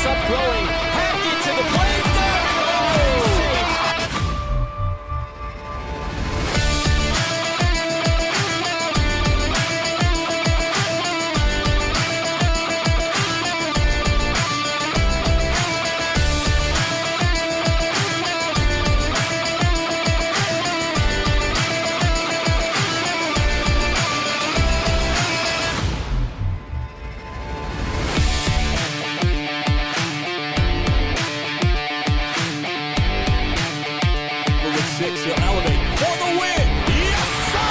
Looks up, throwing. Hackett to the plate. He'll elevate for the win. Yes, sir!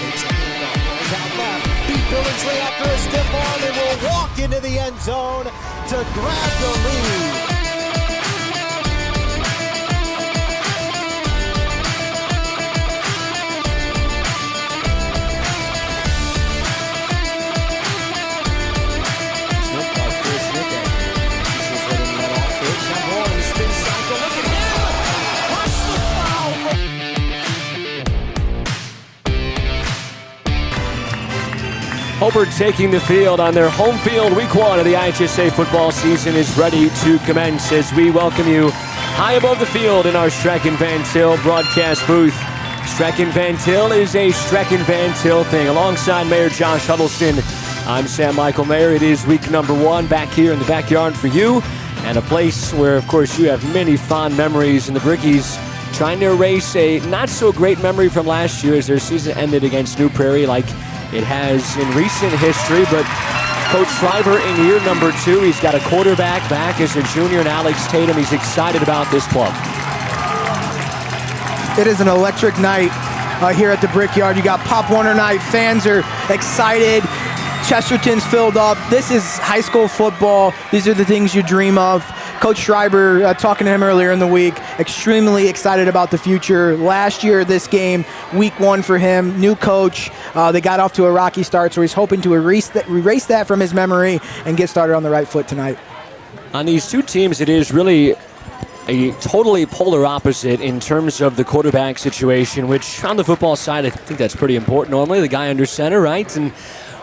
Motion out left. Beat Billingsley after a stiff arm and will walk into the end zone to grab the lead. Hobart taking the field on their home field. Week 1 of the IHSA football season is ready to commence as we welcome you high above the field in our Strachan Van Til broadcast booth. Strachan Van Til is a Strachan Van Til thing. Alongside Mayor Josh Huddleston, I'm Sam Michael Mayer. It is week number 1 back here in the backyard for you, and a place where, of course, you have many fond memories. And the Brickies trying to erase a not-so-great memory from last year as their season ended against New Prairie, like it has in recent history. But Coach Schreiber in year number 2, he's got a quarterback back as a junior, and Alex Tatum. He's excited about this club. It is an electric night here at the Brickyard. You got Pop Warner night. Fans are excited. Chesterton's filled up. This is high school football. These are the things you dream of. Coach Schreiber, talking to him earlier in the week, extremely excited about the future. Last year, this game, week 1 for him, new coach. They got off to a rocky start, so he's hoping to erase that from his memory and get started on the right foot tonight. On these two teams, it is really a totally polar opposite in terms of the quarterback situation, which on the football side, I think that's pretty important. Normally, the guy under center, right? And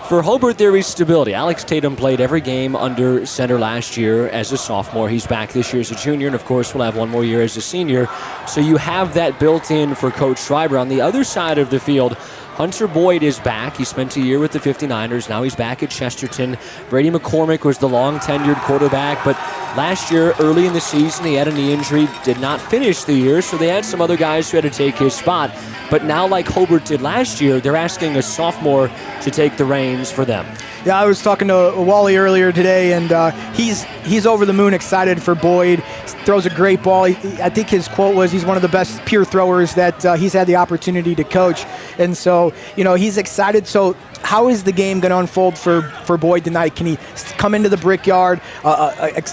for Hobart, there is stability. Alex Tatum played every game under center last year as a sophomore. He's back this year as a junior, and of course will have one more year as a senior. So you have that built in for Coach Schreiber. On the other side of the field, Hunter Boyd is back. He spent a year with the 59ers. Now he's back at Chesterton. Brady McCormick was the long-tenured quarterback, but last year, early in the season, he had a knee injury, did not finish the year, so they had some other guys who had to take his spot. But now, like Hobart did last year, they're asking a sophomore to take the reins for them. Yeah, I was talking to Wally earlier today, and he's over the moon excited for Boyd. Throws a great ball. I think his quote was he's one of the best pure throwers that he's had the opportunity to coach. And so, he's excited. So how is the game going to unfold for Boyd tonight? Can he come into the Brickyard,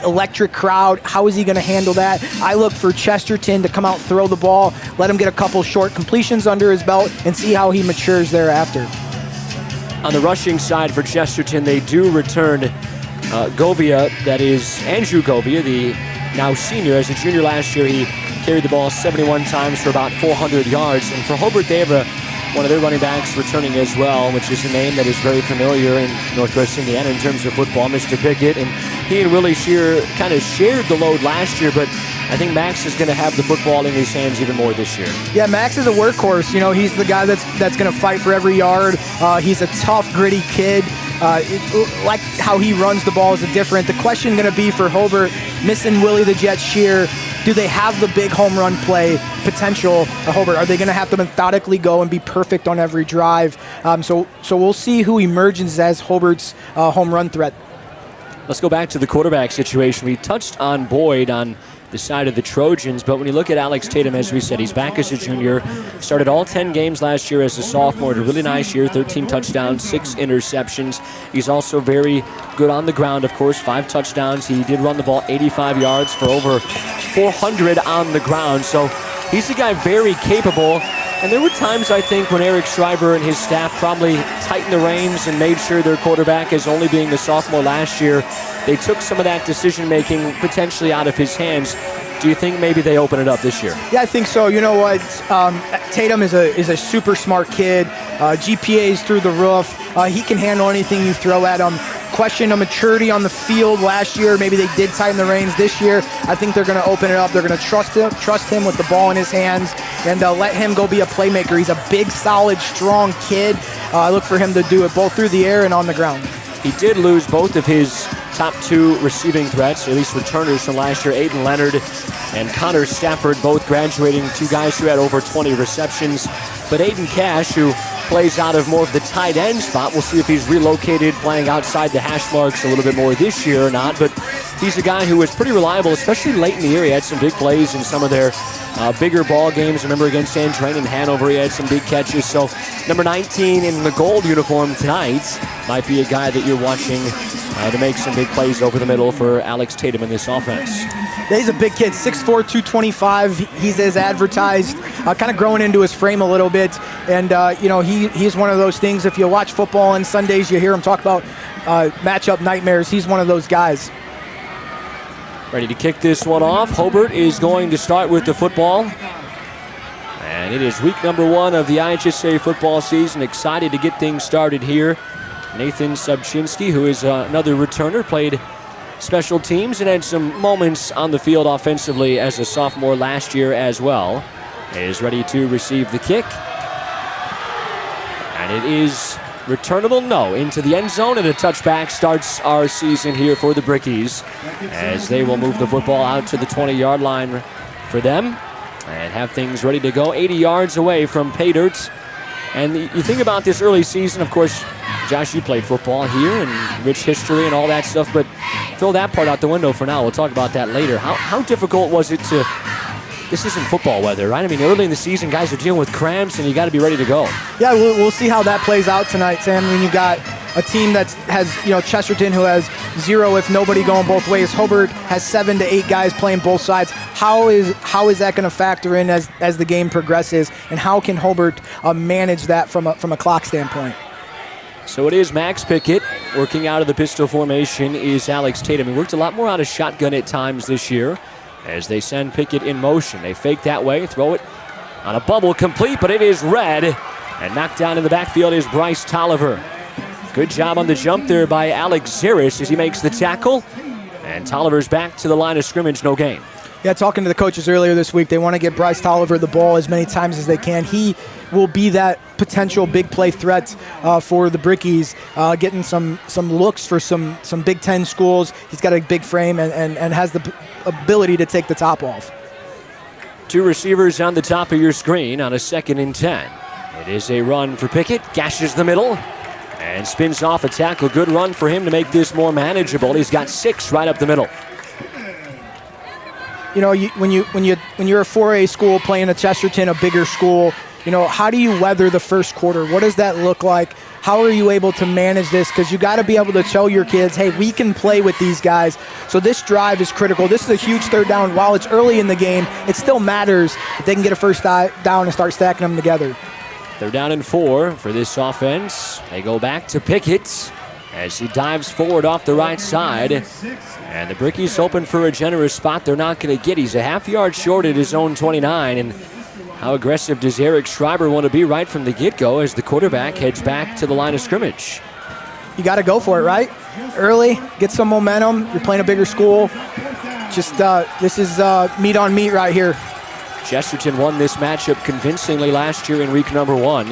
electric crowd? How is he going to handle that? I look for Chesterton to come out, throw the ball, let him get a couple short completions under his belt, and see how he matures thereafter. On the rushing side for Chesterton, they do return Govia, that is Andrew Govia, the now senior. As a junior last year, he carried the ball 71 times for about 400 yards. And for Hobart, they have one of their running backs returning as well, which is a name that is very familiar in Northwest Indiana in terms of football, Mr. Pickett. And he and Willie Shear kind of shared the load last year, but I think Max is going to have the football in his hands even more this year. Yeah, Max is a workhorse. He's the guy that's going to fight for every yard. He's a tough, gritty kid. Like how he runs the ball is different. The question going to be for Hobart, missing Willie the Jet Shear, do they have the big home run play potential at Hobart? Are they going to have to methodically go and be perfect on every drive? So we'll see who emerges as Hobart's home run threat. Let's go back to the quarterback situation. We touched on Boyd on the side of the Trojans, but when you look at Alex Tatum, as we said, he's back as a junior, started all 10 games last year as a sophomore, had a really nice year, 13 touchdowns, 6 interceptions. He's also very good on the ground, of course, 5 touchdowns. He did run the ball 85 yards for over 400 on the ground, so he's a guy very capable. And there were times, I think, when Eric Schreiber and his staff probably tightened the reins and made sure their quarterback, as only being the sophomore last year, they took some of that decision-making potentially out of his hands. Do you think maybe they open it up this year? Yeah, I think so. You know what? Tatum is a super smart kid. GPA's through the roof. He can handle anything you throw at him. Question of maturity on the field last year. Maybe they did tighten the reins this year. I think they're going to open it up. They're going to trust him with the ball in his hands and let him go be a playmaker. He's a big, solid, strong kid. I look for him to do it both through the air and on the ground. He did lose both of his top 2 receiving threats, or at least returners from last year. Aiden Leonard and Connor Stafford, both graduating, 2 guys who had over 20 receptions. But Aiden Cash, who plays out of more of the tight end spot, we'll see if he's relocated, playing outside the hash marks a little bit more this year or not. But he's a guy who was pretty reliable, especially late in the year. He had some big plays in some of their bigger ball games. Remember against San Trent and Hanover, he had some big catches. So number 19 in the gold uniform tonight might be a guy that you're watching to make some big plays over the middle for Alex Tatum in this offense. Yeah, he's a big kid, 6'4", 225. He's as advertised, kind of growing into his frame a little bit. And, he's one of those things, if you watch football on Sundays, you hear him talk about matchup nightmares. He's one of those guys. Ready to kick this one off. Hobart is going to start with the football. And it is week number 1 of the IHSA football season. Excited to get things started here. Nathan Subchinski, who is another returner, played special teams and had some moments on the field offensively as a sophomore last year as well, is ready to receive the kick. And it is returnable, no, into the end zone, and a touchback starts our season here for the Brickies as they will move the football out to the 20-yard line for them and have things ready to go 80 yards away from pay dirt. And you think about this early season, of course, Josh, you played football here and rich history and all that stuff, but throw that part out the window for now. We'll talk about that later. How difficult was it to, this isn't football weather, right? I mean, early in the season, guys are dealing with cramps and you got to be ready to go. Yeah, we'll see how that plays out tonight, Sam. When you got a team that has, Chesterton, who has 0 if nobody going both ways. Hobart has 7 to 8 guys playing both sides. How is that going to factor in as the game progresses, and how can Hobart manage that from a clock standpoint? So it is Max Pickett. Working out of the pistol formation is Alex Tatum. He worked a lot more out of shotgun at times this year as they send Pickett in motion. They fake that way, throw it on a bubble, complete, but it is red. And knocked down in the backfield is Bryce Tolliver. Good job on the jump there by Alex Zaris as he makes the tackle. And Tolliver's back to the line of scrimmage, no gain. Yeah, talking to the coaches earlier this week, they want to get Bryce Tolliver the ball as many times as they can. He will be that potential big play threat for the Brickies, getting some looks for some Big Ten schools. He's got a big frame and has the ability to take the top off. 2 receivers on the top of your screen on a 2nd and 10. It is a run for Pickett, gashes the middle, and spins off a tackle. Good run for him to make this more manageable. He's got 6 right up the middle. When you're a 4A school playing a Chesterton, a bigger school, how do you weather the first quarter? What does that look like? How are you able to manage this? Because you got to be able to tell your kids, hey, we can play with these guys. So this drive is critical. This is a huge 3rd down. While it's early in the game, it still matters if they can get a first down and start stacking them together. 3rd down and 4 for this offense. They go back to Pickett as he dives forward off the right side. And the Brickies hoping for a generous spot they're not going to get. He's a half-yard short at his own 29. And how aggressive does Eric Schreiber want to be right from the get-go as the quarterback heads back to the line of scrimmage? You got to go for it, right? Early, get some momentum. You're playing a bigger school. Just this is meat on meat right here. Chesterton won this matchup convincingly last year in week number 1.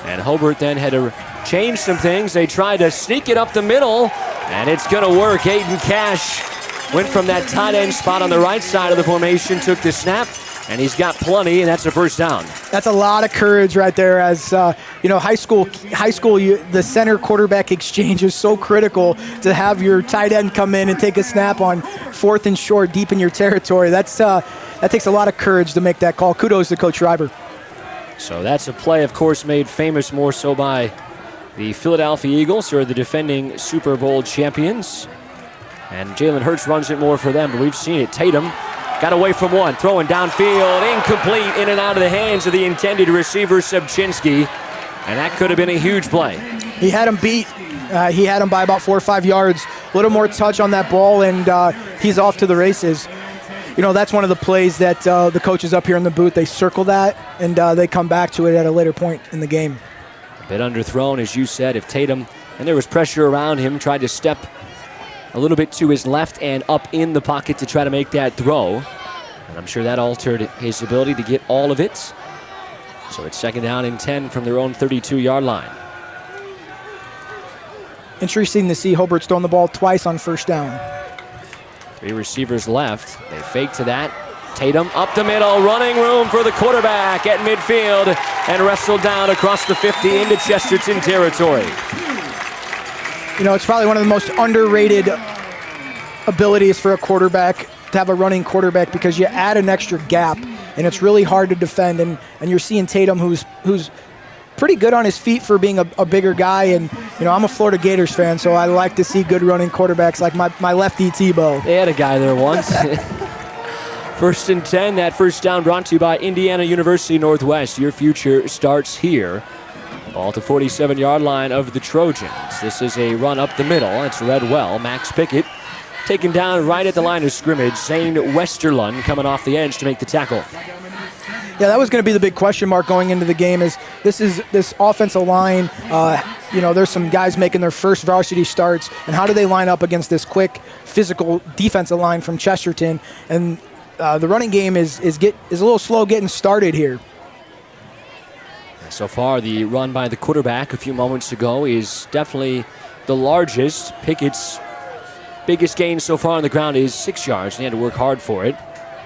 And Hobart then had to change some things. They tried to sneak it up the middle, and it's going to work. Aiden Cash went from that tight end spot on the right side of the formation, took the snap, and he's got plenty, and that's a first down. That's a lot of courage right there. As high school, the center quarterback exchange is so critical to have your tight end come in and take a snap on 4th and short deep in your territory. That takes a lot of courage to make that call. Kudos to Coach Schreiber. So that's a play, of course, made famous more so by the Philadelphia Eagles, who are the defending Super Bowl champions. And Jalen Hurts runs it more for them, but we've seen it. Tatum got away from one, throwing downfield, incomplete, in and out of the hands of the intended receiver, Subchinski. And that could have been a huge play. He had him beat. He had him by about 4 or 5 yards. A little more touch on that ball, and he's off to the races. that's one of the plays that the coaches up here in the booth, they circle that, and they come back to it at a later point in the game. A bit underthrown, as you said. If Tatum, and there was pressure around him, tried to step a little bit to his left and up in the pocket to try to make that throw. And I'm sure that altered his ability to get all of it. So it's 2nd down and 10 from their own 32-yard line. Interesting to see Hobart's thrown the ball twice on 1st down. 3 receivers left. They fake to that. Tatum up the middle, running room for the quarterback at midfield, and wrestled down across the 50 into Chesterton territory. It's probably one of the most underrated abilities for a quarterback to have a running quarterback, because you add an extra gap, and it's really hard to defend. And you're seeing Tatum, who's pretty good on his feet for being a bigger guy. And, I'm a Florida Gators fan, so I like to see good running quarterbacks like my lefty Tebow. They had a guy there once. 1st and 10, that first down brought to you by Indiana University Northwest. Your future starts here. Ball to 47-yard line of the Trojans. This is a run up the middle. It's read well. Max Pickett taken down right at the line of scrimmage. Zane Westerlund coming off the edge to make the tackle. Yeah, that was going to be the big question mark going into the game. Is this offensive line? There's some guys making their first varsity starts, and how do they line up against this quick, physical defensive line from Chesterton? And the running game is a little slow getting started here. So far, the run by the quarterback a few moments ago is definitely the largest. Pickett's biggest gain so far on the ground is 6 yards, and he had to work hard for it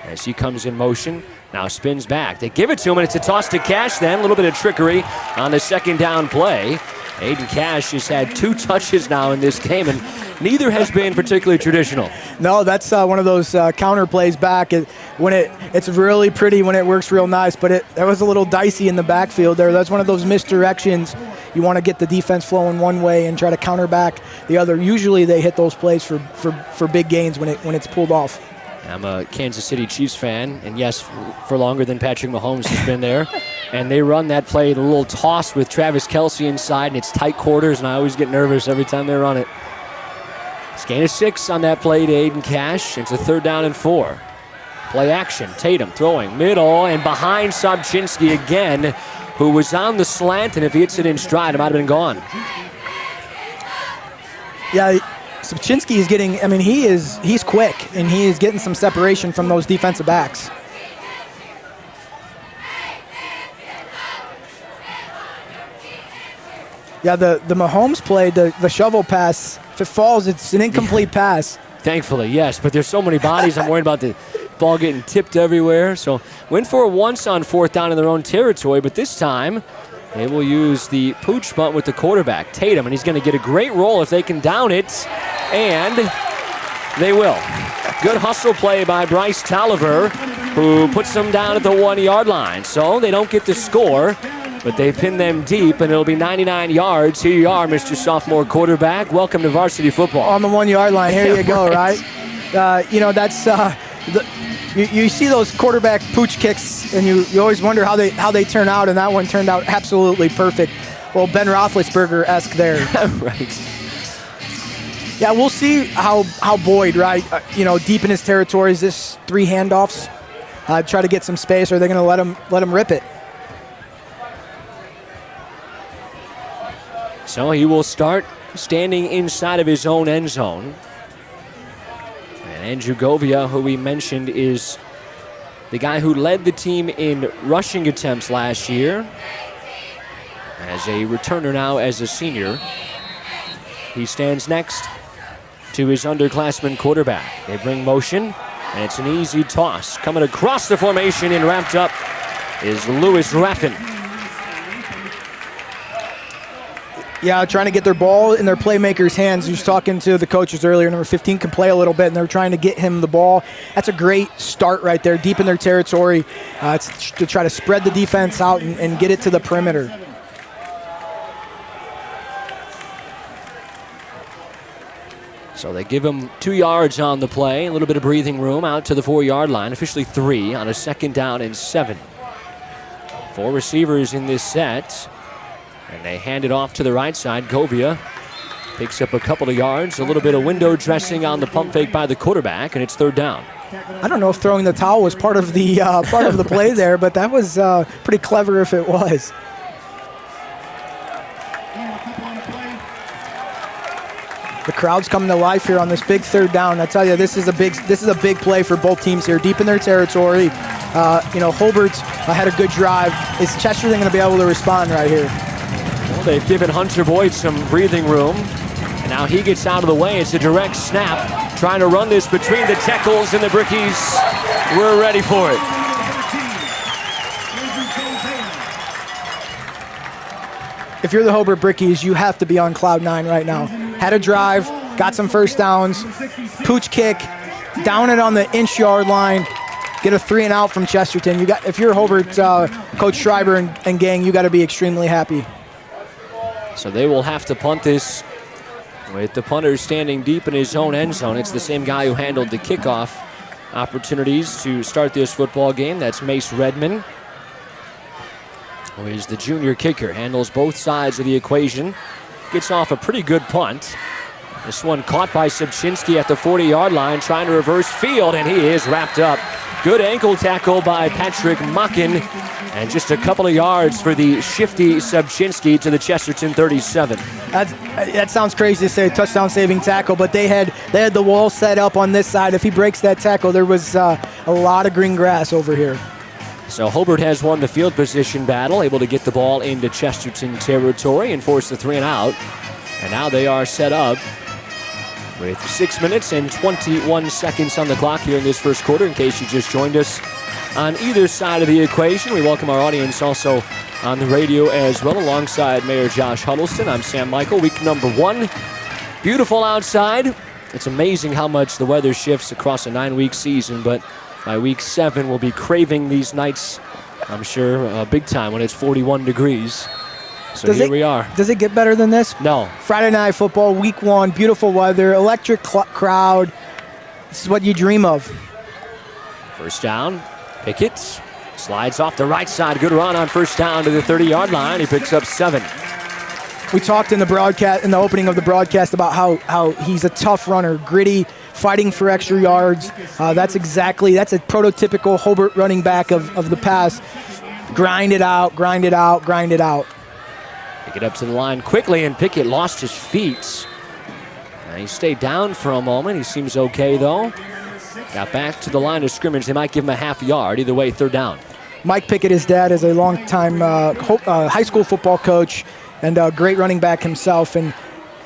as he comes in motion. Now spins back. They give it to him, and it's a toss to Cash then. A little bit of trickery on the 2nd down play. Aiden Cash has had 2 touches now in this game, and neither has been particularly traditional. No, that's one of those counter plays back. It's really pretty when it works real nice, but it was a little dicey in the backfield there. That's one of those misdirections. You want to get the defense flowing one way and try to counter back the other. Usually they hit those plays for big gains when it's pulled off. I'm a Kansas City Chiefs fan, and yes, for longer than Patrick Mahomes has been there. And they run that play, the little toss with Travis Kelce inside, and it's tight quarters, and I always get nervous every time they run it. It's gain of 6 on that play to Aiden Cash. It's a 3rd down and 4. Play action, Tatum throwing middle and behind Sobczynski again, who was on the slant, and if he hits it in stride, it might have been gone. Yeah, Sobczynski is getting, he's quick, and he is getting some separation from those defensive backs. Yeah, the Mahomes play, the shovel pass, if it falls, it's an incomplete pass. Thankfully, yes, but there's so many bodies. I'm worried about the ball getting tipped everywhere. So went for it once on 4th down in their own territory, but this time they will use the pooch punt with the quarterback, Tatum, and he's going to get a great roll if they can down it, and they will. Good hustle play by Bryce Tolliver, who puts them down at the 1-yard line. So they don't get the score, but they pin them deep, and it'll be 99 yards. Here you are, Mr. Sophomore quarterback. Welcome to varsity football. On the 1-yard line, here you go, right? That's you see those quarterback pooch kicks, and you always wonder how they turn out, and that one turned out absolutely perfect. Well, Ben Roethlisberger-esque there. Right. Yeah, we'll see how Boyd, right, deep in his territories, this 3 handoffs, try to get some space, or are they going to let him rip it? So he will start standing inside of his own end zone. And Andrew Govia, who we mentioned, is the guy who led the team in rushing attempts last year. As a returner now as a senior, he stands next to his underclassman quarterback. They bring motion, and it's an easy toss. Coming across the formation and wrapped up is Lewis Raffin. Yeah, trying to get their ball in their playmakers' hands. He was talking to the coaches earlier. Number 15 can play a little bit, and they're trying to get him the ball. That's a great start right there, deep in their territory, to try to spread the defense out and get it to the perimeter. So they give him 2 yards on the play, a little bit of breathing room out to the 4-yard line, officially 3 on a 2nd down and 7. 4 receivers in this set. And they hand it off to the right side. Govia picks up a couple of yards, a little bit of window dressing on the pump fake by the quarterback, and it's 3rd down. I don't know if throwing the towel was part of the play there, but that was pretty clever if it was. The crowd's coming to life here on this big third down. I tell you, this is a big play for both teams here, deep in their territory. Hobart had a good drive. Is Chesterton going to be able to respond right here? Well, they've given Hunter Boyd some breathing room. And now he gets out of the way. It's a direct snap. Trying to run this between the tackles, and the Brickies were ready for it. If you're the Hobart Brickies, you have to be on cloud nine right now. Had a drive, got some first downs, pooch kick, down it on the inch-yard line, get a 3-and-out from Chesterton. If you're Hobart, Coach Schreiber and gang, you got to be extremely happy. So they will have to punt this with the punter standing deep in his own end zone. It's the same guy who handled the kickoff opportunities to start this football game. That's Mace Redman, who is the junior kicker, handles both sides of the equation. Gets off a pretty good punt. This one caught by Subchinski at the 40-yard line, trying to reverse field, and he is wrapped up. Good ankle tackle by Patrick Muckin, and just a couple of yards for the shifty Subchinski to the Chesterton 37. That sounds crazy to say touchdown-saving tackle, but they had the wall set up on this side. If he breaks that tackle, there was a lot of green grass over here. So Hobart has won the field position battle, able to get the ball into Chesterton territory and force the 3-and-out. And now they are set up with 6 minutes and 21 seconds on the clock here in this first quarter. In case you just joined us on either side of the equation, we welcome our audience also on the radio as well, alongside Mayor Josh Huddleston. I'm Sam Michael, week number 1. Beautiful outside. It's amazing how much the weather shifts across a 9-week season, but by week 7, we'll be craving these nights, I'm sure, big time when it's 41 degrees. So here we are. Does it get better than this? No. Friday night football, week 1, beautiful weather, electric crowd. This is what you dream of. First down, Pickett slides off the right side. Good run on first down to the 30-yard line. He picks up 7. We talked in the opening of the broadcast about how he's a tough runner, gritty, fighting for extra yards. That's a prototypical Hobart running back of the past. Grind it out, grind it out, grind it out. Pick it up to the line quickly, and Pickett lost his feet. He stayed down for a moment. He seems okay, though. Got back to the line of scrimmage. They might give him a half yard. Either way, third down. Mike Pickett, his dad, is a longtime high school football coach and a great running back himself. And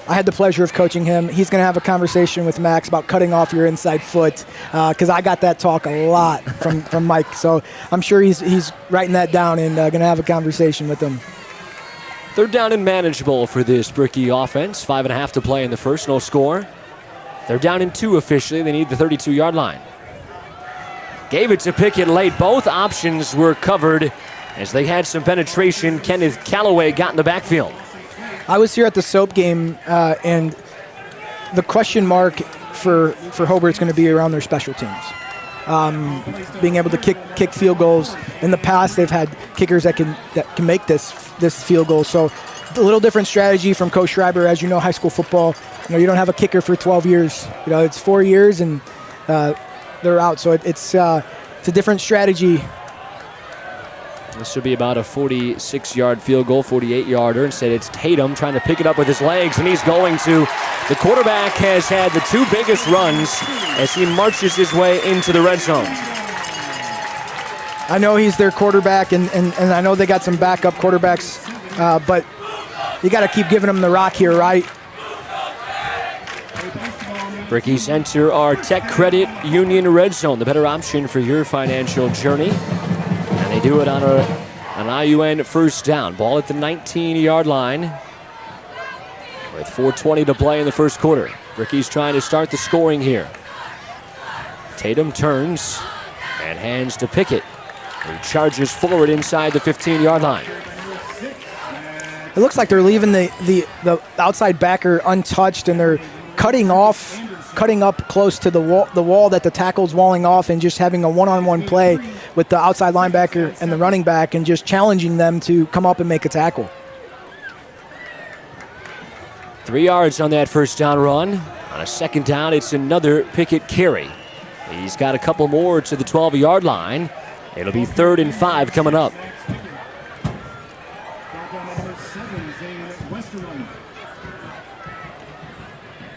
I had the pleasure of coaching him. He's going to have a conversation with Max about cutting off your inside foot, because I got that talk a lot from Mike. So I'm sure he's writing that down and going to have a conversation with him. Third down and manageable for this Bricky offense. 5.5 to play in the first, no score. They're down in 2 officially. They need the 32-yard line. Gave it to Pickett late. Both options were covered as they had some penetration. Kenneth Callaway got in the backfield. I was here at the Soap game, and the question mark for Hobart's going to be around their special teams. Being able to kick field goals. In the past, they've had kickers that can make this field goal. So a little different strategy from Coach Schreiber. As you know, high school football, you don't have a kicker for 12 years. It's 4 years and they're out. So it's a different strategy. This should be about a 46-yard field goal, 48-yarder. Instead, it's Tatum trying to pick it up with his legs, and he's going to. The quarterback has had the 2 biggest runs as he marches his way into the red zone. I know he's their quarterback, and I know they got some backup quarterbacks, but you got to keep giving them the rock here, right? Brickies enter our Tech Credit Union red zone, the better option for your financial journey. And they do it on an IUN first down. Ball at the 19-yard line with 4:20 to play in the first quarter. Brickies trying to start the scoring here. Tatum turns and hands to Pickett, who charges forward inside the 15-yard line. It looks like they're leaving the outside backer untouched, and they're cutting up close to the wall that the tackle's walling off, and just having a one-on-one play with the outside linebacker and the running back, and just challenging them to come up and make a tackle. 3 yards on that first down run. On a second down, it's another Pickett carry. He's got a couple more to the 12-yard line. It'll be 3rd and 5 coming up.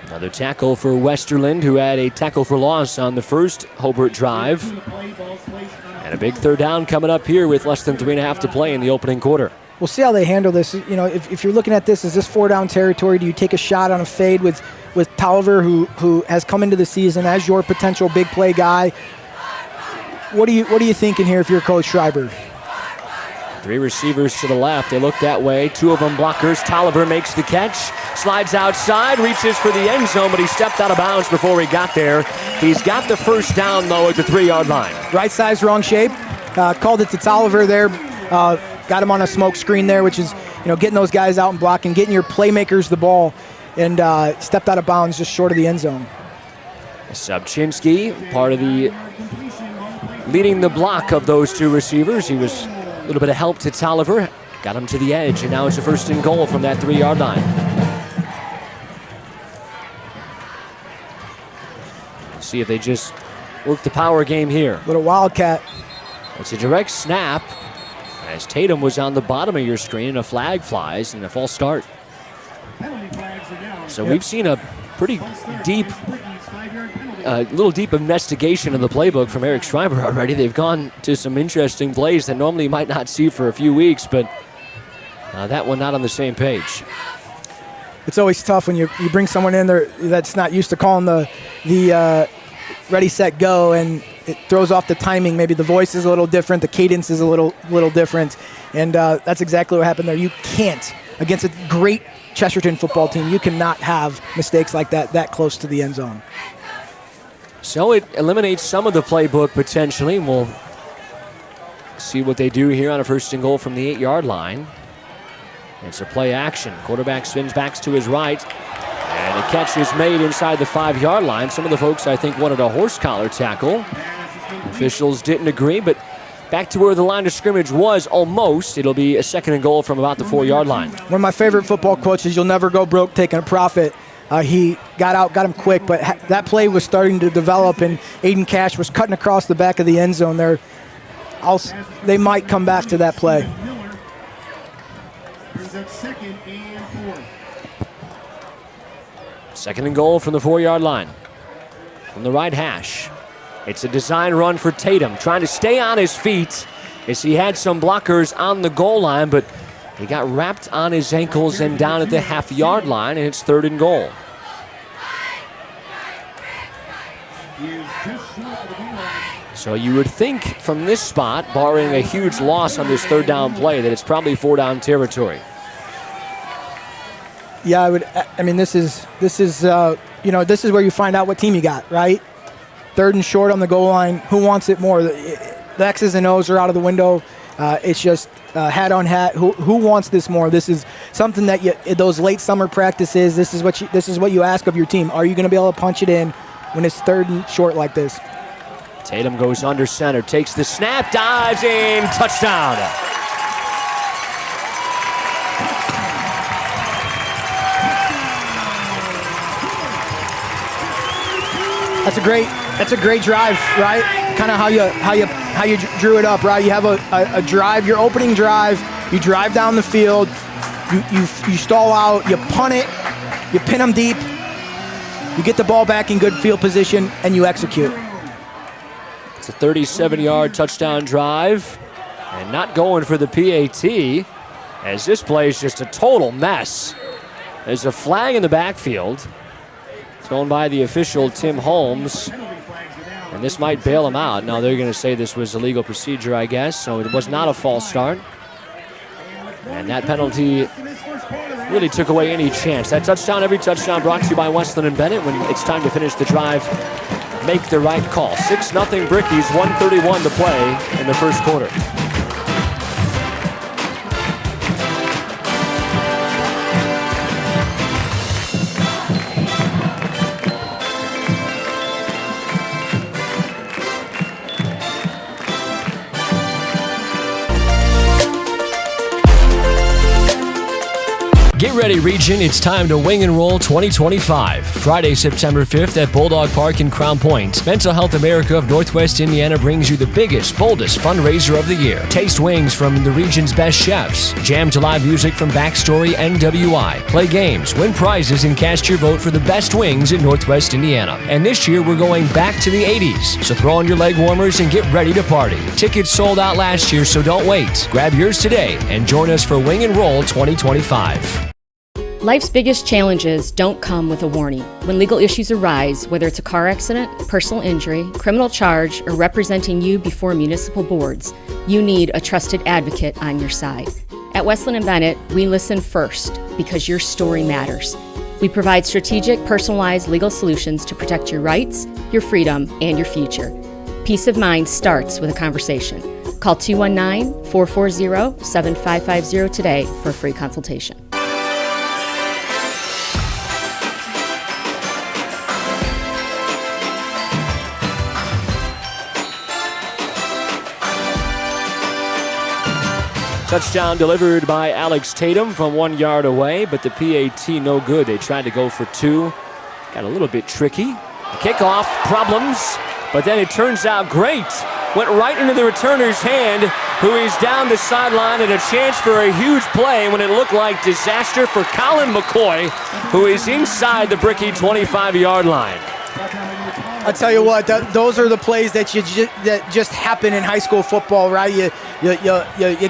Another tackle for Westerland, who had a tackle for loss on the first Hobart drive. And a big 3rd down coming up here with less than 3.5 to play in the opening quarter. We'll see how they handle this. You know, if you're looking at this, is this 4-down territory? Do you take a shot on a fade with Tolliver, who has come into the season as your potential big play guy? What are you thinking here if you're Coach Schreiber? 3 receivers to the left. They look that way. 2 of them blockers. Tolliver makes the catch. Slides outside. Reaches for the end zone, but he stepped out of bounds before he got there. He's got the 1st down, though, at the 3-yard line. Right size, wrong shape. Called it to Tolliver there. Got him on a smoke screen there, which is, you know, getting those guys out and blocking, getting your playmakers the ball, and stepped out of bounds just short of the end zone. Subchinski, part of the leading the block of those 2 receivers. He was a little bit of help to Tolliver, got him to the edge, and now it's a 1st and goal from that 3-yard line. Let's see if they just work the power game here. Little wildcat. It's a direct snap. As Tatum was on the bottom of your screen, and a flag flies and a false start. So we've seen a pretty deep, little deep investigation in the playbook from Eric Schreiber already. They've gone to some interesting plays that normally you might not see for a few weeks, but that one not on the same page. It's always tough when you bring someone in there that's not used to calling the ready, set, go, and it throws off the timing. Maybe the voice is a little different, the cadence is a little different, and that's exactly what happened there. You can't, against a great Chesterton football team, you cannot have mistakes like that close to the end zone. So it eliminates some of the playbook potentially. We'll see what they do here on a 1st and goal from the 8-yard line. It's a play action. Quarterback spins backs to his right. And the catch is made inside the 5-yard line. Some of the folks, I think, wanted a horse collar tackle. Officials didn't agree, but back to where the line of scrimmage was almost. It'll be a 2nd and goal from about the 4-yard line. One of my favorite football quotes is, "You'll never go broke taking a profit." He got out, got him quick, but that play was starting to develop, and Aiden Cash was cutting across the back of the end zone there. They might come back to that play. 2nd and goal from the 4-yard line. From the right hash. It's a design run for Tatum, trying to stay on his feet as he had some blockers on the goal line, but he got wrapped on his ankles and down at the half-yard line, and it's 3rd and goal. So you would think from this spot, barring a huge loss on this 3rd down play, that it's probably 4-down territory. Yeah, I mean, this is where you find out what team you got, right? 3rd and short on the goal line. Who wants it more? The X's and O's are out of the window. It's just hat on hat. Who wants this more? This is something that those late summer practices. This is what you ask of your team. Are you going to be able to punch it in when it's 3rd and short like this? Tatum goes under center, takes the snap, dives in, touchdown. That's a great drive, right? Kind of how you drew it up, right? You have a drive, your opening drive. You drive down the field, you stall out, you punt it, you pin them deep, you get the ball back in good field position, and you execute. It's a 37-yard touchdown drive, and not going for the PAT, as this play is just a total mess. There's a flag in the backfield, thrown by the official, Tim Holmes, and this might bail him out. Now they're going to say this was illegal procedure, I guess, so it was not a false start. And that penalty really took away any chance. That touchdown, every touchdown brought to you by Westland and Bennett. When it's time to finish the drive, make the right call. 6-0 Brickies, 1:31 to play in the first quarter. Get ready, Region. It's time to Wing and Roll 2025. Friday, September 5th at Bulldog Park in Crown Point. Mental Health America of Northwest Indiana brings you the biggest, boldest fundraiser of the year. Taste wings from the region's best chefs. Jam to live music from Backstory NWI. Play games, win prizes, and cast your vote for the best wings in Northwest Indiana. And this year, we're going back to the 80s. So throw on your leg warmers and get ready to party. Tickets sold out last year, so don't wait. Grab yours today and join us for Wing and Roll 2025. Life's biggest challenges don't come with a warning. When legal issues arise, whether it's a car accident, personal injury, criminal charge, or representing you before municipal boards, you need a trusted advocate on your side. At Westland & Bennett, we listen first because your story matters. We provide strategic, personalized legal solutions to protect your rights, your freedom, and your future. Peace of mind starts with a conversation. Call 219-440-7550 today for a free consultation. Touchdown delivered by Alex Tatum from 1 yard away, but the PAT no good. They tried to go for two. Got a little bit tricky. The kickoff, problems, but then it turns out great. Went right into the returner's hand, who is down the sideline, and a chance for a huge play when it looked like disaster for Colin McCoy, who is inside the Bricky 25-yard line. I tell you what, those are the plays that just happen in high school football, right? You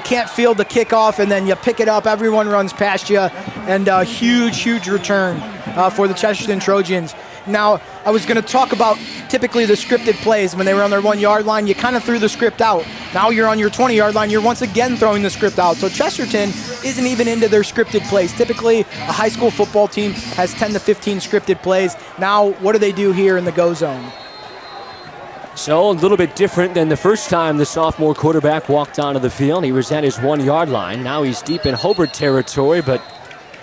can't field the kickoff, and then you pick it up. Everyone runs past you, and a huge return for the Chesterton Trojans. Now, I was going to talk about typically the scripted plays. When they were on their 1 yard line, you kind of threw the script out. Now you're on your 20-yard line, you're once again throwing the script out. So Chesterton isn't even into their scripted plays. Typically, a high school football team has 10 to 15 scripted plays. Now, what do they do here in the go zone? So a little bit different than the first time the sophomore quarterback walked onto the field. He was at his 1 yard line. Now he's deep in Hobart territory, but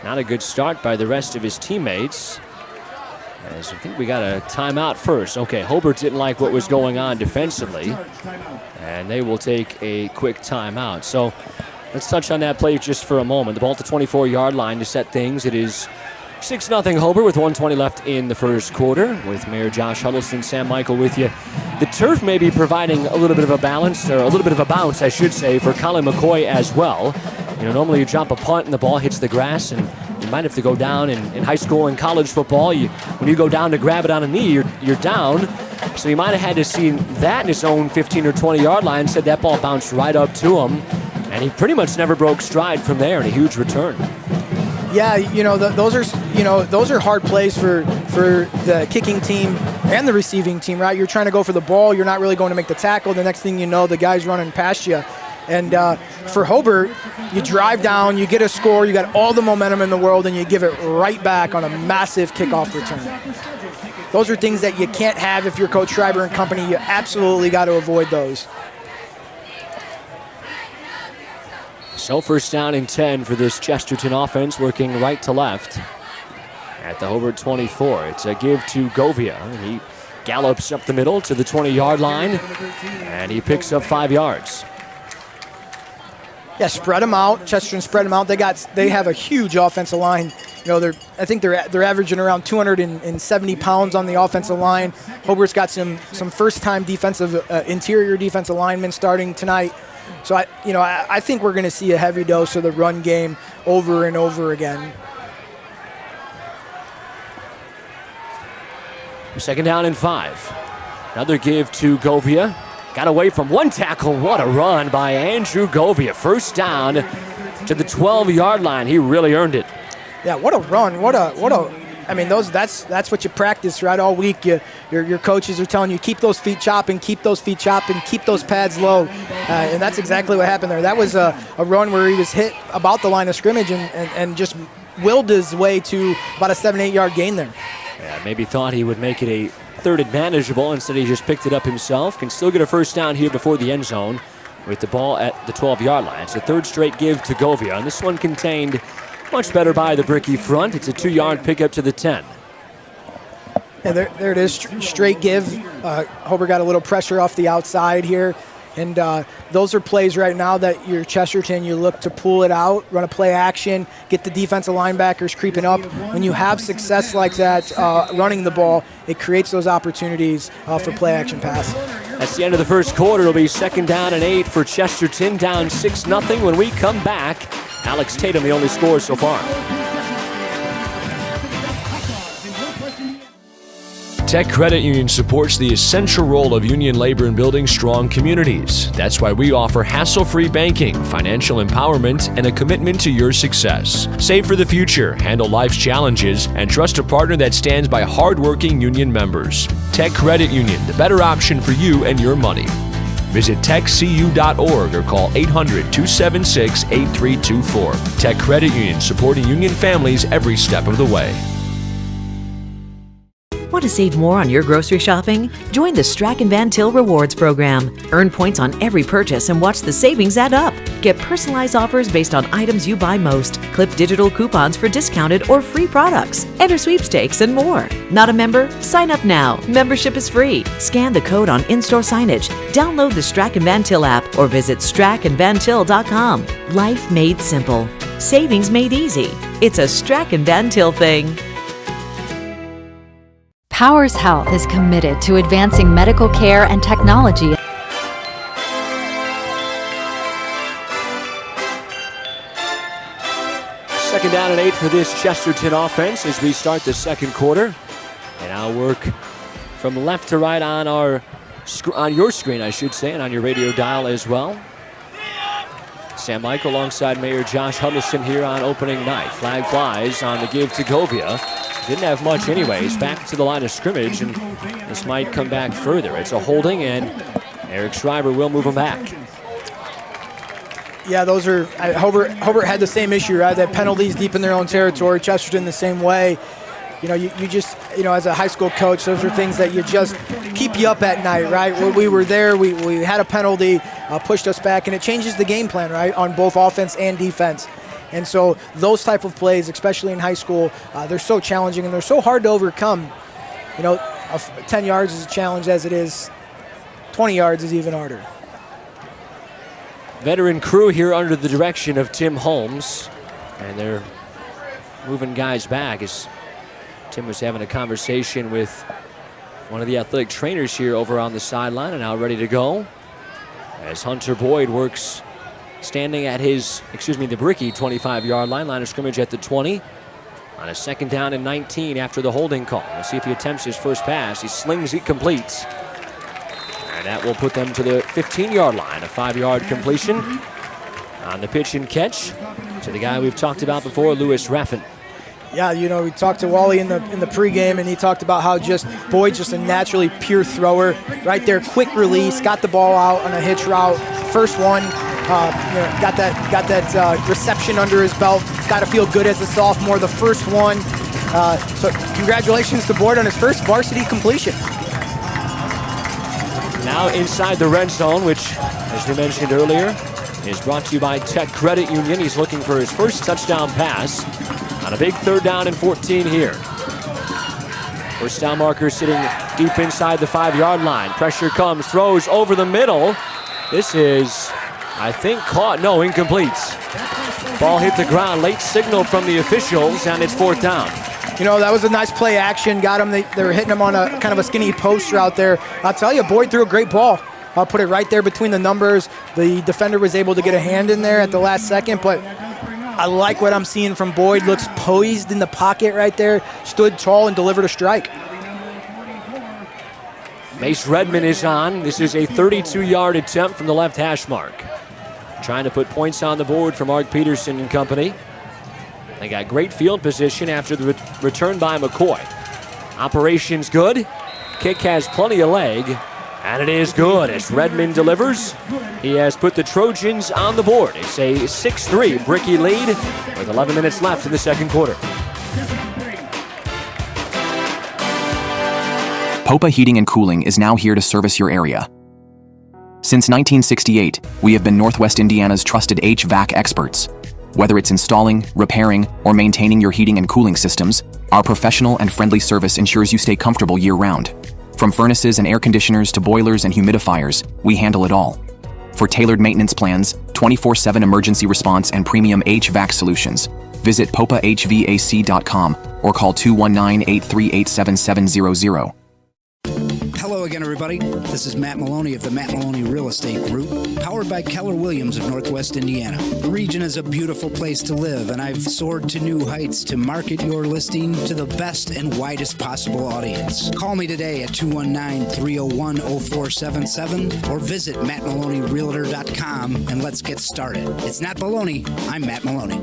not a good start by the rest of his teammates. As I think we got a timeout first. Okay, Hobart didn't like what was going on defensively, and they will take a quick timeout. So let's touch on that play just for a moment. The ball at the 24-yard line to set things. It is 6-0 Hobart with 1:20 left in the first quarter. With Mayor Josh Huddleston, Sam Michael with you. The turf may be providing a little bit of a balance, or a little bit of a bounce, I should say, for Colin McCoy as well. You know, normally you drop a punt and the ball hits the grass, and you might have to go down in high school and college football. When you go down to grab it on a knee, you're down. So he might have had to see that in his own 15 or 20-yard line. Said that ball bounced right up to him, and he pretty much never broke stride from there, and a huge return. Yeah, those are hard plays for the kicking team and the receiving team, right? You're trying to go for the ball. You're not really going to make the tackle. The next thing you know, the guy's running past you. And for Hobart, you drive down, you get a score, you got all the momentum in the world, and you give it right back on a massive kickoff return. Those are things that you can't have if you're Coach Schreiber and company. You absolutely got to avoid those. So first down and 10 for this Chesterton offense, working right to left at the Hobart 24. It's a give to Govia, and he gallops up the middle to the 20-yard line, and he picks up 5 yards. Yeah, spread them out. Chesterton spread them out. They have a huge offensive line. You know, I think they're averaging around 270 pounds on the offensive line. Hobart's got some first-time interior defensive linemen starting tonight. So I think we're going to see a heavy dose of the run game over and over again. Second down and 5. Another give to Govia. Got away from one tackle. What a run by Andrew Govia. First down to the 12-yard line. He really earned it. Yeah, what a run. I mean, that's what you practice, right, all week. Your coaches are telling you, keep those feet chopping, keep those pads low. And that's exactly what happened there. That was a run where he was hit about the line of scrimmage and just willed his way to about a 7-8 yard gain there. Yeah, maybe thought he would make it a third and manageable. Instead, he just picked it up himself. Can still get a first down here before the end zone with the ball at the 12-yard line. It's a third straight give to Govia, and this one contained much better by the Bricky front. It's a 2-yard pickup to the 10. Yeah, there it is, straight give. Hobart got a little pressure off the outside here. And those are plays right now that you're Chesterton, you look to pull it out, run a play action, get the defensive linebackers creeping up. When you have success like that running the ball, it creates those opportunities for play action pass. That's the end of the first quarter. It'll be 2nd down and 8 for Chesterton, down 6-0. When we come back, Alex Tatum, the only scorer so far. Tech Credit Union supports the essential role of union labor in building strong communities. That's why we offer hassle-free banking, financial empowerment, and a commitment to your success. Save for the future, handle life's challenges, and trust a partner that stands by hardworking union members. Tech Credit Union, the better option for you and your money. Visit techcu.org or call 800-276-8324. Tech Credit Union, supporting union families every step of the way. Want to save more on your grocery shopping? Join the Strack & Van Til Rewards program. Earn points on every purchase and watch the savings add up. Get personalized offers based on items you buy most. Clip digital coupons for discounted or free products. Enter sweepstakes and more. Not a member? Sign up now. Membership is free. Scan the code on in-store signage. Download the Strack & Van Til app or visit strackandvantil.com. Life made simple. Savings made easy. It's a Strack & Van Til thing. Powers Health is committed to advancing medical care and technology. Second down and 8 for this Chesterton offense as we start the second quarter. And I'll work from left to right on your screen, I should say, and on your radio dial as well. Sam Michael alongside Mayor Josh Huddleston here on opening night. Flag flies on the give to Govia. Didn't have much anyways. Back to the line of scrimmage, and this might come back further. It's a holding, and Eric Schreiber will move him back. Yeah, those are Hobart had the same issue, right? That penalties deep in their own territory. Chesterton the same way. You know, you just, you know, as a high school coach, those are things that you just keep you up at night, right? We were there, we had a penalty, pushed us back, and it changes the game plan, right, on both offense and defense. And so those type of plays, especially in high school, they're so challenging and they're so hard to overcome. You know, 10 yards is a challenge as it is. 20 yards is even harder. Veteran crew here under the direction of Tim Holmes. And they're moving guys back as Tim was having a conversation with one of the athletic trainers here over on the sideline and now ready to go. As Hunter Boyd works standing at his, the Bricky 25-yard line of scrimmage at the 20 on a 2nd down and 19 after the holding call. Let's see if he attempts his first pass. He slings, he completes. And that will put them to the 15-yard line, a 5-yard completion on the pitch and catch to the guy we've talked about before, Lewis Raffin. Yeah, you know, we talked to Wally in the pregame, and he talked about how Boyd's just a naturally pure thrower. Right there, quick release, got the ball out on a hitch route. First one, got that reception under his belt. Got to feel good as a sophomore. The first one. So congratulations to Boyd on his first varsity completion. Now inside the red zone, which, as we mentioned earlier, is brought to you by Tech Credit Union. He's looking for his first touchdown pass on a big 3rd down and 14 here. First down marker sitting deep inside the 5-yard line. Pressure comes, throws over the middle. This is, I think, caught. No, incomplete. Ball hit the ground. Late signal from the officials, and it's 4th down. You know, that was a nice play action. Got him. They were hitting him on a kind of a skinny post route there. I'll tell you, Boyd threw a great ball. I'll put it right there between the numbers. The defender was able to get a hand in there at the last second, but I like what I'm seeing from Boyd. Looks poised in the pocket right there. Stood tall and delivered a strike. Mace Redmond is on. This is a 32-yard attempt from the left hash mark. Trying to put points on the board for Mark Peterson and company. They got great field position after the return by McCoy. Operations good. Kick has plenty of leg. And it is good as Redmond delivers. He has put the Trojans on the board. It's a 6-3 Bricky lead with 11 minutes left in the second quarter. Popa Heating and Cooling is now here to service your area. Since 1968, we have been Northwest Indiana's trusted HVAC experts. Whether it's installing, repairing, or maintaining your heating and cooling systems, our professional and friendly service ensures you stay comfortable year-round. From furnaces and air conditioners to boilers and humidifiers, we handle it all. For tailored maintenance plans, 24/7 emergency response, and premium HVAC solutions, visit popahvac.com or call 219-838-7700. Hello again, everybody. This is Matt Maloney of the Matt Maloney Real Estate Group, powered by Keller Williams of Northwest Indiana. The region is a beautiful place to live, and I've soared to new heights to market your listing to the best and widest possible audience. Call me today at 219-301-0477 or visit mattmaloneyrealtor.com and let's get started. It's not baloney. I'm Matt Maloney.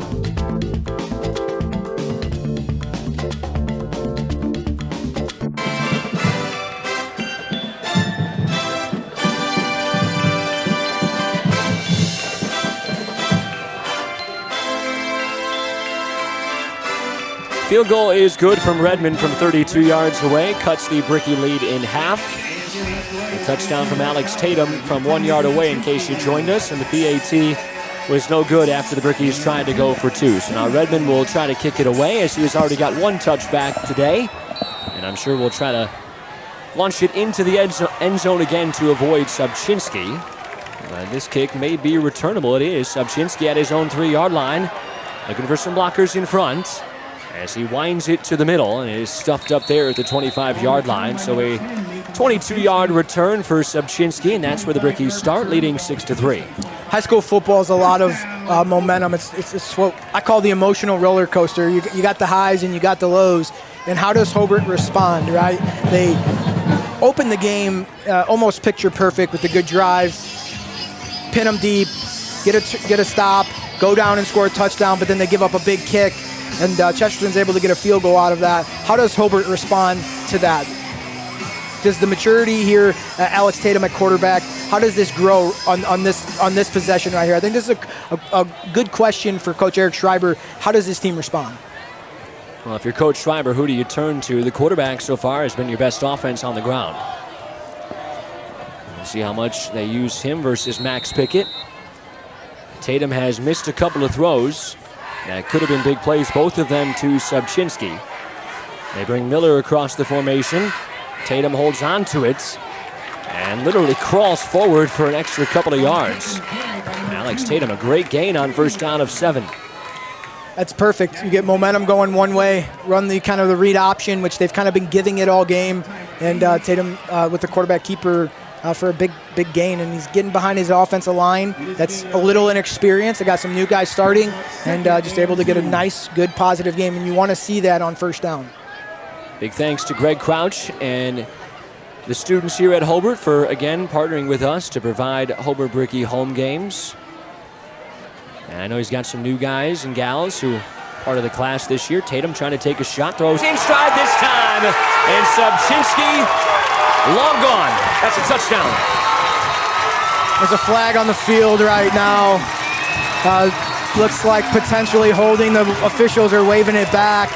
Field goal is good from Redmond from 32 yards away. Cuts the Bricky lead in half. A touchdown from Alex Tatum from 1 yard away, in case you joined us. And the PAT was no good after the Brickies tried to go for two. So now Redmond will try to kick it away, as he has already got one touchback today. And I'm sure we'll try to launch it into the end zone again to avoid Subchinski. This kick may be returnable. It is. Subchinski at his own 3-yard line, looking for some blockers in front, as he winds it to the middle and is stuffed up there at the 25-yard line. So a 22-yard return for Subchinski, and that's where the Brickies start, leading 6-3. High school football is a lot of momentum. It's what I call the emotional roller coaster. You got the highs and you got the lows. And how does Hobart respond, right? They open the game almost picture perfect with a good drive, pin them deep, get a stop, go down and score a touchdown, but then they give up a big kick. And Chesterton's able to get a field goal out of that. How does Hobart respond to that? Does the maturity here, Alex Tatum at quarterback, how does this grow on this possession right here? I think this is a good question for Coach Eric Schreiber. How does this team respond? Well, if you're Coach Schreiber, who do you turn to? The quarterback so far has been your best offense on the ground. We'll see how much they use him versus Max Pickett. Tatum has missed a couple of throws. That could have been big plays, both of them to Subchinski. They bring Miller across the formation. Tatum holds on to it and literally crawls forward for an extra couple of yards. Alex Tatum, a great gain on first down of 7. That's perfect. You get momentum going one way, run the kind of the read option, which they've kind of been giving it all game. And Tatum with the quarterback keeper for a big gain, and he's getting behind his offensive line. That's a little inexperienced. They got some new guys starting, and just able to get a nice, good, positive game, and you want to see that on first down. Big thanks to Greg Crouch and the students here at Hobart for, again, partnering with us to provide Hobart Bricky home games. And I know he's got some new guys and gals who are part of the class this year. Tatum trying to take a shot, throws in stride this time, and Subchinski long gone. That's a touchdown. There's a flag on the field right now. Looks like potentially holding. The officials are waving it back.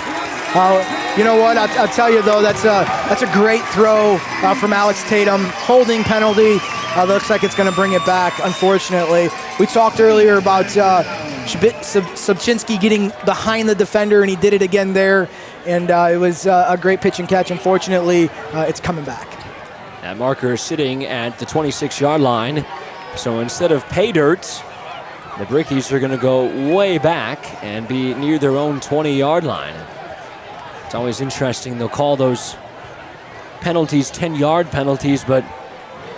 You know what? I'll tell you though, that's a great throw from Alex Tatum. Holding penalty. Looks like it's going to bring it back. Unfortunately, we talked earlier about Subchinski getting behind the defender, and he did it again there. And it was a great pitch and catch. Unfortunately, it's coming back. That marker sitting at the 26-yard line. So instead of pay dirt, the Brickies are going to go way back and be near their own 20-yard line. It's always interesting. They'll call those penalties 10-yard penalties, but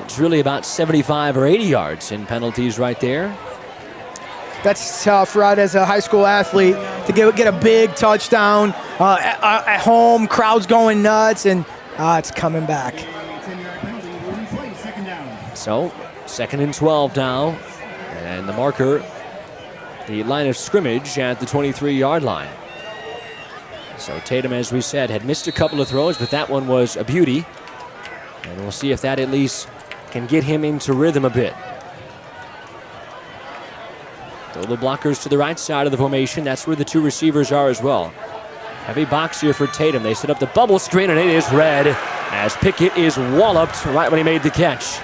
it's really about 75 or 80 yards in penalties right there. That's tough, right, as a high school athlete to get a big touchdown at home, crowd's going nuts, and it's coming back. So, 2nd and 12 now, and the marker, the line of scrimmage at the 23-yard line. So Tatum, as we said, had missed a couple of throws, but that one was a beauty. And we'll see if that at least can get him into rhythm a bit. Throw the blockers to the right side of the formation. That's where the two receivers are as well. Heavy box here for Tatum. They set up the bubble screen, and it is red as Pickett is walloped right when he made the catch.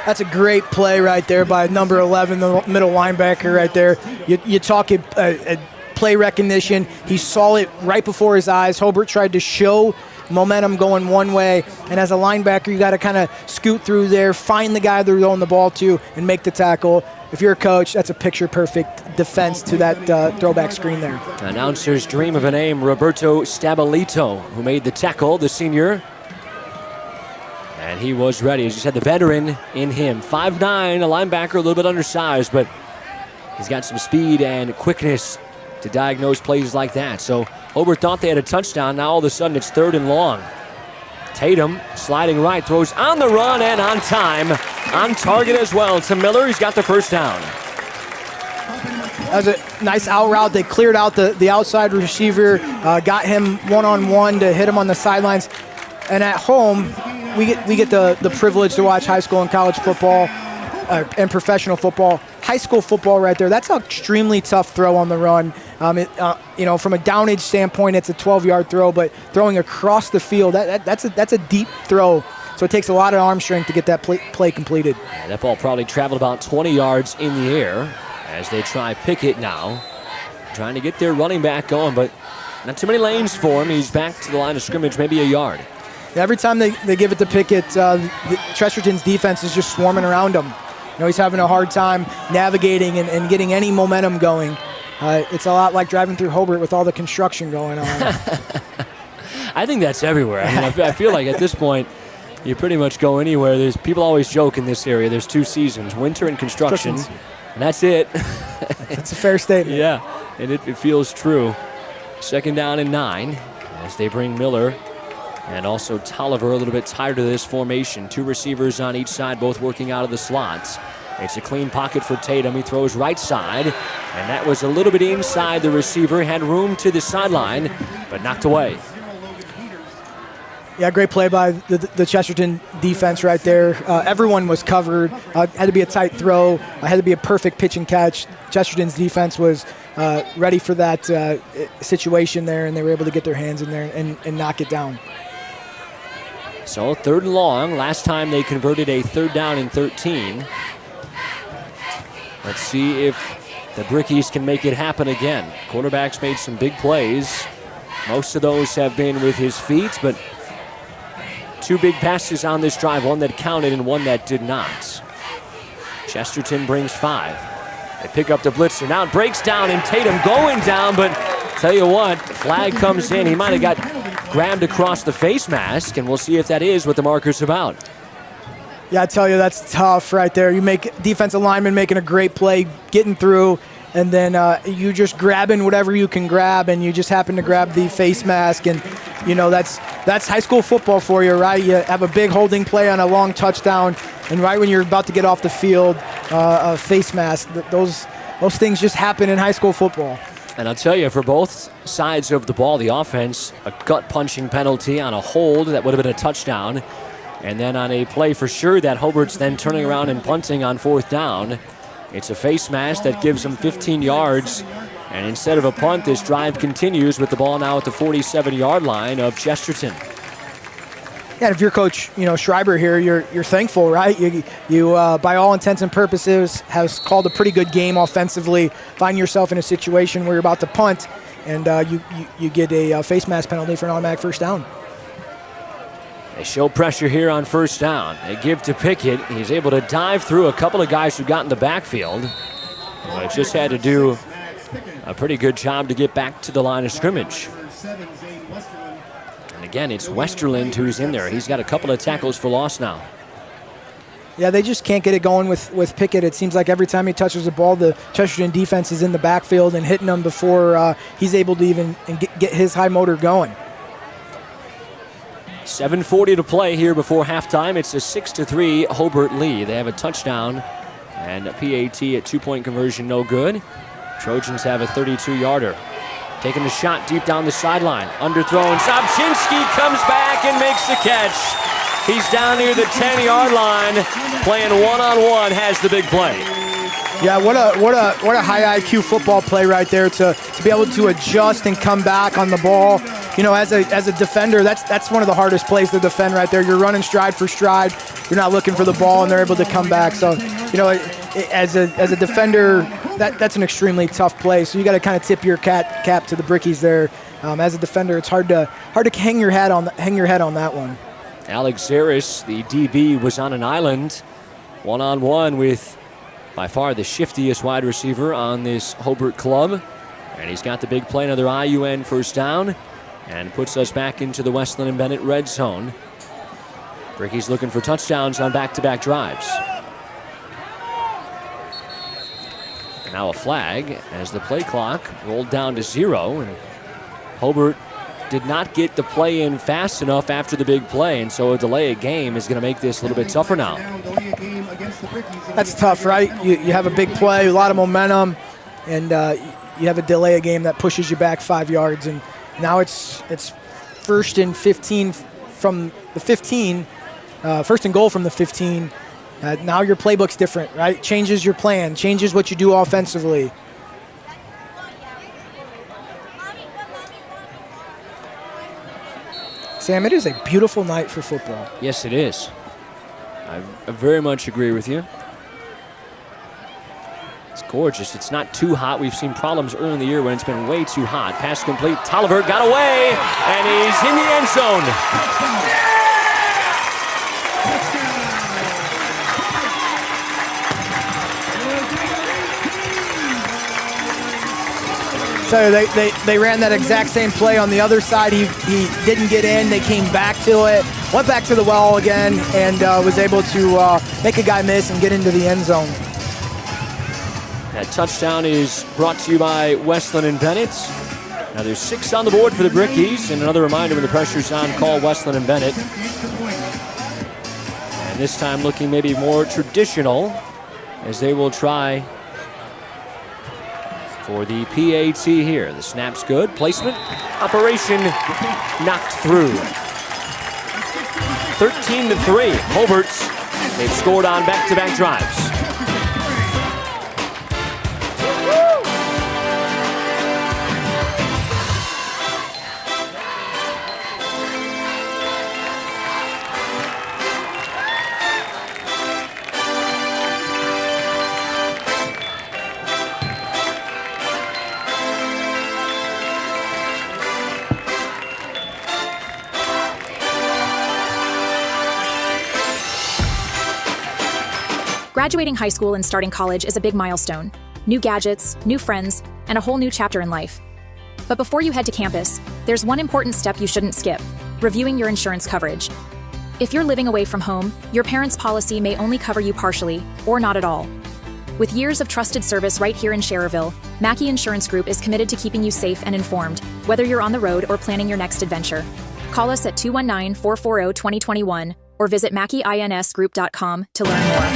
That's a great play right there by number 11, the middle linebacker right there. You talk play recognition. He saw it right before his eyes. Hobart tried to show momentum going one way, and as a linebacker, you got to kind of scoot through there, find the guy they're throwing the ball to, and make the tackle. If you're a coach, that's a picture-perfect defense to that throwback screen there. Announcers dream of a name, Roberto Stabilito, who made the tackle, the senior. And he was ready. As you said, the veteran in him. 5'9", a linebacker, a little bit undersized, but he's got some speed and quickness to diagnose plays like that. So Hobart thought they had a touchdown. Now all of a sudden it's 3rd and long. Tatum sliding right, throws on the run and on time. On target as well to Miller. He's got the first down. That was a nice out route. They cleared out the outside receiver, got him one-on-one to hit him on the sidelines. And at home, we get the privilege to watch high school and college football and professional football. High school football right there, that's an extremely tough throw on the run. From a downage standpoint, it's a 12-yard throw, but throwing across the field, that's a deep throw. So it takes a lot of arm strength to get that play completed. Yeah, that ball probably traveled about 20 yards in the air as they try Pickett now. Trying to get their running back going, but not too many lanes for him. He's back to the line of scrimmage, maybe a yard. Every time they give it to Pickett, Chesterton's defense is just swarming around him. He's having a hard time navigating and getting any momentum going. It's a lot like driving through Hobart with all the construction going on. I think that's everywhere. I mean, I feel like at this point, you pretty much go anywhere. There's people always joke in this area. There's 2 seasons, winter and construction, and that's it. That's a fair statement. Yeah, and it feels true. 2nd down and 9 as they bring Miller and also Tolliver a little bit tired of this formation. 2 receivers on each side, both working out of the slots. It's a clean pocket for Tatum. He throws right side, and that was a little bit inside the receiver. Had room to the sideline, but knocked away. Yeah, great play by the Chesterton defense right there. Everyone was covered. Had to be a tight throw. Had to be a perfect pitch and catch. Chesterton's defense was ready for that situation there, and they were able to get their hands in there and knock it down. So 3rd and long. Last time they converted a 3rd down and 13. Let's see if the Brickies can make it happen again. Quarterback's made some big plays. Most of those have been with his feet, but 2 big passes on this drive, one that counted and one that did not. Chesterton brings 5. They pick up the blitzer. Now it breaks down, and Tatum going down, but tell you what, the flag comes in. He might have got grabbed across the face mask, and we'll see if that is what the marker's about. Yeah, I tell you, that's tough right there. You make defensive lineman making a great play, getting through, and then you just grabbing whatever you can grab, and you just happen to grab the face mask, and that's high school football for you, right? You have a big holding play on a long touchdown, and right when you're about to get off the field, a face mask. Those things just happen in high school football. And I'll tell you, for both sides of the ball, the offense, a gut-punching penalty on a hold that would have been a touchdown, and then on a play for sure that Hobart's then turning around and punting on 4th down. It's a face mask that gives them 15 yards. And instead of a punt, this drive continues with the ball now at the 47-yard line of Chesterton. Yeah, and if you're Coach, Schreiber here, you're thankful, right? You by all intents and purposes, has called a pretty good game offensively. Find yourself in a situation where you're about to punt, and you get a face mask penalty for an automatic 1st down. They show pressure here on 1st down. They give to Pickett. He's able to dive through a couple of guys who got in the backfield. But just had to do a pretty good job to get back to the line of scrimmage. And again, it's Westerland who's in there. He's got a couple of tackles for loss now. Yeah, they just can't get it going with Pickett. It seems like every time he touches the ball, the Chesterton defense is in the backfield and hitting him before he's able to even get his high motor going. 7:40 to play here before halftime. It's a 6-3 Hobart lead. They have a touchdown and a PAT at 2-point conversion, no good. Trojans have a 32-yarder. Taking the shot deep down the sideline. Underthrown. Sobczynski comes back and makes the catch. He's down near the 10-yard line, playing one-on-one, has the big play. Yeah, what a high IQ football play right there to be able to adjust and come back on the ball. As a defender, that's one of the hardest plays to defend right there. You're running stride for stride. You're not looking for the ball, and they're able to come back. So, as a defender, that's an extremely tough play. So you got to kind of tip your cap to the Brickies there. As a defender, it's hard to hang your head on that one. Alex Zaris, the DB, was on an island, one-on-one with by far the shiftiest wide receiver on this Hobart club. And he's got the big play, another IUN first down, and puts us back into the Westland and Bennett red zone. Bricky's looking for touchdowns on back-to-back drives. And now a flag as the play clock rolled down to 0, and Hobart did not get the play in fast enough after the big play, and so a delay of game is going to make this a little bit tougher now. That's tough, right? You have a big play, a lot of momentum, and you have a delay of game that pushes you back 5 yards, and now it's first and 15 from the 15, first and goal from the 15. Now your playbook's different, right? Changes your plan, changes what you do offensively. Sam, it is a beautiful night for football. Yes, it is. I very much agree with you. It's gorgeous. It's not too hot. We've seen problems early in the year when it's been way too hot. Pass complete. Tolliver got away, and he's in the end zone. So they ran that exact same play on the other side. He didn't get in. They came back to it, went back to the well again, and was able to make a guy miss and get into the end zone. That touchdown is brought to you by Westland and Bennett. Now there's 6 on the board for the Brickies, and another reminder when the pressure's on, call Westland and Bennett. And this time looking maybe more traditional as they will try for the PAT here. The snap's good. Placement. Operation knocked through. 13-3. Hobart's. They've scored on back-to-back drives. Graduating high school and starting college is a big milestone. New gadgets, new friends, and a whole new chapter in life. But before you head to campus, there's one important step you shouldn't skip: reviewing your insurance coverage. If you're living away from home, your parents' policy may only cover you partially, or not at all. With years of trusted service right here in Schererville, Mackey Insurance Group is committed to keeping you safe and informed, whether you're on the road or planning your next adventure. Call us at 219-440-2021 or visit MackeyINSgroup.com to learn more.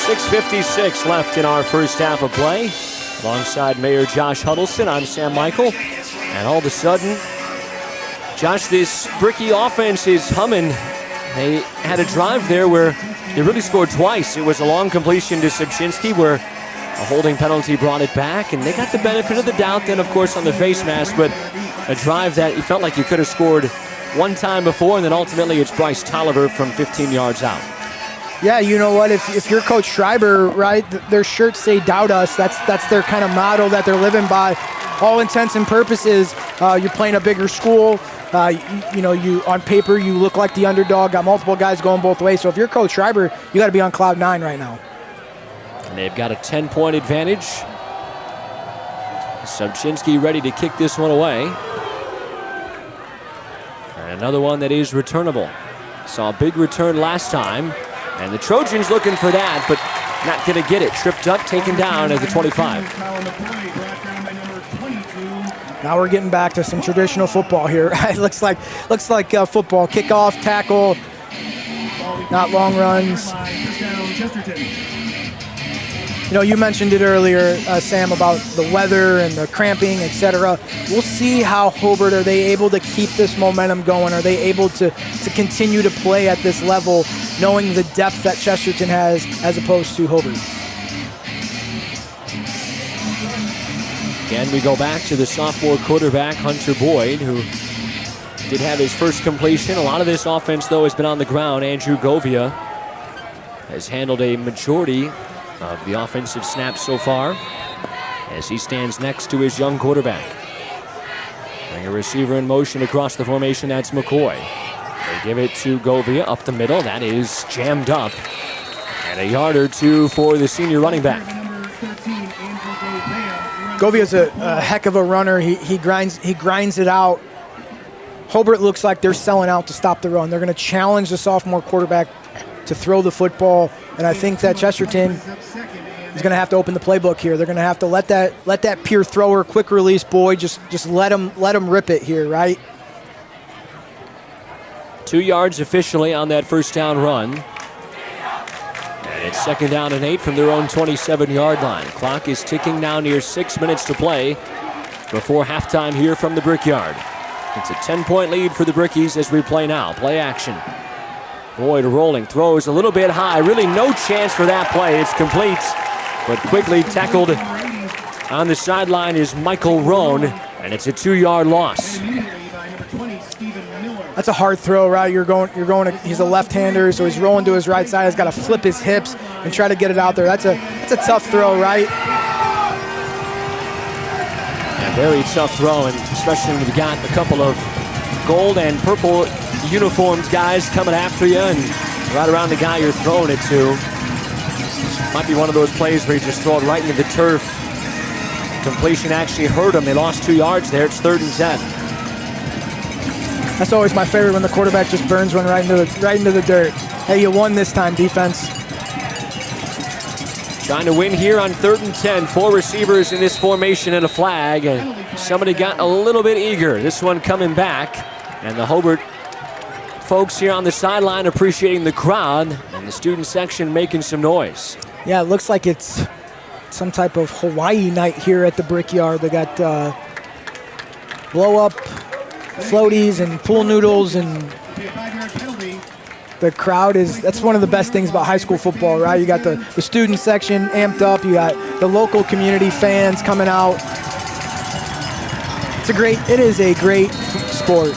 6:56 left in our first half of play. Alongside Mayor Josh Huddleston, I'm Sam Michael. And all of a sudden, Josh, this Bricky offense is humming. They had a drive there where they really scored twice. It was a long completion to Subchinski where a holding penalty brought it back, and they got the benefit of the doubt then, of course, on the face mask, but a drive that you felt like you could have scored one time before, and then ultimately it's Bryce Tolliver from 15 yards out. Yeah, you know what? If you're Coach Schreiber, right, their shirts say "Doubt us." That's their kind of motto that they're living by. All intents and purposes, you're playing a bigger school. You on paper you look like the underdog. Got multiple guys going both ways. So if you're Coach Schreiber, you got to be on cloud 9 right now. And they've got a 10-point advantage. Subchinski ready to kick this one away. And another one that is returnable. Saw a big return last time. And the Trojans looking for that, but not going to get it. Tripped up, taken down at the 25. Now we're getting back to some traditional football here. It looks like football. Kickoff, tackle, not long runs. You know, you mentioned it earlier, Sam, about the weather and the cramping, etc. We'll see how Hobart, are they able to keep this momentum going? Are they able to continue to play at this level, knowing the depth that Chesterton has as opposed to Hobart? Again, we go back to the sophomore quarterback, Hunter Boyd, who did have his first completion. A lot of this offense, though, has been on the ground. Andrew Govia has handled a majority of the offensive snaps so far as he stands next to his young quarterback. Bring a receiver in motion across the formation. That's McCoy. They give it to Govia up the middle. That is jammed up. And a yard or two for the senior running back. Govia's a heck of a runner. He grinds it out. Hobart looks like they're selling out to stop the run. They're going to challenge the sophomore quarterback to throw the football, and I think that Chesterton is going to have to open the playbook here. They're going to have to let that pure thrower, quick release boy, just let him rip it here, right? 2 yards officially on that first down run. And it's 2nd down and 8 from their own 27-yard line. Clock is ticking now, near 6 minutes to play before halftime here from the Brickyard. It's a 10-point lead for the Brickies as we play now. Play action. Boyd rolling, throws a little bit high. Really no chance for that play. It's complete, but quickly tackled on the sideline is Michael Rohn, and it's a 2-yard loss. That's a hard throw, right? He's a left-hander, so he's rolling to his right side. He's got to flip his hips and try to get it out there. That's a tough throw, right? A very tough throw, and especially when you've got a couple of gold and purple uniformed guys coming after you and right around the guy you're throwing it to. Might be one of those plays where you just throw it right into the turf. Completion actually hurt them. They lost 2 yards there. It's 3rd and 10. That's always my favorite, when the quarterback just burns one right into the dirt. Hey, you won this time, defense. Trying to win here on 3rd and 10. 4 receivers in this formation and a flag. And somebody got a little bit eager. This one coming back. And the Hobart folks here on the sideline appreciating the crowd. And the student section making some noise. Yeah, it looks like it's some type of Hawaii night here at the Brickyard. They got blow-up floaties and pool noodles, and the crowd that's one of the best things about high school football, right? You got the student section amped up, you got the local community fans coming out. It is a great sport.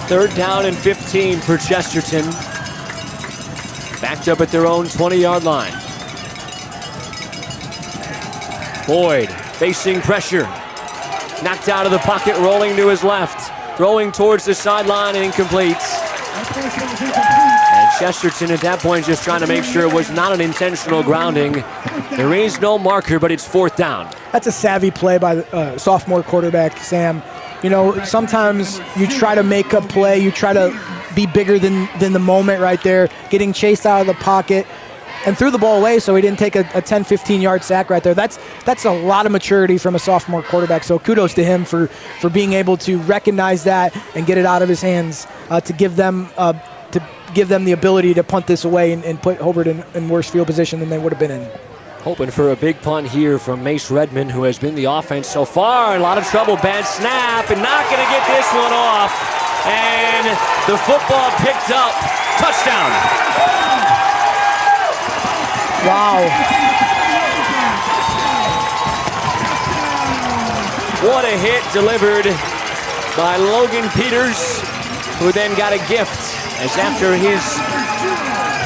3rd down and 15 for Chesterton. Backed up at their own 20-yard line. Boyd facing pressure. Knocked out of the pocket, rolling to his left. Throwing towards the sideline and incomplete. And Chesterton at that point just trying to make sure it was not an intentional grounding. There is no marker, but it's 4th down. That's a savvy play by the sophomore quarterback, Sam. You know, sometimes you try to make a play, you try to be bigger than the moment right there, getting chased out of the pocket, and threw the ball away so he didn't take a 10, 15-yard sack right there. That's a lot of maturity from a sophomore quarterback, so kudos to him for being able to recognize that and get it out of his hands to give them the ability to punt this away and put Hobart in worse field position than they would have been in. Hoping for a big punt here from Mace Redmond, who has been the offense so far. A lot of trouble, bad snap, and not going to get this one off. And the football picked up. Touchdown. Wow. What a hit delivered by Logan Peters, who then got a gift as after his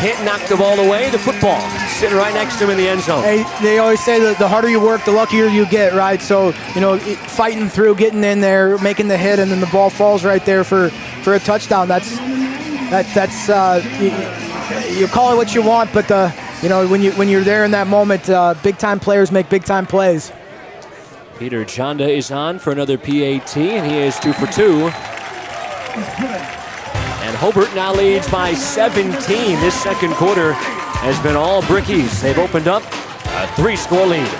hit knocked the ball away, the football sitting right next to him in the end zone. Hey, they always say that the harder you work, the luckier you get, right? So, you know, fighting through, getting in there, making the hit, and then the ball falls right there for a touchdown. That's you call it what you want, but when you're there in that moment, big time players make big time plays. Peter Chanda is on for another PAT, and he is 2 for 2. And Hobart now leads by 17. This second quarter has been all Brickies. They've opened up a 3-score lead.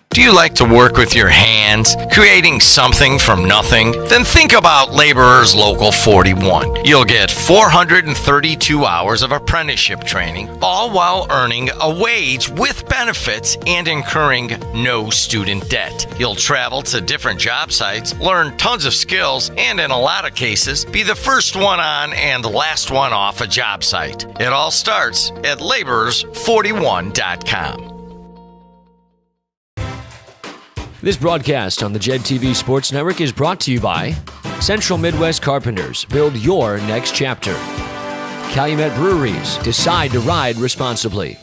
Do you like to work with your hands, creating something from nothing? Then think about Laborers Local 41. You'll get 432 hours of apprenticeship training, all while earning a wage with benefits and incurring no student debt. You'll travel to different job sites, learn tons of skills, and in a lot of cases, be the first one on and the last one off a job site. It all starts at laborers41.com. This broadcast on the JED TV Sports Network is brought to you by Central Midwest Carpenters. Build your next chapter. Calumet Breweries. Decide to ride responsibly.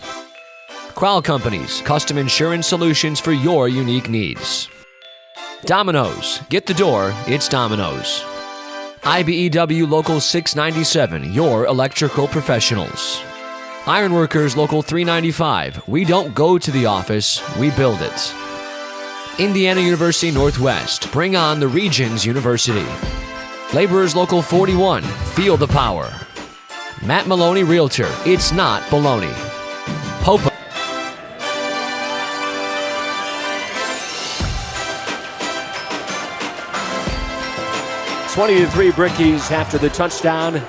Crowell Companies. Custom insurance solutions for your unique needs. Domino's. Get the door. It's Domino's. IBEW Local 697. Your electrical professionals. Ironworkers Local 395. We don't go to the office. We build it. Indiana University Northwest. Bring on the Regions University. Laborers Local 41. Feel the power. Matt Maloney Realtor. It's not baloney. Pope. 20-3 Brickies after the touchdown.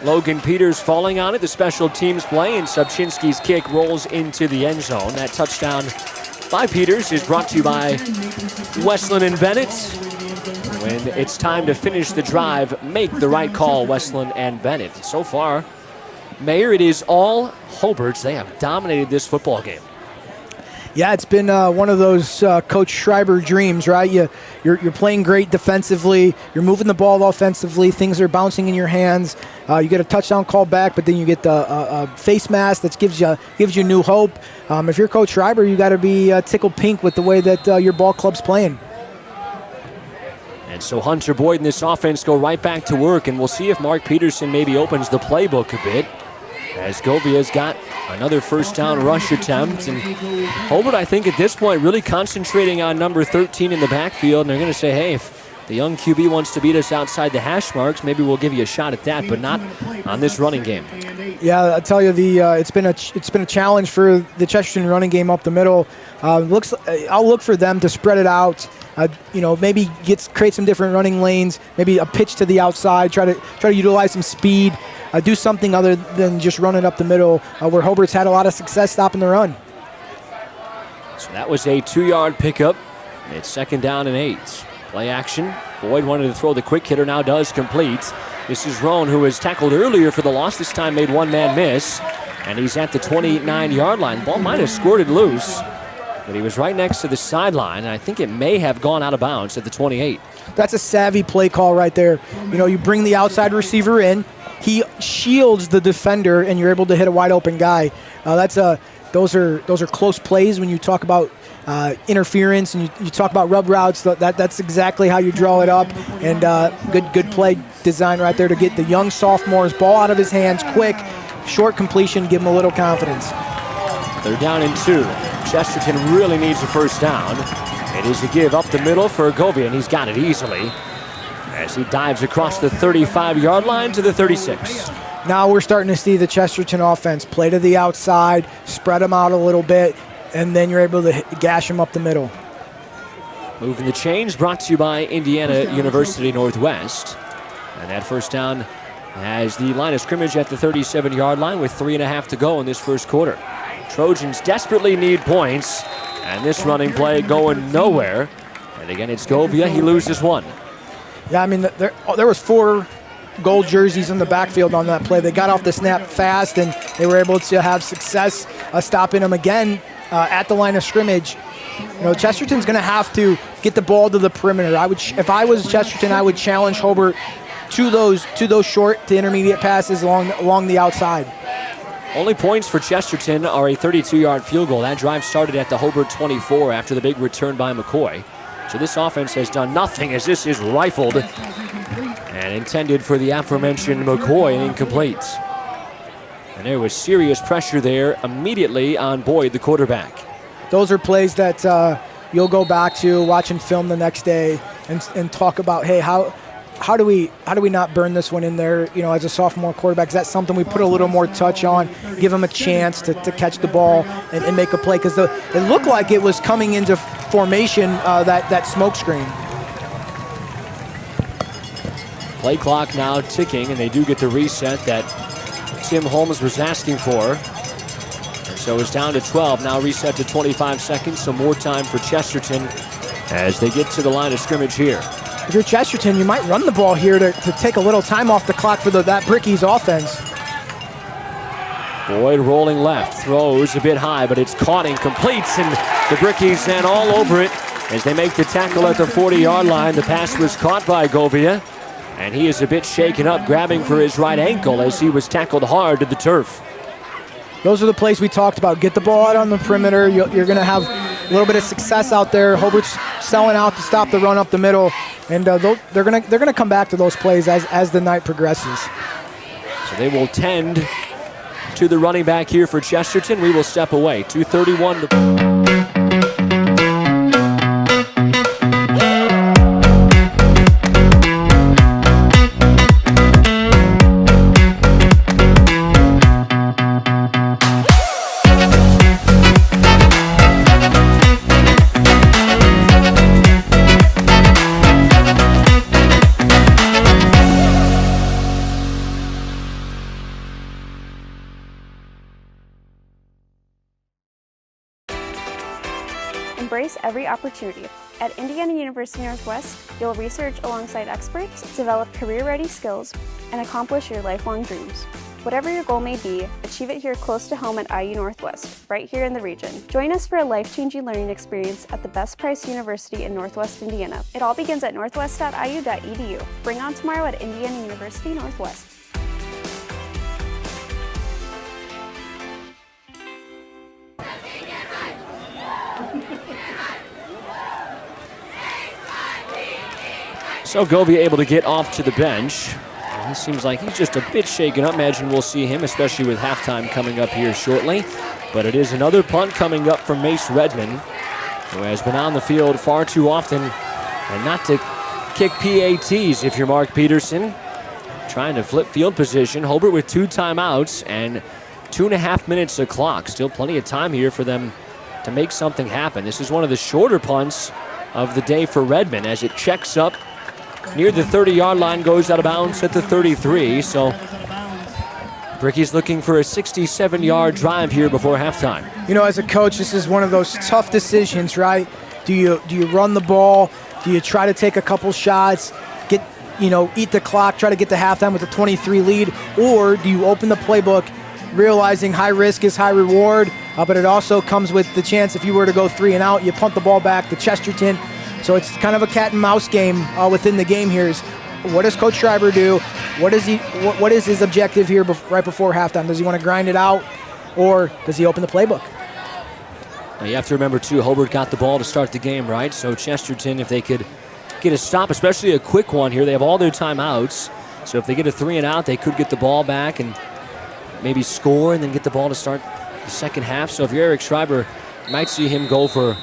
Logan Peters falling on it. The special teams play, and Subchinski's kick rolls into the end zone. That touchdown by Peters is brought to you by Westland and Bennett. When it's time to finish the drive, make the right call, Westland and Bennett. So far, Mayor, it is all Hobarts. They have dominated this football game. Yeah, it's been one of those Coach Schreiber dreams, right? You're playing great defensively. You're moving the ball offensively. Things are bouncing in your hands. You get a touchdown call back, but then you get the face mask that gives you new hope. If you're Coach Schreiber, you got to be tickled pink with the way that your ball club's playing. And so Hunter Boyd and this offense go right back to work, and we'll see if Mark Peterson maybe opens the playbook a bit, as Govia's got another first down rush attempt. And Hobart, I think at this point, really concentrating on number 13 in the backfield. And they're going to say, hey, if the young QB wants to beat us outside the hash marks, maybe we'll give you a shot at that, but not on this running game. Yeah, I tell you, it's been a challenge for the Chesterton running game up the middle. I'll look for them to spread it out. Maybe create some different running lanes. Maybe a pitch to the outside. Try to utilize some speed. Do something other than just run it up the middle, where Hobart's had a lot of success stopping the run. So that was a 2-yard pickup. It's 2nd down and 8. Play action. Boyd wanted to throw the quick hitter, now does complete. This is Roan, who was tackled earlier for the loss. This time made one man miss, and he's at the 29-yard line. Ball might have squirted loose, but he was right next to the sideline, and I think it may have gone out of bounds at the 28. That's a savvy play call right there. You bring the outside receiver in. He shields the defender, and you're able to hit a wide open guy. Those are close plays when you talk about interference and you talk about rub routes. That's exactly how you draw it up. And good play design right there to get the young sophomore's ball out of his hands quick, short completion, give him a little confidence. They're down in 2. Chesterton really needs a first down. It is a give up the middle for Govia, and he's got it easily as he dives across the 35-yard line to the 36. Now we're starting to see the Chesterton offense play to the outside, spread them out a little bit, and then you're able to gash them up the middle. Moving the chains brought to you by Indiana University Northwest. And that first down has the line of scrimmage at the 37-yard line with 3.5 to go in this first quarter. Trojans desperately need points, and this running play going nowhere. And again, it's Govia. He loses one. Yeah, I mean, there was 4 gold jerseys in the backfield on that play. They got off the snap fast, and they were able to have success stopping them again at the line of scrimmage. Chesterton's going to have to get the ball to the perimeter. If I was Chesterton, I would challenge Hobart to those short to intermediate passes along the outside. Only points for Chesterton are a 32-yard field goal. That drive started at the Hobart 24 after the big return by McCoy. So this offense has done nothing as this is rifled and intended for the aforementioned McCoy and incomplete. And there was serious pressure there immediately on Boyd, the quarterback. Those are plays that you'll go back to, watch and film the next day, and talk about, hey, how do we not burn this one in there? As a sophomore quarterback, is that something we put a little more touch on, give him a chance to catch the ball and make a play? Because it looked like it was coming into formation, that smoke screen. Play clock now ticking, and they do get the reset that Tim Holmes was asking for. And so it's down to 12, now reset to 25 seconds, so more time for Chesterton as they get to the line of scrimmage here. If you're Chesterton, you might run the ball here to take a little time off the clock for that Brickies offense. Boyd rolling left, throws a bit high, but it's caught and completes, and the Brickies then all over it as they make the tackle at the 40-yard line. The pass was caught by Govia, and he is a bit shaken up, grabbing for his right ankle as he was tackled hard to the turf. Those are the plays we talked about. Get the ball out on the perimeter. You're going to have a little bit of success out there. Hobart's selling out to stop the run up the middle, and they're going to come back to those plays as the night progresses. So they will tend to the running back here for Chesterton. We will step away. 2:31 to... Embrace every opportunity. At Indiana University Northwest, you'll research alongside experts, develop career-ready skills, and accomplish your lifelong dreams. Whatever your goal may be, achieve it here close to home at IU Northwest, right here in the region. Join us for a life-changing learning experience at the best priced university in Northwest Indiana. It all begins at northwest.iu.edu. Bring on tomorrow at Indiana University Northwest. So Govia able to get off to the bench. He seems like he's just a bit shaken up. Imagine we'll see him, especially with halftime coming up here shortly. But it is another punt coming up from Mace Redmond, who has been on the field far too often, and not to kick PATs if you're Mark Peterson. Trying to flip field position. Hobart with 2 timeouts and 2.5 minutes of clock. Still plenty of time here for them to make something happen. This is one of the shorter punts of the day for Redmond as it checks up near the 30-yard line, goes out of bounds at the 33. So Bricky's looking for a 67-yard drive here before halftime. You know, as a coach, this is one of those tough decisions, right? Do you run the ball? Do you try to take a couple shots, eat the clock, try to get to halftime with a 23 lead, or do you open the playbook realizing high risk is high reward, but it also comes with the chance if you were to go 3 and out, you punt the ball back to Chesterton. So it's kind of a cat and mouse game within the game here. Is what does Coach Schreiber do? What is his objective here right before halftime? Does he want to grind it out, or does he open the playbook? Now you have to remember too, Hobart got the ball to start the game, right? So Chesterton, if they could get a stop, especially a quick one here, they have all their timeouts. So if they get a 3 and out, they could get the ball back and maybe score and then get the ball to start the second half. So if you're Eric Schreiber, you might see him go for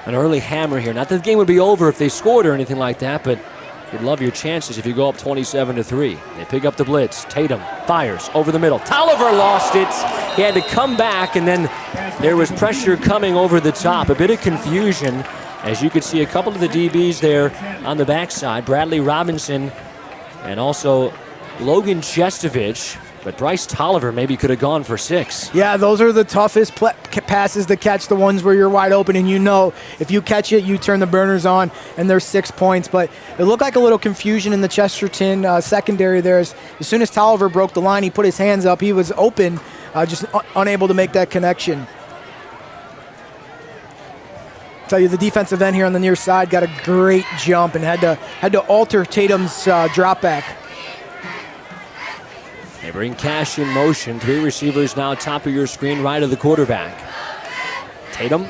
an early hammer here. Not that the game would be over if they scored or anything like that, but you'd love your chances if you go up 27-3. They pick up the blitz. Tatum fires over the middle. Tolliver lost it. He had to come back, and then there was pressure coming over the top. A bit of confusion, as you could see a couple of the DBs there on the backside. Bradley Robinson and also Logan Chestovich. But Bryce Tolliver maybe could have gone for 6. Yeah, those are the toughest passes to catch, the ones where you're wide open and you know if you catch it, you turn the burners on and there's 6 points. But it looked like a little confusion in the Chesterton secondary there. As soon as Tolliver broke the line, he put his hands up. He was open, just unable to make that connection. Tell you, the defensive end here on the near side got a great jump and had to alter Tatum's drop back. They bring Cash in motion. 3 receivers now top of your screen, right of the quarterback. Tatum.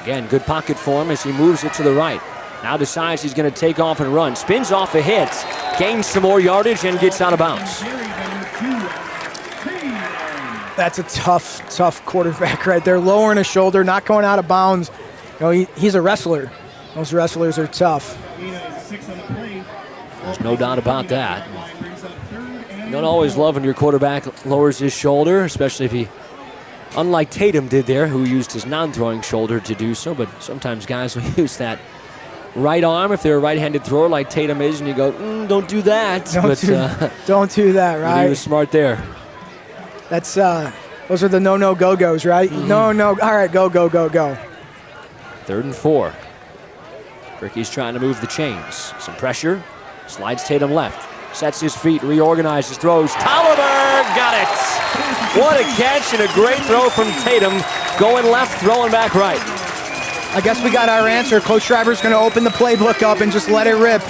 Again, good pocket for him as he moves it to the right. Now decides he's going to take off and run. Spins off a hit, gains some more yardage, and gets out of bounds. That's a tough quarterback right there. Lowering his shoulder, not going out of bounds. You know, he's a wrestler. Those wrestlers are tough. There's no doubt about that. You don't always love when your quarterback lowers his shoulder, especially if he, unlike Tatum did there, who used his non-throwing shoulder to do so, but sometimes guys will use that right arm if they're a right-handed thrower like Tatum is, and you go, don't do that. Don't do that, right? He was smart there. That's those are the no go-go's, right? Mm-hmm. No. All right, go. 3rd and 4. Ricky's trying to move the chains. Some pressure. Slides Tatum left. Sets his feet, reorganizes, throws. Tolliver got it! What a catch and a great throw from Tatum. Going left, throwing back right. I guess we got our answer. Coach Schreiber's going to open the playbook up and just let it rip.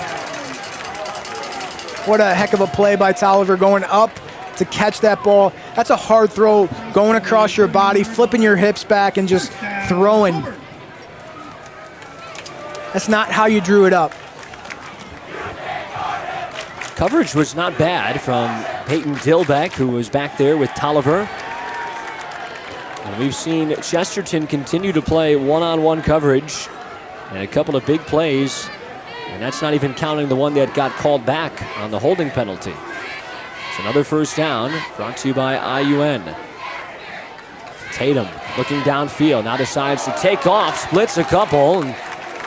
What a heck of a play by Tolliver, going up to catch that ball. That's a hard throw, going across your body, flipping your hips back and just throwing. That's not how you drew it up. Coverage was not bad from Peyton Dilbeck, who was back there with Tolliver. And we've seen Chesterton continue to play one-on-one coverage and a couple of big plays. And that's not even counting the one that got called back on the holding penalty. It's another first down brought to you by IUN. Tatum looking downfield, now decides to take off, splits a couple, and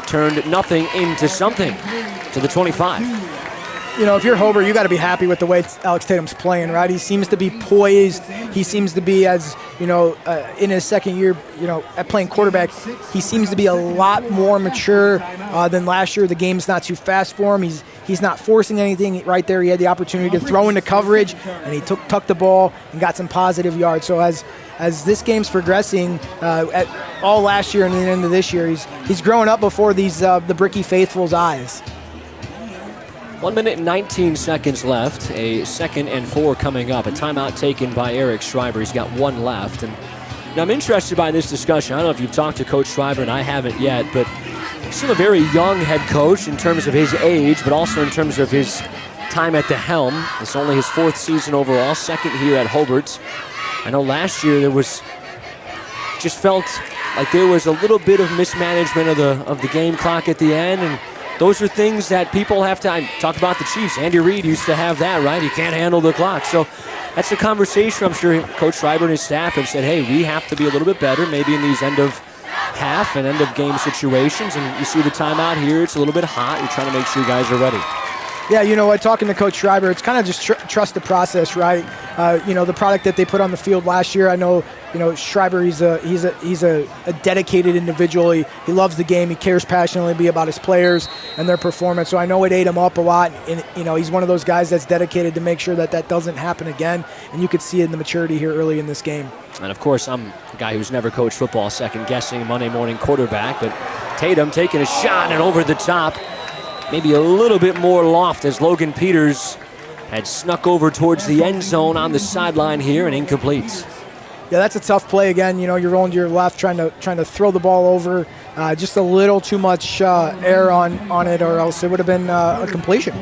turned nothing into something to the 25. You know, if you're Hobart, you got to be happy with the way Alex Tatum's playing, right? He seems to be poised. He seems to be, as you know, in his second year, you know, at playing quarterback, he seems to be a lot more mature than last year. The game's not too fast for him. He's not forcing anything right there. He had the opportunity to throw into coverage, and he tucked the ball and got some positive yards. So as this game's progressing, all last year and the end of this year, he's growing up before these the Bricky faithful's eyes. 1 minute and 19 seconds left. A 2nd and 4 coming up. A timeout taken by Eric Schreiber. He's got one left. And now I'm interested by this discussion. I don't know if you've talked to Coach Schreiber, and I haven't yet, but still a very young head coach in terms of his age, but also in terms of his time at the helm. It's only his 4th season overall, 2nd here at Hobart. I know last year there was, just felt like there was a little bit of mismanagement of the game clock at the end, and those are things that people have to talk about. The Chiefs. Andy Reid used to have that, right? He can't handle the clock. So that's a conversation I'm sure Coach Schreiber and his staff have said, hey, we have to be a little bit better maybe in these end of half and end of game situations. And you see the timeout here. It's a little bit hot. You're trying to make sure you guys are ready. Yeah, you know what, talking to Coach Schreiber, it's kind of just trust the process, right? You know, the product that they put on the field last year, I know, you know, Schreiber, he's a dedicated individual. He loves the game. He cares passionately about his players and their performance. So I know it ate him up a lot. And, you know, he's one of those guys that's dedicated to make sure that doesn't happen again. And you could see it in the maturity here early in this game. And, of course, I'm a guy who's never coached football, second-guessing Monday morning quarterback. But Tatum taking a shot and over the top. Maybe a little bit more loft as Logan Peters had snuck over towards the end zone on the sideline here and incomplete. Yeah, that's a tough play again. You know, you're rolling to your left, trying to throw the ball over. Just a little too much air on it, or else it would have been a completion.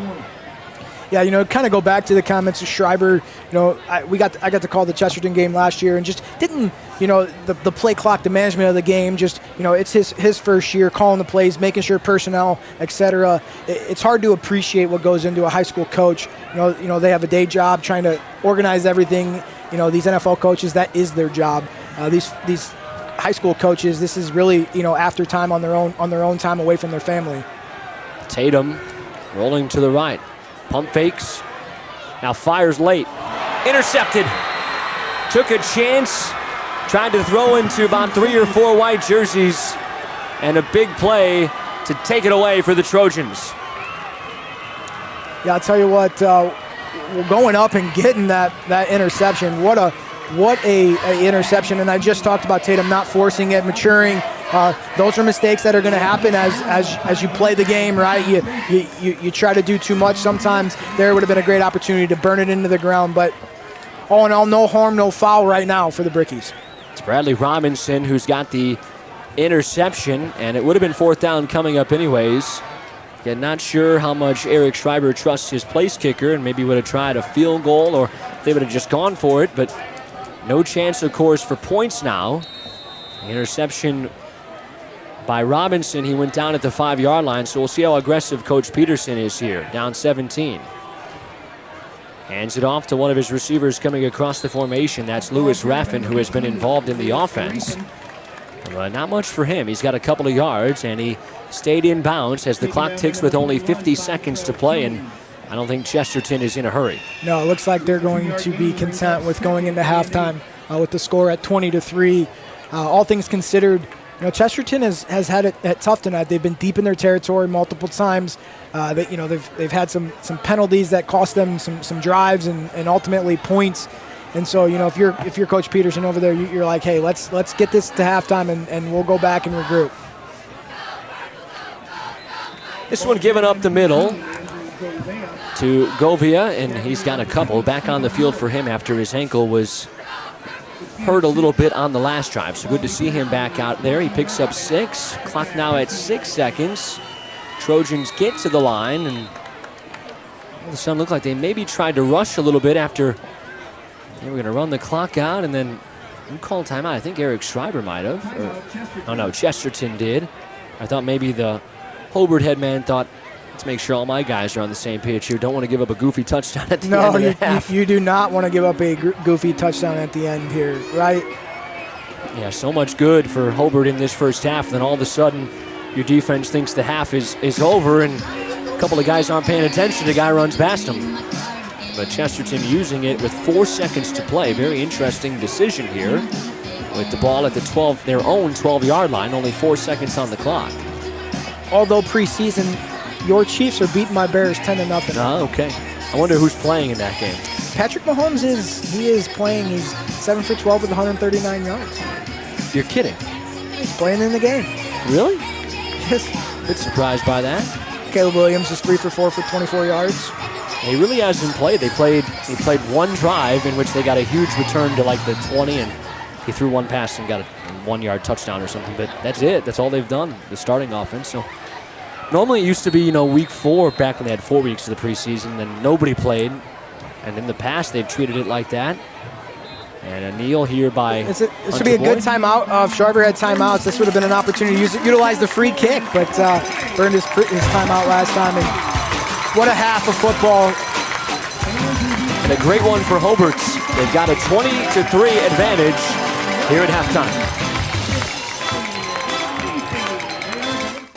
Yeah, you know, kind of go back to the comments of Schreiber. You know, I got to call the Chesterton game last year and just didn't, you know, the play clock, the management of the game. Just, you know, it's his first year calling the plays, making sure personnel, etc. It's hard to appreciate what goes into a high school coach. You know, they have a day job trying to organize everything. You know, these NFL coaches, that is their job. These high school coaches, this is really, you know, after time on their own time away from their family. Tatum rolling to the right. Pump fakes. Now fires late. Intercepted. Took a chance. Tried to throw into about 3 or 4 white jerseys. And a big play to take it away for the Trojans. Yeah, I'll tell you what, going up and getting that interception, what a interception. And I just talked about Tatum not forcing it, maturing. Those are mistakes that are going to happen as you play the game, right? You try to do too much. Sometimes there would have been a great opportunity to burn it into the ground, but all in all, no harm, no foul right now for the Brickies. It's Bradley Robinson who's got the interception, and it would have been 4th down coming up anyways. Yet not sure how much Eric Schreiber trusts his place kicker, and maybe would have tried a field goal, or they would have just gone for it, but no chance, of course, for points now. The interception by Robinson, he went down at the 5-yard line, so we'll see how aggressive Coach Peterson is here, down 17. Hands it off to one of his receivers coming across the formation. That's Lewis Raffin, who has been involved in the offense. Not much for him. He's got a couple of yards, and he stayed in bounds as the clock ticks with only 50 seconds to play, and I don't think Chesterton is in a hurry. No, it looks like they're going to be content with going into halftime with the score at 20-3. All things considered, you know, Chesterton has had it tough tonight. They've been deep in their territory multiple times. They've had some penalties that cost them some drives and ultimately points. And so, you know, if you're Coach Peterson over there, you're like, hey, let's get this to halftime and we'll go back and regroup. This one given up the middle to Govia, and he's got a couple back on the field for him after his ankle was hurt a little bit on the last drive. So good to see him back out there. He picks up 6. Clock now at 6 seconds. Trojans get to the line, and all of a sudden looked like they maybe tried to rush a little bit after they were going to run the clock out, and then who called timeout? I think Eric Schreiber might have. Oh no, Chesterton did. I thought maybe the Hobart head man thought, let's make sure all my guys are on the same page here. Don't want to give up a goofy touchdown at the end of the half. You do not want to give up a goofy touchdown at the end here, right? Yeah, so much good for Hobart in this first half. Then all of a sudden, your defense thinks the half is over, and a couple of guys aren't paying attention. The guy runs past them. But Chesterton using it with 4 seconds to play. Very interesting decision here with the ball at their own 12-yard line. Only 4 seconds on the clock. Although preseason, your Chiefs are beating my Bears 10-0. Oh, okay. I wonder who's playing in that game. Patrick Mahomes is playing. He's 7 for 12 with 139 yards. You're kidding. He's playing in the game. Really? Yes. Bit surprised by that. Caleb Williams is 3 for 4 for 24 yards. He really hasn't played. He played one drive in which they got a huge return to like the 20, and he threw one pass and got a 1-yard touchdown or something. But that's it. That's all they've done, the starting offense. So normally it used to be, week 4 back when they had 4 weeks of the preseason, and nobody played. And in the past, they've treated it like that. And a kneel here by This would be a good timeout. If Schreiber had timeouts, this would have been an opportunity to utilize the free kick, but burned his timeout last time. And what a half of football. And a great one for Hobart. They've got a 20-3 advantage here at halftime.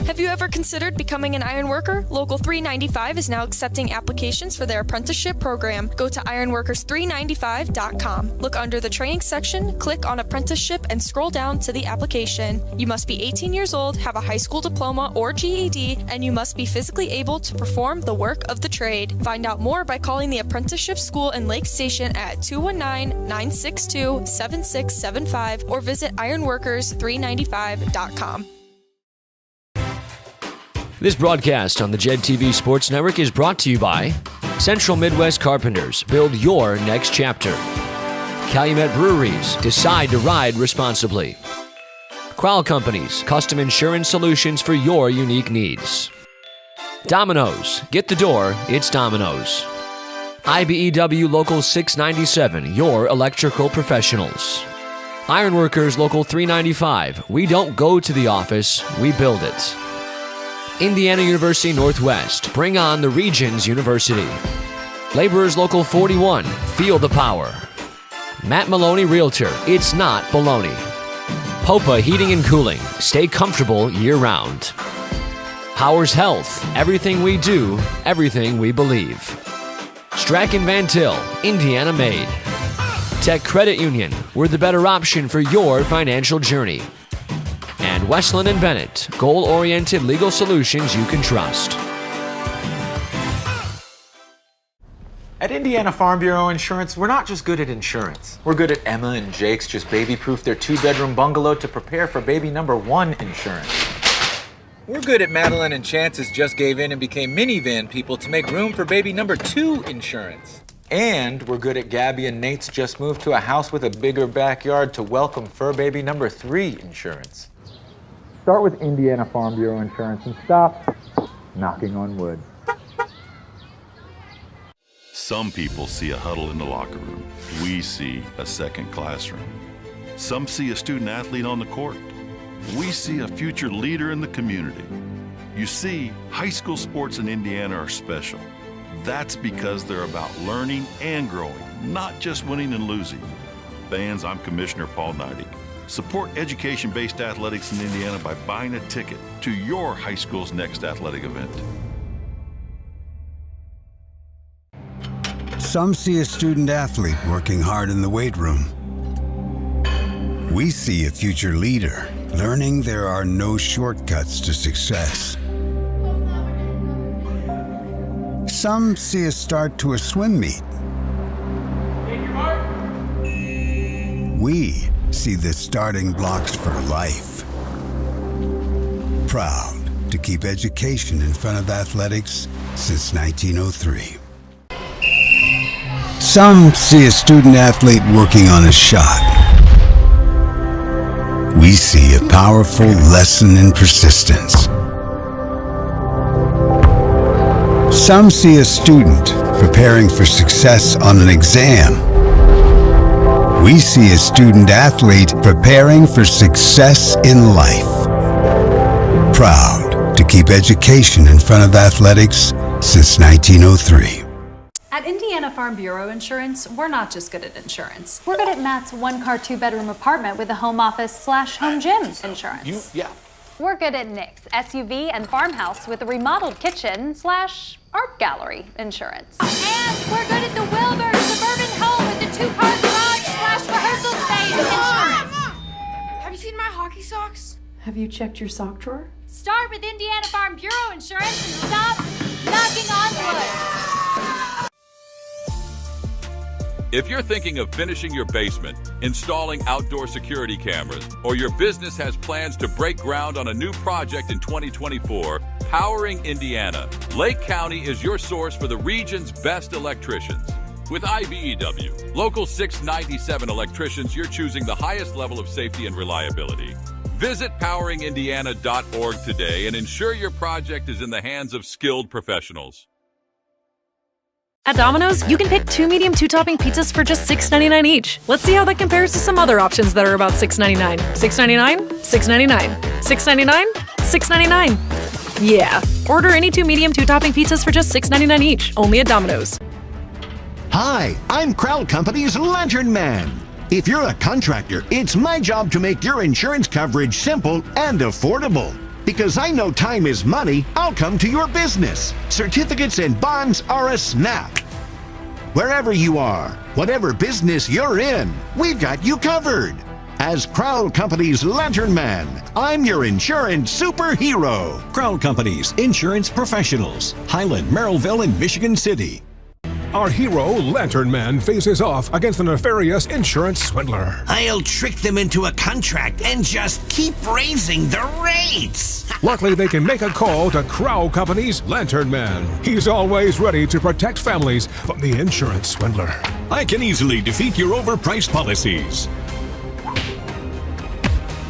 Have you ever considered becoming an iron worker? Local 395 is now accepting applications for their apprenticeship program. Go to ironworkers395.com. Look under the training section, click on apprenticeship, and scroll down to the application. You must be 18 years old, have a high school diploma or GED, and you must be physically able to perform the work of the trade. Find out more by calling the apprenticeship school in Lake Station at 219-962-7675 or visit ironworkers395.com. This broadcast on the JED TV Sports Network is brought to you by Central Midwest Carpenters. Build your next chapter. Calumet Breweries. Decide to ride responsibly. Crowell Companies. Custom insurance solutions for your unique needs. Domino's. Get the door. It's Domino's. IBEW Local 697. Your electrical professionals. Ironworkers Local 395. We don't go to the office. We build it. Indiana University Northwest. Bring on the Regions University. Laborers Local 41. Feel the power. Matt Maloney Realtor. It's not baloney. Popa Heating and Cooling. Stay comfortable year-round. Powers Health. Everything we do, everything we believe. Strachan Van Til. Indiana made. Tech Credit Union. We're the better option for your financial journey. And Westland & Bennett, goal-oriented legal solutions you can trust. At Indiana Farm Bureau Insurance, we're not just good at insurance. We're good at Emma and Jake's just baby-proof their 2-bedroom bungalow to prepare for baby number 1 insurance. We're good at Madeline and Chance's just gave in and became minivan people to make room for baby number 2 insurance. And we're good at Gabby and Nate's just moved to a house with a bigger backyard to welcome fur baby number 3 insurance. Start with Indiana Farm Bureau Insurance and stop knocking on wood. Some people see a huddle in the locker room. We see a second classroom. Some see a student athlete on the court. We see a future leader in the community. You see, high school sports in Indiana are special. That's because they're about learning and growing, not just winning and losing. Fans, I'm Commissioner Paul Neidig. Support education-based athletics in Indiana by buying a ticket to your high school's next athletic event. Some see a student athlete working hard in the weight room. We see a future leader learning there are no shortcuts to success. Some see a start to a swim meet. We see the starting blocks for life. Proud to keep education in front of athletics since 1903. Some see a student athlete working on a shot. We see a powerful lesson in persistence. Some see a student preparing for success on an exam. We see a student athlete preparing for success in life. Proud to keep education in front of athletics since 1903. At Indiana Farm Bureau Insurance, we're not just good at insurance. We're good at Matt's one-car, two-bedroom apartment with a home office/home gym insurance. We're good at Nick's SUV and farmhouse with a remodeled kitchen/art gallery insurance. And we're good at the Wilbur suburban home with the two-car garage/rehearsal space insurance. Have you seen my hockey socks? Have you checked your sock drawer? Start with Indiana Farm Bureau Insurance and stop knocking on wood. If you're thinking of finishing your basement, installing outdoor security cameras, or your business has plans to break ground on a new project in 2024, Powering Indiana, Lake County is your source for the region's best electricians. With IBEW, Local 697 electricians, you're choosing the highest level of safety and reliability. Visit poweringindiana.org today and ensure your project is in the hands of skilled professionals. At Domino's, you can pick 2 medium 2-topping pizzas for just $6.99 each. Let's see how that compares to some other options that are about $6.99. $6.99? $6.99. $6.99? $6.99. Yeah. Order any 2 medium 2-topping pizzas for just $6.99 each, only at Domino's. Hi, I'm Crowd Company's Lantern Man. If you're a contractor, it's my job to make your insurance coverage simple and affordable. Because I know time is money, I'll come to your business. Certificates and bonds are a snap. Wherever you are, whatever business you're in, we've got you covered. As Crowd Company's Lantern Man, I'm your insurance superhero. Crowd Company's insurance professionals. Highland, Merrillville, and Michigan City. Our hero, Lantern Man, faces off against a nefarious insurance swindler. I'll trick them into a contract and just keep raising the rates. Luckily, they can make a call to Crowd Company's Lantern Man. He's always ready to protect families from the insurance swindler. I can easily defeat your overpriced policies.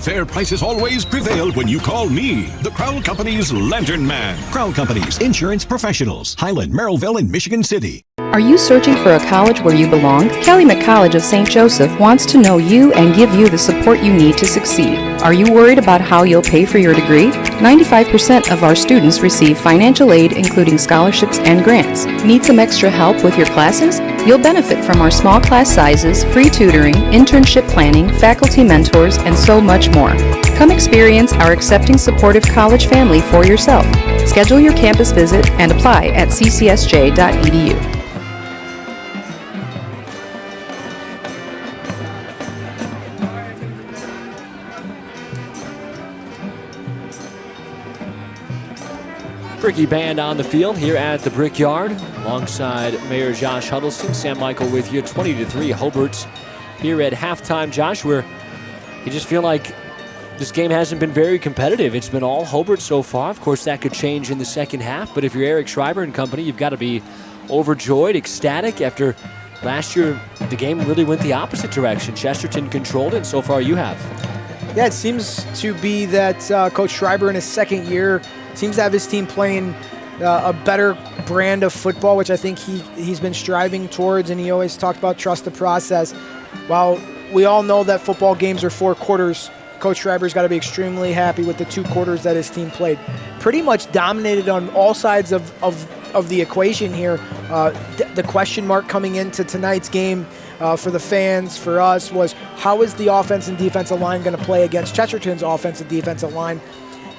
Fair prices always prevail when you call me, the Crowd Company's Lantern Man. Crowd Company's insurance professionals. Highland, Merrillville, and Michigan City. Are you searching for a college where you belong? Calumet College of St. Joseph wants to know you and give you the support you need to succeed. Are you worried about how you'll pay for your degree? 95% of our students receive financial aid, including scholarships and grants. Need some extra help with your classes? You'll benefit from our small class sizes, free tutoring, internship planning, faculty mentors, and so much more. Come experience our accepting, supportive college family for yourself. Schedule your campus visit and apply at ccsj.edu. Bricky Band on the field here at the Brickyard, alongside Mayor Josh Huddleston. Sam Michael with you, 20-3 Hobart here at halftime. Josh, where you just feel like this game hasn't been very competitive. It's been all Hobart so far. Of course, that could change in the second half, but if you're Eric Schreiber and company, you've got to be overjoyed, ecstatic after last year the game really went the opposite direction. Chesterton controlled it, and so far you have. Yeah, it seems to be that Coach Schreiber in his second year seems to have his team playing a better brand of football, which I think he's been striving towards, and he always talked about trust the process. While we all know that football games are 4 quarters, Coach Schreiber's got to be extremely happy with the 2 quarters that his team played. Pretty much dominated on all sides of the equation here. The question mark coming into tonight's game for the fans, for us, was how is the offense and defensive line going to play against Chesterton's offensive defensive line?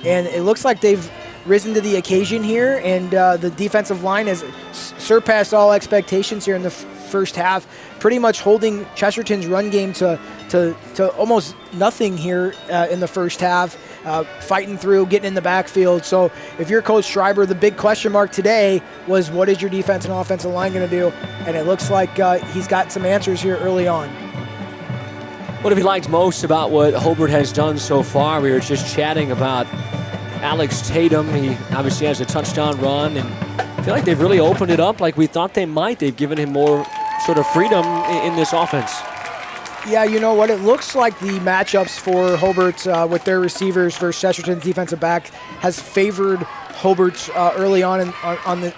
And it looks like they've risen to the occasion here, and the defensive line has surpassed all expectations here in the first half, pretty much holding Chesterton's run game to almost nothing here in the first half, fighting through, getting in the backfield. So if you're Coach Schreiber, the big question mark today was what is your defense and offensive line going to do? And it looks like he's got some answers here early on. What have you liked most about what Hobart has done so far? We were just chatting about Alex Tatum. He obviously has a touchdown run, and I feel like they've really opened it up like we thought they might. They've given him more sort of freedom in this offense. Yeah, you know what? It looks like the matchups for Hobart with their receivers versus Chesterton's defensive back has favored Hobart early on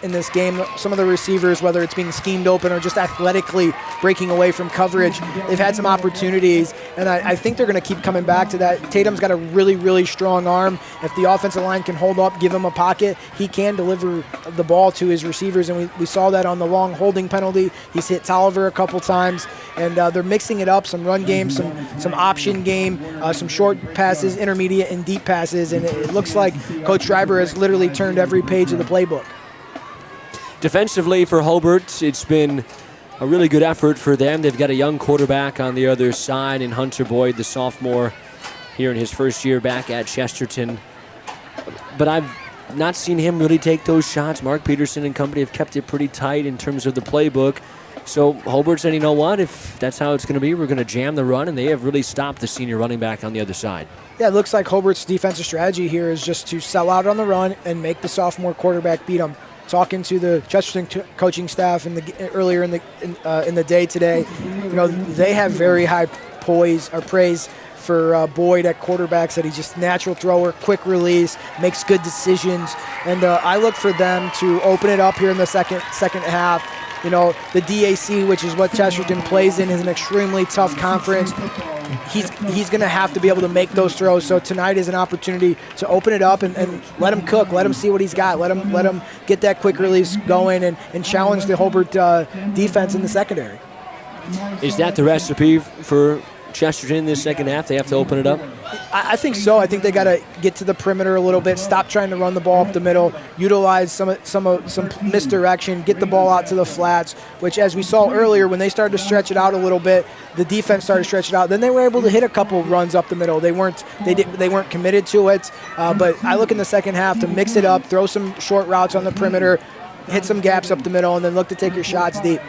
in this game. Some of the receivers, whether it's being schemed open or just athletically breaking away from coverage, they've had some opportunities, and I think they're going to keep coming back to that. Tatum's got a really, really strong arm. If the offensive line can hold up, give him a pocket, he can deliver the ball to his receivers, and we saw that on the long holding penalty. He's hit Tolliver a couple times, and they're mixing it up, some run game, some option game, some short passes, intermediate and deep passes, and it looks like Coach Schreiber has literally turned every page of the playbook. Defensively for Hobart, it's been a really good effort for them. They've got a young quarterback on the other side in Hunter Boyd, the sophomore, here in his first year back at Chesterton. But I've not seen him really take those shots. Mark Peterson and company have kept it pretty tight in terms of the playbook. So Hobart said, you know what, if that's how it's going to be, we're going to jam the run, and they have really stopped the senior running back on the other side. Yeah, it looks like Hobart's defensive strategy here is just to sell out on the run and make the sophomore quarterback beat him. Talking to the Chesterton coaching staff earlier in the day today, you know, they have very high praise for Boyd at quarterback. Said he's just a natural thrower, quick release, makes good decisions, and I look for them to open it up here in the second half. You know, the DAC, which is what Chesterton plays in, is an extremely tough conference. He's going to have to be able to make those throws. So tonight is an opportunity to open it up and let him cook. Let him see what he's got. Let him get that quick release going and challenge the Hobart defense in the secondary. Is that the recipe for Chesterton in this second half? They have to open it up? I think so. I think they got to get to the perimeter a little bit, stop trying to run the ball up the middle, utilize some misdirection, get the ball out to the flats, which, as we saw earlier, when they started to stretch it out a little bit, the defense started to stretch it out. Then they were able to hit a couple runs up the middle. They weren't committed to it, but I look in the second half to mix it up, throw some short routes on the perimeter, hit some gaps up the middle, and then look to take your shots deep.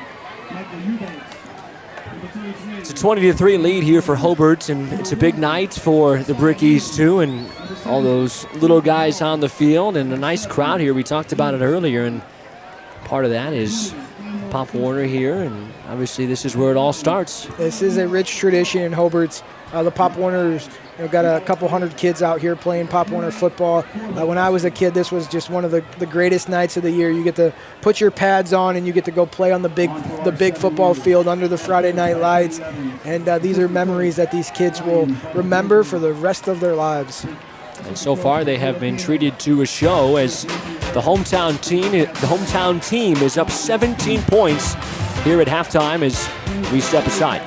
It's a 20-3 lead here for Hobart, and it's a big night for the Brickies too, and all those little guys on the field, and a nice crowd here. We talked about it earlier, and part of that is Pop Warner here, and obviously this is where it all starts. This is a rich tradition in Hobart. The Pop Warners got a couple hundred kids out here playing Pop Warner football. When I was a kid, this was just one of the greatest nights of the year. You get to put your pads on and you get to go play on the big football field under the Friday night lights. And these are memories that these kids will remember for the rest of their lives. And so far, they have been treated to a show as the hometown team is up 17 points here at halftime as we step aside.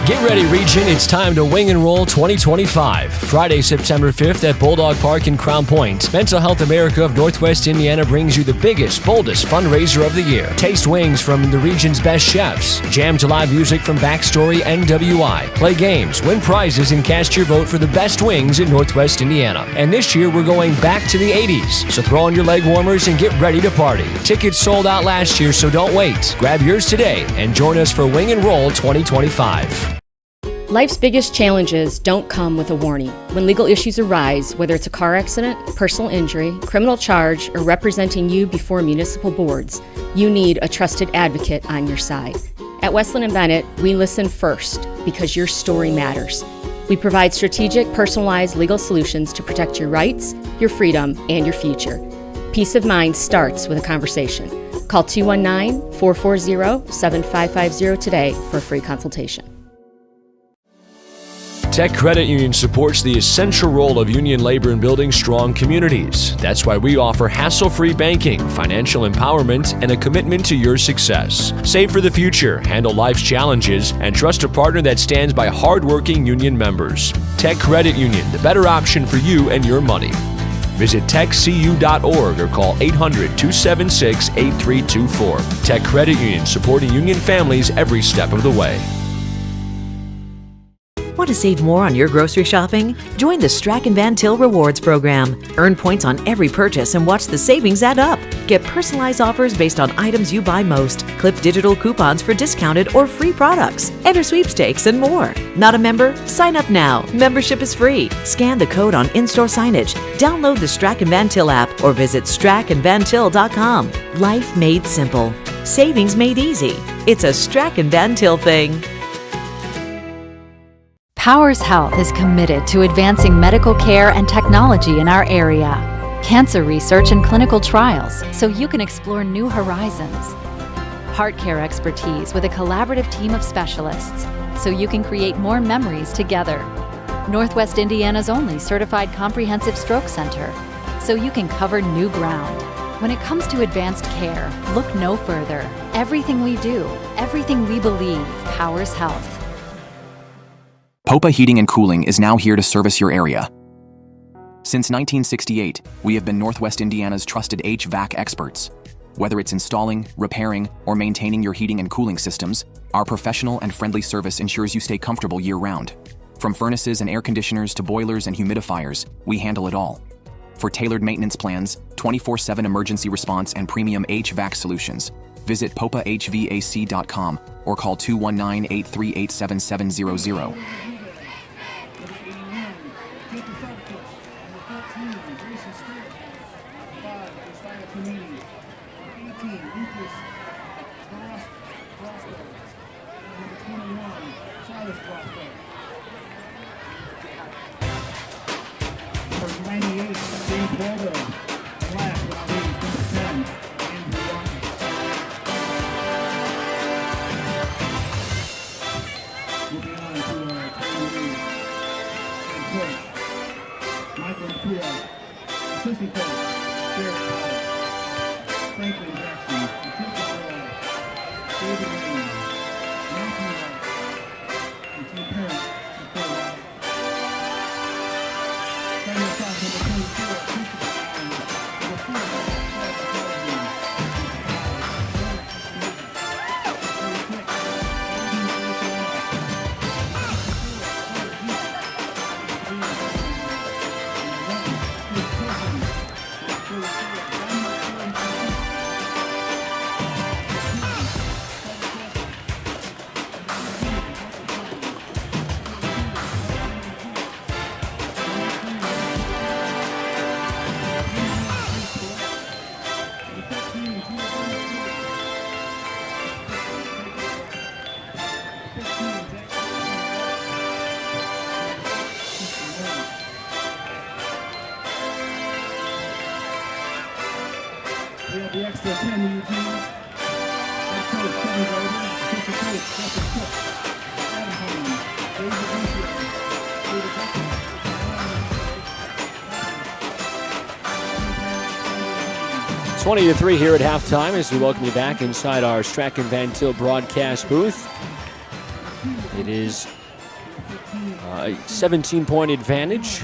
Get ready, Region. It's time to Wing and Roll 2025. Friday, September 5th at Bulldog Park in Crown Point. Mental Health America of Northwest Indiana brings you the biggest, boldest fundraiser of the year. Taste wings from the region's best chefs. Jam to live music from Backstory NWI. Play games, win prizes, and cast your vote for the best wings in Northwest Indiana. And this year, we're going back to the 80s. So throw on your leg warmers and get ready to party. Tickets sold out last year, so don't wait. Grab yours today and join us for Wing and Roll 2025. Life's biggest challenges don't come with a warning. When legal issues arise, whether it's a car accident, personal injury, criminal charge, or representing you before municipal boards, you need a trusted advocate on your side. At Westland & Bennett, we listen first because your story matters. We provide strategic, personalized legal solutions to protect your rights, your freedom, and your future. Peace of mind starts with a conversation. Call 219-440-7550 today for a free consultation. Tech Credit Union supports the essential role of union labor in building strong communities. That's why we offer hassle-free banking, financial empowerment, and a commitment to your success. Save for the future, handle life's challenges, and trust a partner that stands by hardworking union members. Tech Credit Union, the better option for you and your money. Visit techcu.org or call 800-276-8324. Tech Credit Union, supporting union families every step of the way. Want to save more on your grocery shopping? Join the Strack and Van Til Rewards program. Earn points on every purchase and watch the savings add up. Get personalized offers based on items you buy most. Clip digital coupons for discounted or free products. Enter sweepstakes and more. Not a member? Sign up now. Membership is free. Scan the code on in-store signage. Download the Strack and Van Til app or visit strackandvantil.com. Life made simple. Savings made easy. It's a Strack and Van Til thing. Powers Health is committed to advancing medical care and technology in our area. Cancer research and clinical trials so you can explore new horizons. Heart care expertise with a collaborative team of specialists so you can create more memories together. Northwest Indiana's only certified comprehensive stroke center so you can cover new ground. When it comes to advanced care, look no further. Everything we do, everything we believe, powers health. Popa Heating and Cooling is now here to service your area. Since 1968, we have been Northwest Indiana's trusted HVAC experts. Whether it's installing, repairing, or maintaining your heating and cooling systems, our professional and friendly service ensures you stay comfortable year-round. From furnaces and air conditioners to boilers and humidifiers, we handle it all. For tailored maintenance plans, 24/7 emergency response, and premium HVAC solutions, visit popahvac.com or call 219-838-7700. The extra 10 new teams. Head coach Kevin Golden, assistant coach Justin Cook, Adam Holland, David Lucian, David Becker. 20-3 here at halftime as we welcome you back inside our Strack and Van Til broadcast booth. It is a 17-point advantage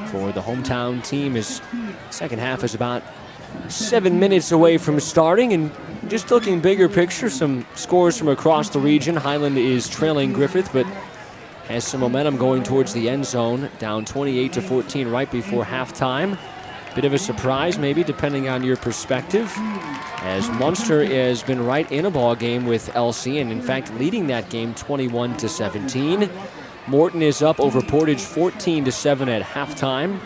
for the hometown team as second half is about 7 minutes away from starting. And just looking bigger picture, some scores from across the region. Highland is trailing Griffith, but has some momentum going towards the end zone, down 28-14 right before halftime. Bit of a surprise, maybe, depending on your perspective, as Munster has been right in a ball game with LC, and in fact leading that game 21-17. Morton is up over Portage 14-7 at halftime,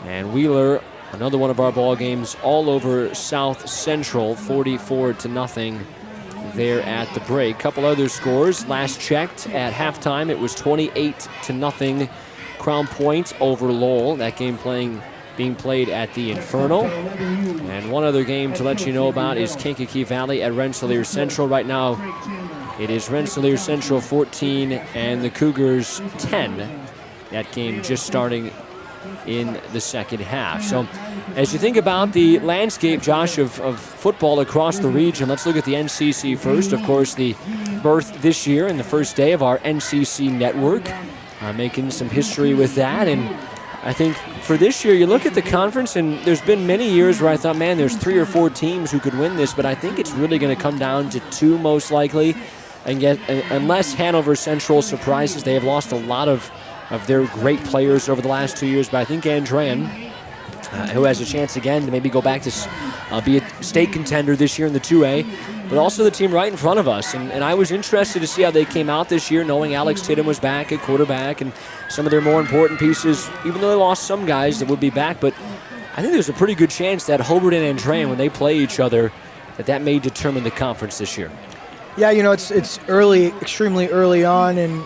and Wheeler, another one of our ball games, all over South Central, 44-0 there at the break. Couple other scores. Last checked at halftime, it was 28-0 Crown Point over Lowell. That game being played at the Inferno. And one other game to let you know about is Kankakee Valley at Rensselaer Central. Right now, it is Rensselaer Central 14 and the Cougars 10. That game just starting in the second half. So as you think about the landscape, Josh, of football across the region, let's look at the NCC first. Of course, the birth this year and the first day of our NCC network, making some history with that. And I think for this year, you look at the conference, and there's been many years where I thought, man, there's 3 or 4 teams who could win this, but I think it's really going to come down to 2 most likely. And yet, unless Hanover Central surprises, they have lost a lot of their great players over the last 2 years. But I think Andrean, who has a chance again to maybe go back to be a state contender this year in the 2A, but also the team right in front of us. And I was interested to see how they came out this year, knowing Alex Tidham was back at quarterback and some of their more important pieces, even though they lost some guys that would be back. But I think there's a pretty good chance that Hobart and Andrean, when they play each other, that may determine the conference this year. Yeah, it's early, extremely early on, and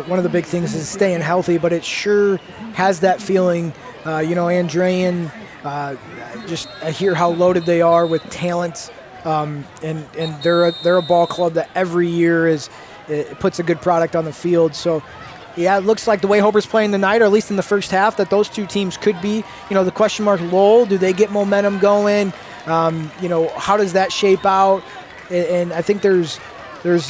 one of the big things is staying healthy. But it sure has that feeling. Andrean, I hear how loaded they are with talent, and they're a ball club that every year it puts a good product on the field. So, yeah, it looks like the way Hobart's playing tonight, or at least in the first half, that those two teams could be. The question mark, Lowell, do they get momentum going? How does that shape out? And I think there's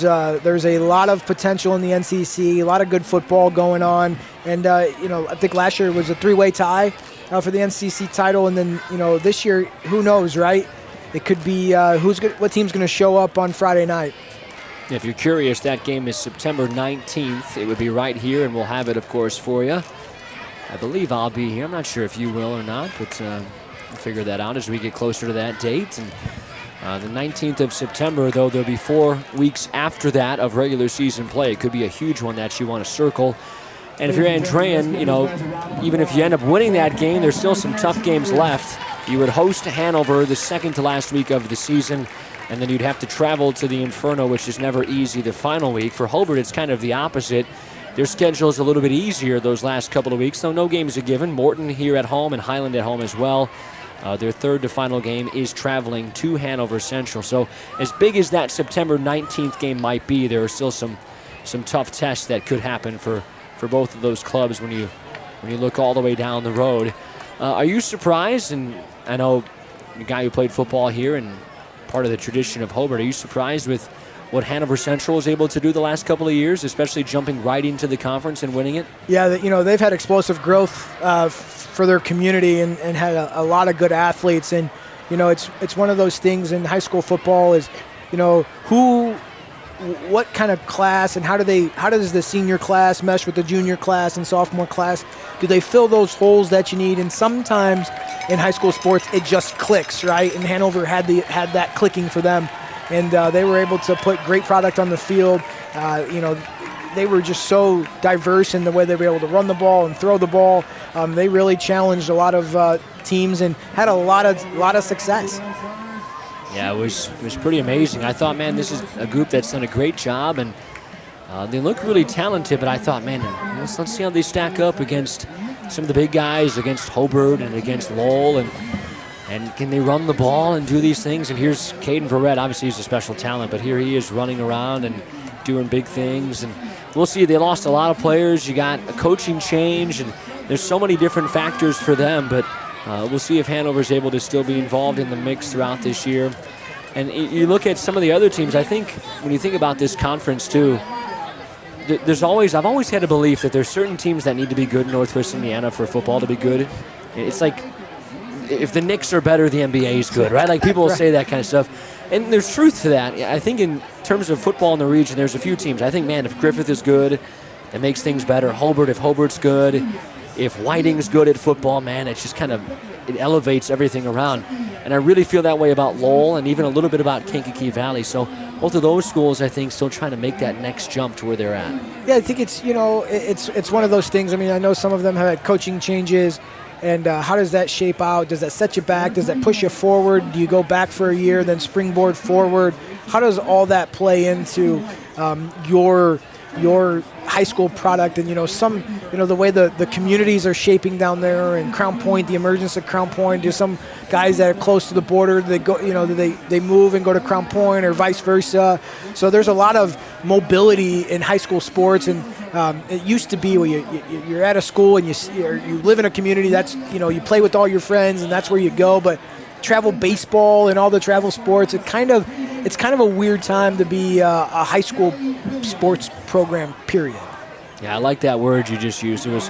a lot of potential in the NCC, a lot of good football going on. And, I think last year it was a three-way tie for the NCC title. And then, this year, who knows, right? It could be what team's going to show up on Friday night. If you're curious, that game is September 19th. It would be right here, and we'll have it, of course, for you. I believe I'll be here. I'm not sure if you will or not, but we'll figure that out as we get closer to that date. And the 19th of September, though, there'll be 4 weeks after that of regular season play. It could be a huge one that you want to circle. And if you're Andrean, even if you end up winning that game, there's still some tough games left. You would host Hanover the second to last week of the season, and then you'd have to travel to the Inferno, which is never easy the final week. For Hobart, it's kind of the opposite. Their schedule is a little bit easier those last couple of weeks, though no games are given. Morton here at home and Highland at home as well. Their third to final game is traveling to Hanover Central. So as big as that September 19th game might be, there are still some tough tests that could happen for both of those clubs when you look all the way down the road. Are you surprised? And I know the guy who played football here and part of the tradition of Hobart, are you surprised with what Hanover Central is able to do the last couple of years, especially jumping right into the conference and winning it? Yeah, they've had explosive growth for their community and had a lot of good athletes. And, it's one of those things in high school football is, what kind of class and how does the senior class mesh with the junior class and sophomore class? Do they fill those holes that you need? And sometimes in high school sports, it just clicks, right? And Hanover had that clicking for them. And they were able to put great product on the field. They were just so diverse in the way they were able to run the ball and throw the ball. They really challenged a lot of teams and had a lot of success. Yeah, it was pretty amazing. I thought, man, this is a group that's done a great job, and they look really talented. But I thought, man, let's see how they stack up against some of the big guys, against Hobart and against Lowell, and can they run the ball and do these things? And here's Caden Verrett. Obviously, he's a special talent, but here he is running around and doing big things. And we'll see. They lost a lot of players. You got a coaching change, and there's so many different factors for them. But we'll see if Hanover's able to still be involved in the mix throughout this year. And you look at some of the other teams. I think when you think about this conference too, I've always had a belief that there's certain teams that need to be good in Northwest Indiana for football to be good. It's like, if the Knicks are better, the NBA is good, right? Like, people will say that kind of stuff. And there's truth to that. I think in terms of football in the region, there's a few teams. I think, man, if Griffith is good, it makes things better. if Hobart's good, if Whiting's good at football, man, it's just it elevates everything around. And I really feel that way about Lowell and even a little bit about Kankakee Valley. So both of those schools, I think, still trying to make that next jump to where they're at. Yeah, I think it's one of those things. I mean, I know some of them have had coaching changes. And how does that shape out? Does that set you back? Does that push you forward? Do you go back for a year, then springboard forward? How does all that play into your high school product? And the way the communities are shaping down there, and Crown Point, the emergence of Crown Point. Do some guys that are close to the border, they go, they move and go to Crown Point, or vice versa? So there's a lot of mobility in high school sports, and it used to be where you're at a school and you live in a community. That's you play with all your friends and that's where you go. But travel baseball and all the travel sports, it's kind of a weird time to be a high school sports program. Period. Yeah, I like that word you just used. It was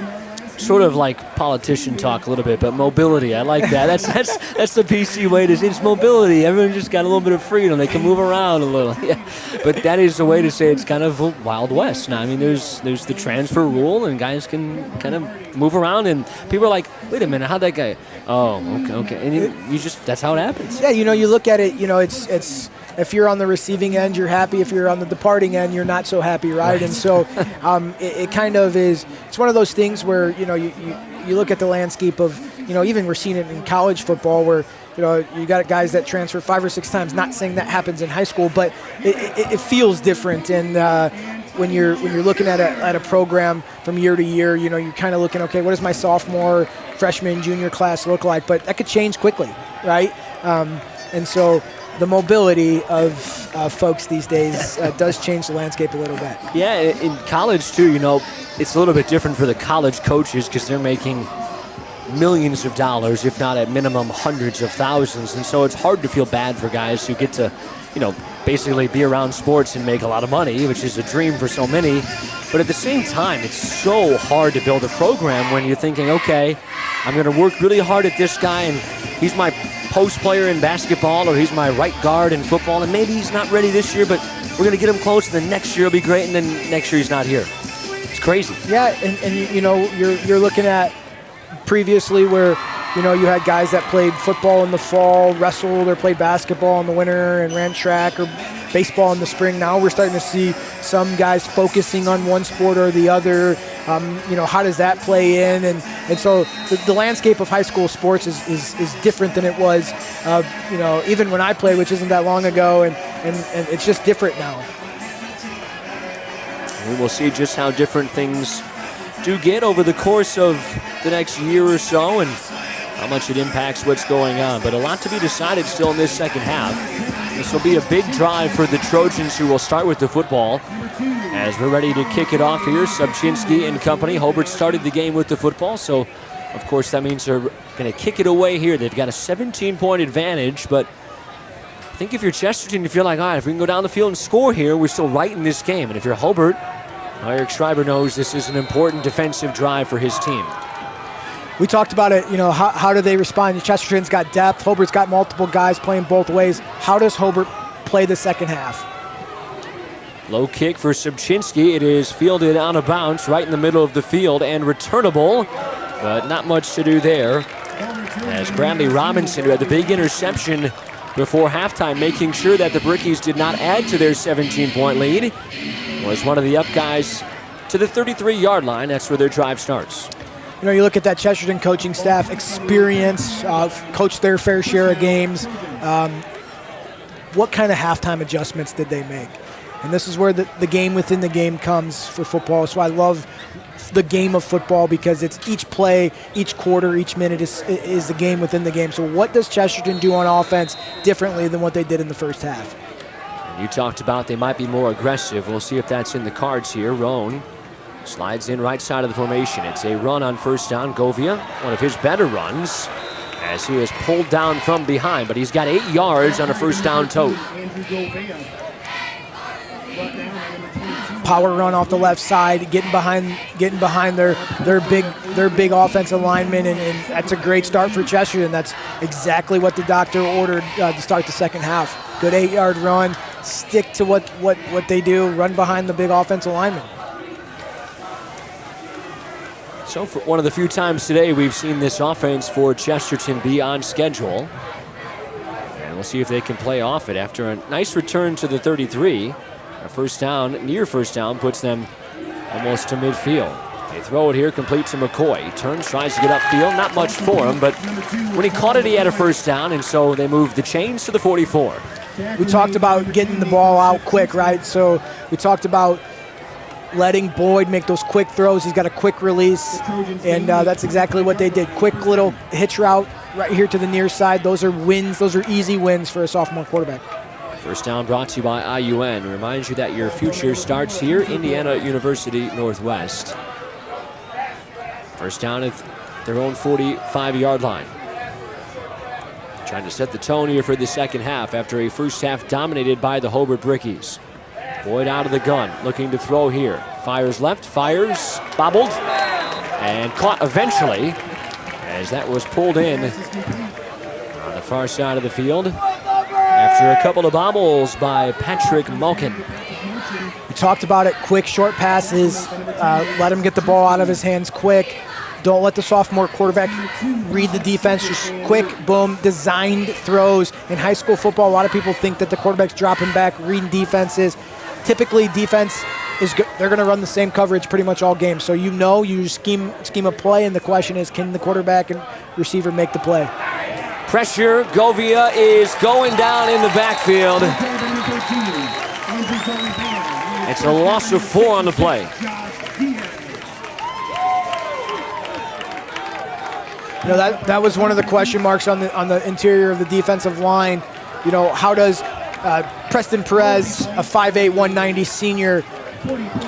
sort of like politician talk a little bit, but mobility. I like that. That's the PC way to say it's mobility. Everyone just got a little bit of freedom. They can move around a little. Yeah. But that is the way to say it's kind of a Wild West. Now, I mean, there's the transfer rule, and guys can kind of move around, and people are like, wait a minute, how'd that guy? Oh, okay. And you just, that's how it happens. Yeah, you look at it, it's if you're on the receiving end, you're happy. If you're on the departing end, you're not so happy, right? And so it kind of is, it's one of those things where, you look at the landscape of, even we're seeing it in college football where, you got guys that transfer 5 or 6 times, not saying that happens in high school, but it feels different. And when you're looking at a program from year to year, you're kind of looking, okay, what does my sophomore, freshman, junior class look like? But that could change quickly, right? And so the mobility of folks these days does change the landscape a little bit. Yeah, in college too, it's a little bit different for the college coaches because they're making millions of dollars, if not at minimum hundreds of thousands. And so it's hard to feel bad for guys who get to, basically be around sports and make a lot of money, which is a dream for so many. But at the same time, it's so hard to build a program when you're thinking, okay, I'm going to work really hard at this guy, and he's my post player in basketball, or he's my right guard in football, and maybe he's not ready this year, but we're going to get him close, and then next year will be great, and then next year he's not here. It's crazy. Yeah, and you're looking at previously where, you had guys that played football in the fall, wrestled, or played basketball in the winter and ran track or baseball in the spring. Now we're starting to see some guys focusing on one sport or the other. How does that play in? And so the landscape of high school sports is different than it was, even when I played, which isn't that long ago, and it's just different now. We will see just how different things do get over the course of the next year or so, and how much it impacts what's going on. But a lot to be decided still in this second half. This will be a big drive for the Trojans, who will start with the football as we're ready to kick it off here. Subchinski and company. Hobart started the game with the football, so of course that means they're going to kick it away here. They've got a 17-point advantage, but I think if you're Chesterton, if you're like, all right, if we can go down the field and score here, we're still right in this game. And if you're Hobart, Eric Schreiber knows this is an important defensive drive for his team. We talked about it, how do they respond? Chesterton's got depth. Hobart's got multiple guys playing both ways. How does Hobart play the second half? Low kick for Subchinski. It is fielded out of bounds right in the middle of the field and returnable, but not much to do there. As Bradley Robinson, who had the big interception before halftime, making sure that the Brickies did not add to their 17-point lead, was one of the up guys to the 33-yard line. That's where their drive starts. You look at that Chesterton coaching staff, experience, coached their fair share of games. What kind of halftime adjustments did they make? And this is where the game within the game comes for football. So I love the game of football because it's each play, each quarter, each minute is the game within the game. So what does Chesterton do on offense differently than what they did in the first half? And you talked about they might be more aggressive. We'll see if that's in the cards here. Roan slides in right side of the formation. It's a run on first down. Govia, one of his better runs, as he is pulled down from behind, but he's got 8 yards on a first down tote. Power run off the left side, getting behind their big offensive lineman, and that's a great start for Chesterton. That's exactly what the doctor ordered to start the second half. Good 8-yard run, stick to what they do, run behind the big offensive lineman. So for one of the few times today we've seen this offense for Chesterton be on schedule. And we'll see if they can play off it after a nice return to the 33. A first down, near first down, puts them almost to midfield. They throw it here, complete to McCoy. He turns, tries to get upfield. Not much for him, but when he caught it, he had a first down, and so they moved the chains to the 44. We talked about getting the ball out quick, right? So we talked about letting Boyd make those quick throws. He's got a quick release, and that's exactly what they did. Quick little hitch route right here to the near side. Those are wins. Those are easy wins for a sophomore quarterback. First down brought to you by IUN. Reminds you that your future starts here, Indiana University Northwest. First down at their own 45-yard line. Trying to set the tone here for the second half after a first half dominated by the Hobart Brickies. Boyd out of the gun, looking to throw here. Fires left, fires, bobbled. and caught eventually as that was pulled in on the far side of the field after a couple of bobbles by Patrick Malkin. We talked about it, quick short passes, let him get the ball out of his hands quick. Don't let the sophomore quarterback read the defense, just quick, boom, designed throws. In high school football, a lot of people think that the quarterback's dropping back, reading defenses. Typically, defense is good. They're going to run the same coverage pretty much all game. So you scheme a play, and the question is, can the quarterback and receiver make the play? Pressure, Govia is going down in the backfield. It's a loss of 4 on the play. You know, that was one of the question marks on the interior of the defensive line. You know, how does Preston Perez, a 5'8", 190 senior,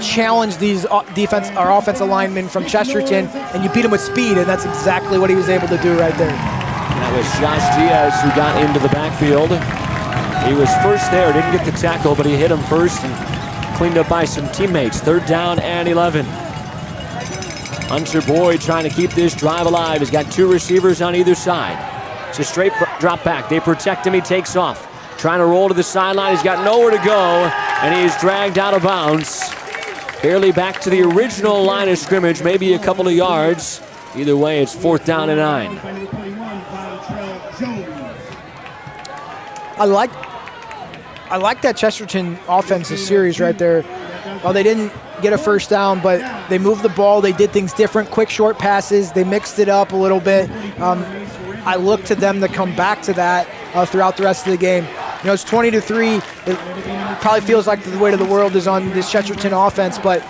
challenge these offensive linemen from Chesterton, and you beat him with speed, and that's exactly what he was able to do right there. That was Josh Diaz who got into the backfield. He was first there, didn't get the tackle, but he hit him first and cleaned up by some teammates. 3rd down and 11. Hunter Boyd trying to keep this drive alive. He's got 2 receivers on either side. It's a straight drop back. They protect him. He takes off. Trying to roll to the sideline. He's got nowhere to go, and he's dragged out of bounds. Barely back to the original line of scrimmage, maybe a couple of yards. Either way, it's 4th down and 9. I like that Chesterton offensive series right there. Well, they didn't get a first down, but they moved the ball. They did things different, quick, short passes. They mixed it up a little bit. I look to them to come back to that throughout the rest of the game. You know, it's 20-3. It probably feels like the weight of the world is on this Chesterton offense, but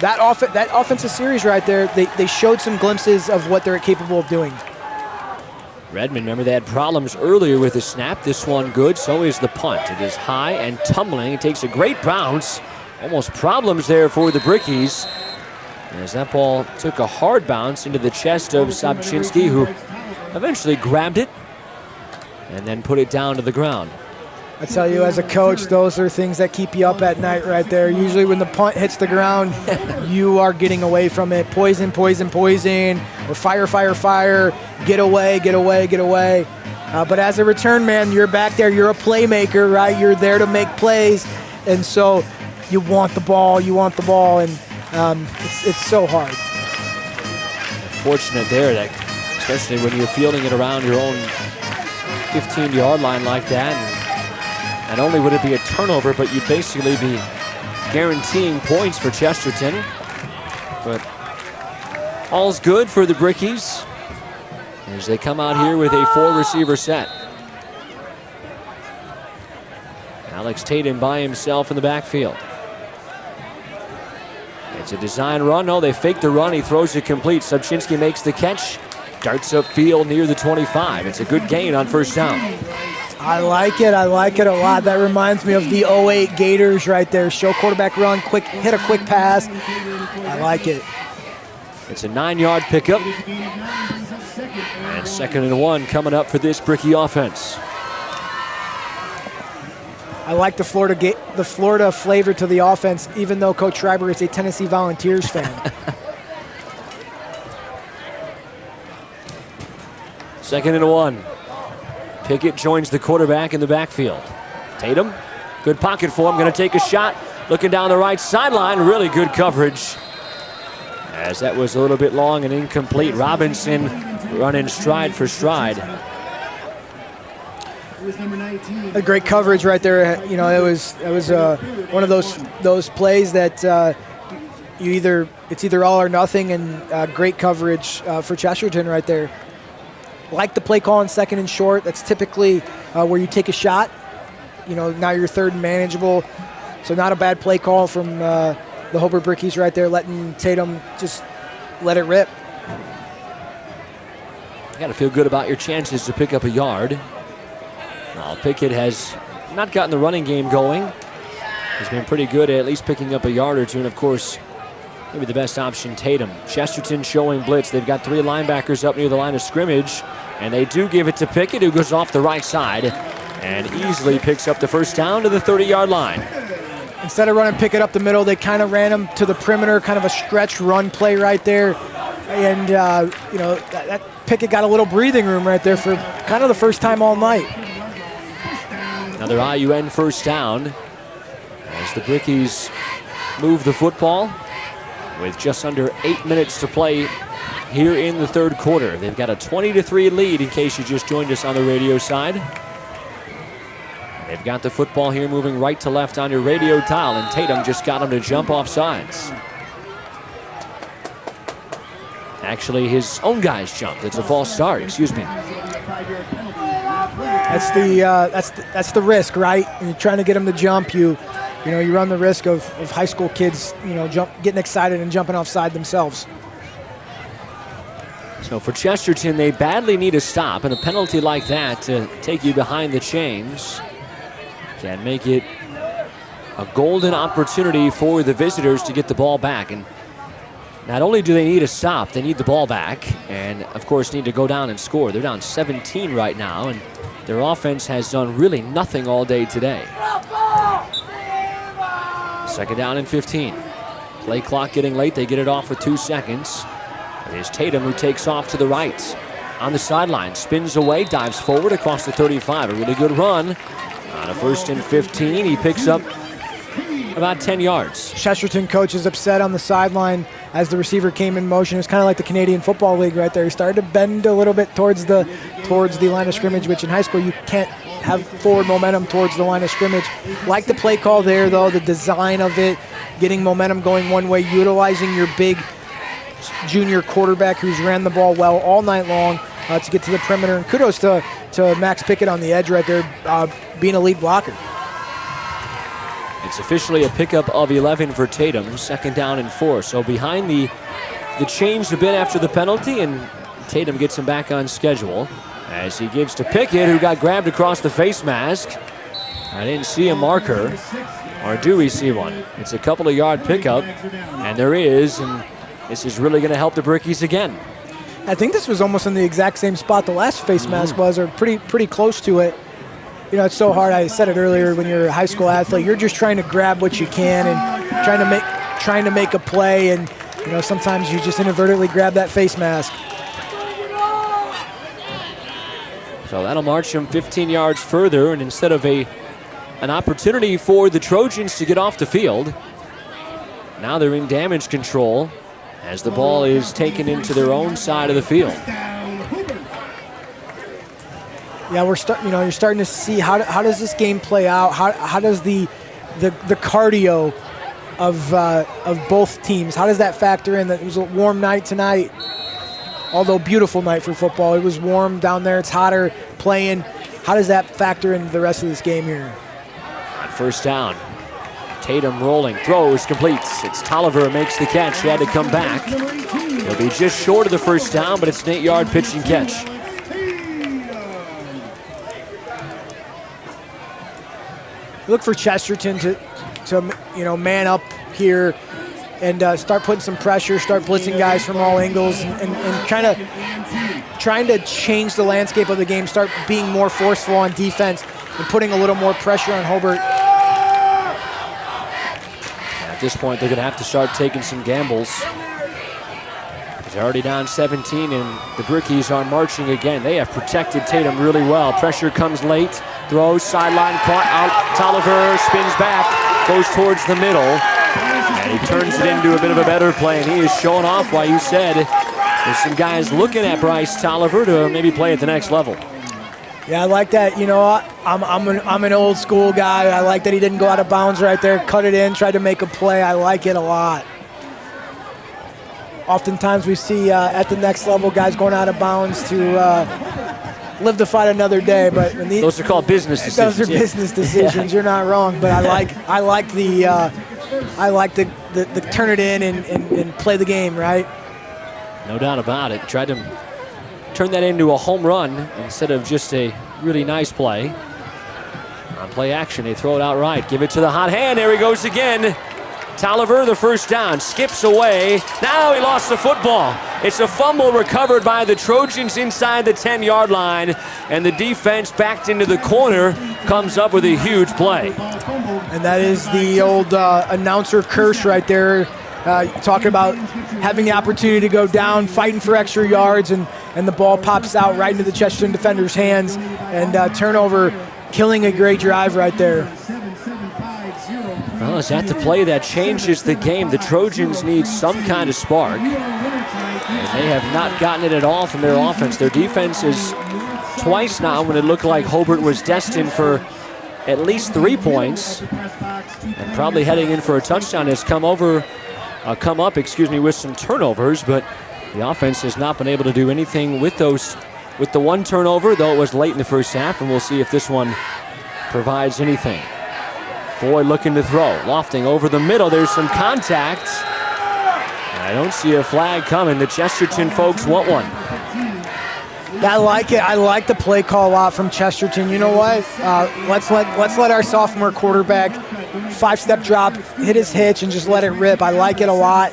that offensive series right there, they showed some glimpses of what they're capable of doing. Redmond, remember they had problems earlier with the snap. This one good, so is the punt. It is high and tumbling. It takes a great bounce. Almost problems there for the Brickies, as that ball took a hard bounce into the chest of Sobczynski, who eventually grabbed it and then put it down to the ground. I tell you, as a coach, those are things that keep you up at night right there. Usually when the punt hits the ground, you are getting away from it. Poison, poison, poison, or fire, fire, fire. Get away, get away, get away. But as a return man, you're back there. You're a playmaker, right? You're there to make plays. And so you want the ball, and it's so hard. Fortunate there, that especially when you're fielding it around your own 15-yard line like that. And not only would it be a turnover, but you'd basically be guaranteeing points for Chesterton. But all's good for the Brickies as they come out here with a 4-receiver set. Alex Tatum by himself in the backfield. It's a design run. No, they fake the run. He throws it complete. Sobczynski makes the catch. Darts upfield near the 25. It's a good gain on first down. I like it a lot. That reminds me of the 08 Gators right there. Show quarterback run, quick, hit a quick pass. I like it. It's a 9-yard pickup. And 2nd and 1 coming up for this Bricky offense. I like the Florida flavor to the offense, even though Coach Schreiber is a Tennessee Volunteers fan. 2nd and 1. Pickett joins the quarterback in the backfield. Tatum, good pocket for him, going to take a shot. Looking down the right sideline, really good coverage. As that was a little bit long and incomplete. Robinson running stride for stride. A great coverage right there. You know, it was one of those plays that it's either all or nothing, and great coverage for Chesterton right there. Like the play call in 2nd and short. That's typically where you take a shot. You know, now you're 3rd and manageable. So not a bad play call from the Hobart Brickies right there, letting Tatum just let it rip. You got to feel good about your chances to pick up a yard. Well, Pickett has not gotten the running game going. He's been pretty good at least picking up a yard or two, and of course, maybe the best option, Tatum. Chesterton showing blitz. They've got 3 linebackers up near the line of scrimmage, and they do give it to Pickett, who goes off the right side and easily picks up the first down to the 30-yard line. Instead of running Pickett up the middle, they kind of ran him to the perimeter, kind of a stretch run play right there. And, that Pickett got a little breathing room right there for kind of the first time all night. Another IUN first down as the Brickies move the football with just under 8 minutes to play here in the third quarter. They've got a 20-3 lead in case you just joined us on the radio side. They've got the football here moving right to left on your radio dial, and Tatum just got him to jump off sides. Actually, his own guys jumped. It's a false start, excuse me. That's the risk, right? When you're trying to get them to jump, you run the risk of high school kids, getting excited and jumping offside themselves. So for Chesterton, they badly need a stop, and a penalty like that to take you behind the chains can make it a golden opportunity for the visitors to get the ball back. And not only do they need a stop, they need the ball back, and of course need to go down and score. They're down 17 right now, and their offense has done really nothing all day today. Second down and 15. Play clock getting late. They get it off with 2 seconds. It is Tatum who takes off to the right. On the sideline, spins away, dives forward across the 35. A really good run. On a 1st and 15, he picks up about 10 yards. Chesterton coach is upset on the sideline as the receiver came in motion. It was kind of like the Canadian Football League right there. He started to bend a little bit towards the line of scrimmage, which in high school you can't have forward momentum towards the line of scrimmage. Like the play call there, though, the design of it, getting momentum going one way, utilizing your big junior quarterback who's ran the ball well all night long to get to the perimeter. And kudos to Max Pickett on the edge right there, being a lead blocker. It's officially a pickup of 11 for Tatum, second down and 4. So behind the change a bit after the penalty, and Tatum gets him back on schedule as he gives to Pickett, who got grabbed across the face mask. I didn't see a marker, or do we see one? It's a couple of yard pickup, and there is, and this is really going to help the Brickies again. I think this was almost in the exact same spot the last face mask was, or pretty close to it. It's so hard. I said it earlier, when you're a high school athlete, you're just trying to grab what you can and trying to make a play, and sometimes you just inadvertently grab that face mask. So that'll march them 15 yards further, and instead of an opportunity for the Trojans to get off the field, now they're in damage control as the ball is taken into their own side of the field. Yeah, you're starting to see how does this game play out? How does the cardio of both teams, how does that factor in? That it was a warm night tonight, although beautiful night for football. It was warm down there. It's hotter playing. How does that factor into the rest of this game here? On first down, Tatum rolling, throws, completes. It's Tolliver who makes the catch. He had to come back. He'll be just short of the first down, but it's an 8-yard pitch and catch. Look for Chesterton to man up here and start putting some pressure, start blitzing guys from all angles, and trying to change the landscape of the game, start being more forceful on defense and putting a little more pressure on Hobart. At this point, they're going to have to start taking some gambles. They're already down 17, and the Brickies are marching again. They have protected Tatum really well. Pressure comes late, throws, sideline, caught out. Tolliver spins back, goes towards the middle, and he turns it into a bit of a better play, and he is showing off why you said there's some guys looking at Bryce Tolliver to maybe play at the next level. Yeah, I like that. I'm an old school guy. I like that he didn't go out of bounds right there, cut it in, tried to make a play. I like it a lot. Oftentimes we see at the next level guys going out of bounds to live to fight another day, but when those are called business decisions. Those are business decisions. Yeah. You're not wrong, but I like the turn it in and play the game, right? No doubt about it. Tried to turn that into a home run instead of just a really nice play. On play action, they throw it out right. Give it to the hot hand. There he goes again. Tolliver, the first down, skips away. Now he lost the football. It's a fumble recovered by the Trojans inside the 10-yard line, and the defense backed into the corner comes up with a huge play. And that is the old announcer curse right there. Talking about having the opportunity to go down, fighting for extra yards, and the ball pops out right into the Chesterton defender's hands, and turnover, killing a great drive right there. Well, is that the play that changes the game? The Trojans need some kind of spark, and they have not gotten it at all from their offense. Their defense is twice now, when it looked like Hobart was destined for at least 3 points and probably heading in for a touchdown, has come up with some turnovers, but the offense has not been able to do anything with the one turnover, though it was late in the first half, and we'll see if this one provides anything. Boyd looking to throw, lofting over the middle. There's some contact. I don't see a flag coming. The Chesterton folks want one. I like it. I like the play call a lot from Chesterton. You know what? Let's let our sophomore quarterback 5-step drop, hit his hitch, and just let it rip. I like it a lot.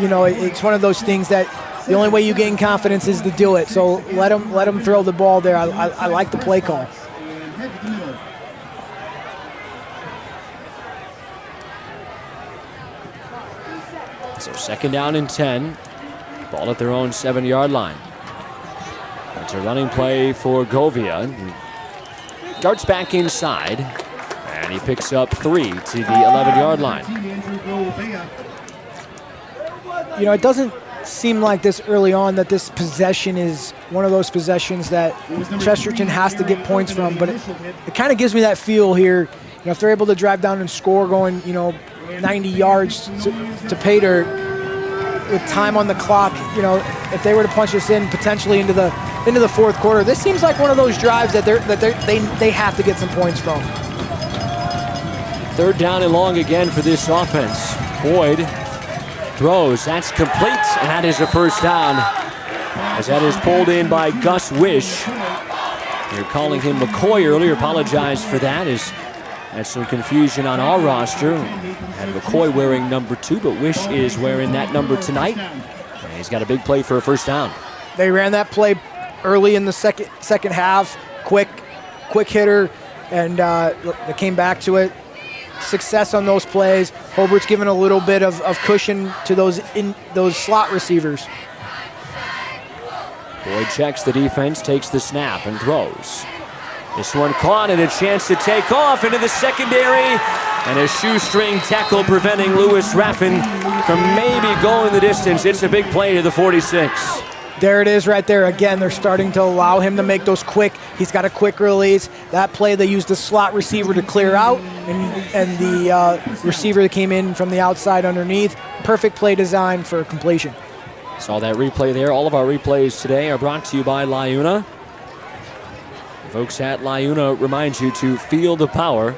You know, it's one of those things that the only way you gain confidence is to do it. So let him throw the ball there. I like the play call. So 2nd down and 10. Ball at their own 7-yard line. It's a running play for Govia. He darts back inside, and he picks up 3 to the 11-yard line. You know, it doesn't seem like this early on that this possession is one of those possessions that Chesterton has to get points from, but it kind of gives me that feel here. You know, if they're able to drive down and score going, 90 yards to pay dirt with time on the clock, if they were to punch this in potentially into the fourth quarter, this seems like one of those drives that they have to get some points from. 3rd down and long again for this offense. Boyd throws, that's complete, and that is a first down, as that is pulled in by Gus Wish. You're calling him McCoy earlier, apologize for that, as had some confusion on our roster. And McCoy wearing number 2, but Wish is wearing that number tonight. And he's got a big play for a first down. They ran that play early in the second half, quick hitter, and they came back to it. Success on those plays. Hobart's given a little bit of cushion to those slot receivers. Boyd checks the defense, takes the snap, and throws. This one caught, and a chance to take off into the secondary, and a shoestring tackle preventing Lewis Raffin from maybe going the distance. It's a big play to the 46. There it is right there. Again, they're starting to allow him to make those he's got a quick release. That play, they used the slot receiver to clear out, and the receiver that came in from the outside underneath. Perfect play design for completion. Saw that replay there. All of our replays today are brought to you by LiUNA. Folks at LiUNA remind you to feel the power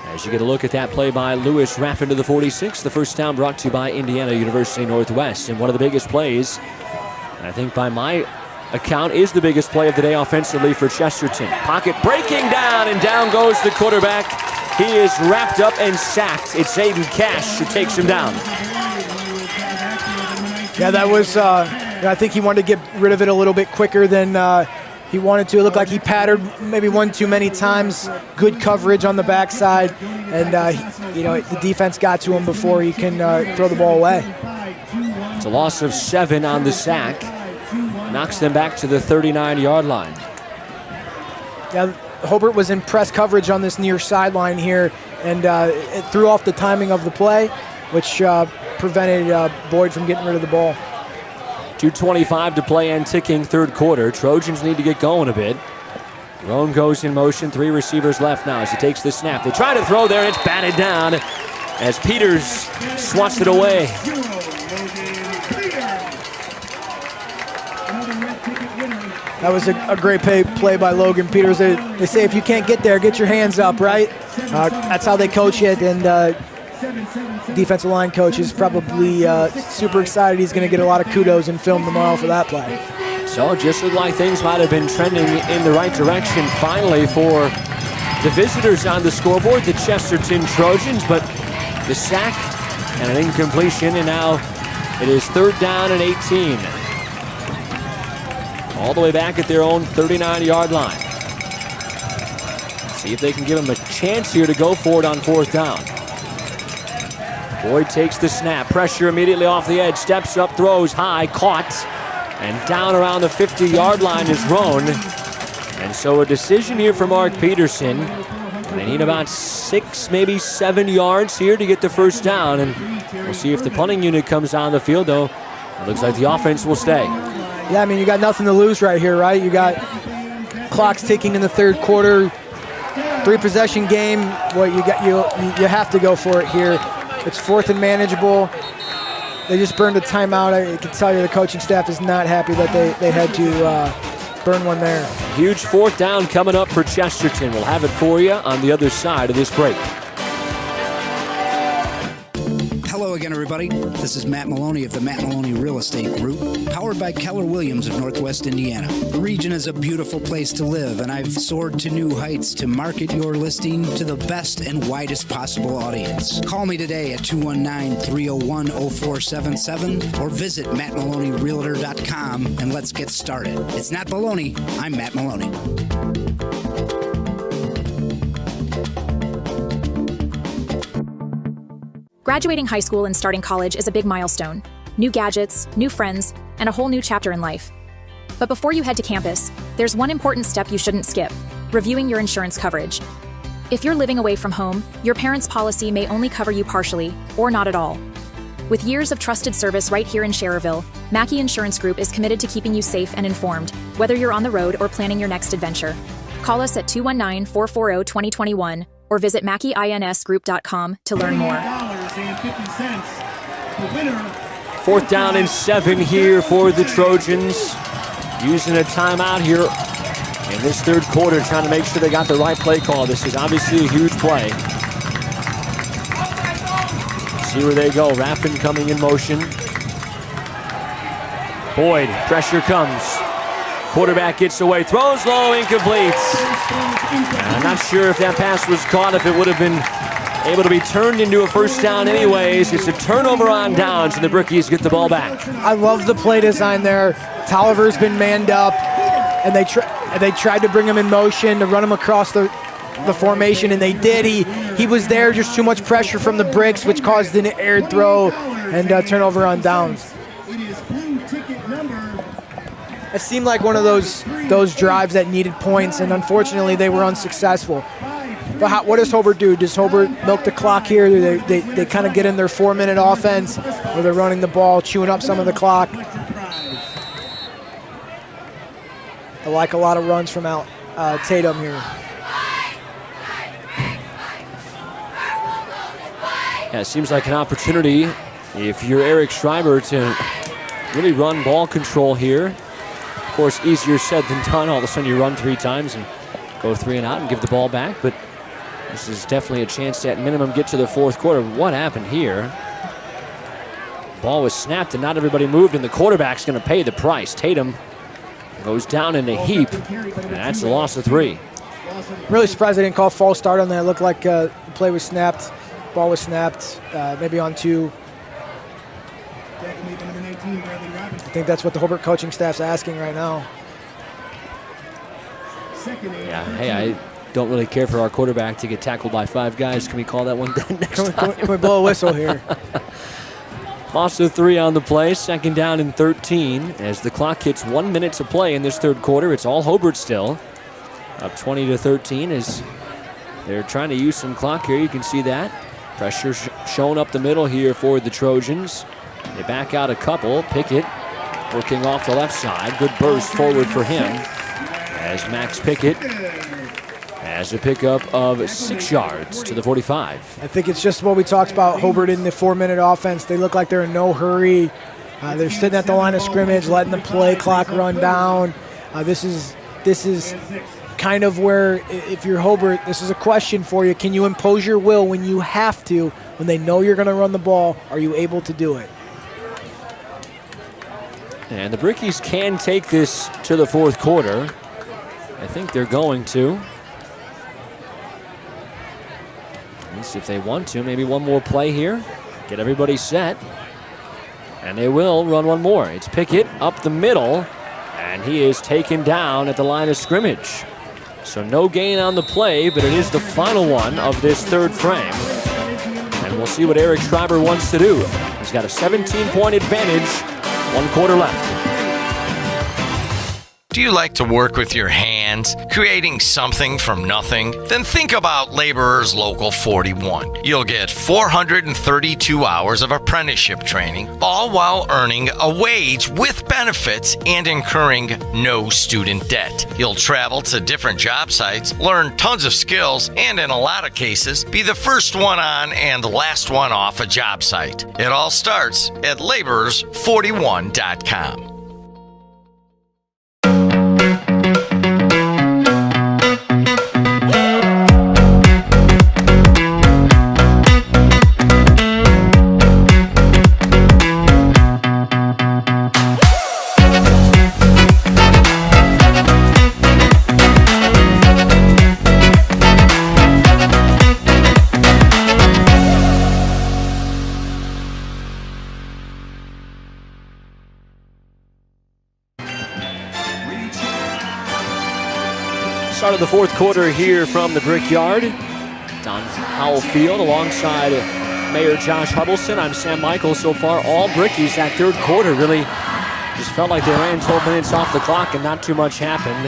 as you get a look at that play by Lewis Raffin to the 46. The first down brought to you by Indiana University Northwest. And one of the biggest plays, I think by my account, is the biggest play of the day offensively for Chesterton. Pocket breaking down, and down goes the quarterback. He is wrapped up and sacked. It's Aiden Cash who takes him down. Yeah, that was, I think he wanted to get rid of it a little bit quicker than he wanted to. It looked like he pattered maybe one too many times. Good coverage on the backside, and the defense got to him before he can throw the ball away. It's a loss of 7 on the sack. Knocks them back to the 39-yard line. Yeah, Hobart was in press coverage on this near sideline here, and it threw off the timing of the play, which prevented Boyd from getting rid of the ball. 2:25 to play and ticking third quarter. Trojans need to get going a bit. Roan goes in motion. 3 receivers left now as he takes the snap. They try to throw there. It's batted down as Peters swats it away. That was a great play by Logan Peters. They say if you can't get there, get your hands up, right? That's how they coach it, and defensive line coach is probably super excited. He's going to get a lot of kudos in film tomorrow for that play. So it just looked like things might have been trending in the right direction finally for the visitors on the scoreboard, the Chesterton Trojans, but the sack and an incompletion, and now it is 3rd down and 18. All the way back at their own 39-yard line. See if they can give them a chance here to go for it on 4th down. Boyd takes the snap. Pressure immediately off the edge. Steps up, throws high, caught. And down around the 50-yard line is Roan. And so a decision here for Mark Peterson. They need about 6, maybe 7 yards here to get the first down. And we'll see if the punting unit comes on the field, though. It looks like the offense will stay. Yeah, I mean, you got nothing to lose right here, right? You got clock's ticking in the third quarter. 3-possession game. Well, you have to go for it here. It's 4th and manageable. They just burned a timeout. I can tell you the coaching staff is not happy that they had to burn one there. Huge 4th down coming up for Chesterton. We'll have it for you on the other side of this break. Hello again, everybody. This is Matt Maloney of the Matt Maloney Real Estate Group, powered by Keller Williams of Northwest Indiana. The region is a beautiful place to live, and I've soared to new heights to market your listing to the best and widest possible audience. Call me today at 219-301-0477 or visit mattmaloneyrealtor.com and let's get started. It's not baloney. I'm Matt Maloney. Graduating high school and starting college is a big milestone. New gadgets, new friends, and a whole new chapter in life. But before you head to campus, there's one important step you shouldn't skip: reviewing your insurance coverage. If you're living away from home, your parents' policy may only cover you partially, or not at all. With years of trusted service right here in Schererville, Mackey Insurance Group is committed to keeping you safe and informed, whether you're on the road or planning your next adventure. Call us at 219-440-2021 or visit MackeyINSgroup.com to learn more. 4th down and 7 here for the Trojans. Using a timeout here in this third quarter, trying to make sure they got the right play call. This is obviously a huge play. See where they go. Raffin coming in motion. Boyd, pressure comes. Quarterback gets away, throws low, incomplete. I'm not sure if that pass was caught, if it would have been able to be turned into a first down anyways. It's a turnover on downs, and the Brickies get the ball back. I love the play design there. Tolliver's been manned up, and they tried to bring him in motion to run him across the formation, and they did. He was there, just too much pressure from the bricks, which caused an aired throw and turnover on downs. It seemed like one of those drives that needed points, and unfortunately they were unsuccessful. But what does Hobart do? Does Hobart milk the clock here? Do they kind of get in their 4-minute offense, where they're running the ball, chewing up some of the clock? I like a lot of runs from Tatum here. Yeah, it seems like an opportunity if you're Eric Schreiber to really run ball control here. Of course, easier said than done. All of a sudden you run 3 times and go 3 and out and give the ball back. But this is definitely a chance to at minimum get to the 4th quarter. What happened here? Ball was snapped and not everybody moved, and the quarterback's going to pay the price. Tatum goes down in a heap, and that's a loss of 3. I'm really surprised they didn't call false start on that. It looked like the play was snapped, ball was snapped, maybe on 2. I think that's what the Hobart coaching staff's asking right now. Yeah, hey, I don't really care for our quarterback to get tackled by 5 guys. Can we call that one next time? Can we blow a whistle here? Loss of 3 on the play, 2nd down and 13 as the clock hits 1 minute to play in this third quarter. It's all Hobart still, up 20-13 as they're trying to use some clock here. You can see that. Pressure shown up the middle here for the Trojans. They back out a couple. Pickett working off the left side. Good burst forward for him as Max Pickett has a pickup of 6 yards to the 45. I think it's just what we talked about, Hobart in the 4-minute offense. They look like they're in no hurry. They're sitting at the line of scrimmage, letting the play clock run down. This is kind of where, if you're Hobart, this is a question for you. Can you impose your will when you have to, when they know you're going to run the ball? Are you able to do it? And the Brickies can take this to the 4th quarter. I think they're going to. At least if they want to. Maybe one more play here. Get everybody set. And they will run one more. It's Pickett up the middle. And he is taken down at the line of scrimmage. So no gain on the play, but it is the final one of this third frame. And And we'll see what Eric Schreiber wants to do. He's got a 17-point advantage, 1 quarter left. Do you like to work with your hands, creating something from nothing? Then think about Laborers Local 41. You'll get 432 hours of apprenticeship training, all while earning a wage with benefits and incurring no student debt. You'll travel to different job sites, learn tons of skills, and in a lot of cases, be the first one on and the last one off a job site. It all starts at laborers41.com. Start of the 4th quarter here from the Brickyard. Don Howell Field alongside Mayor Josh Huddleston. I'm Sam Michael. So far, all Brickies that 3rd quarter really just felt like they ran 12 minutes off the clock and not too much happened.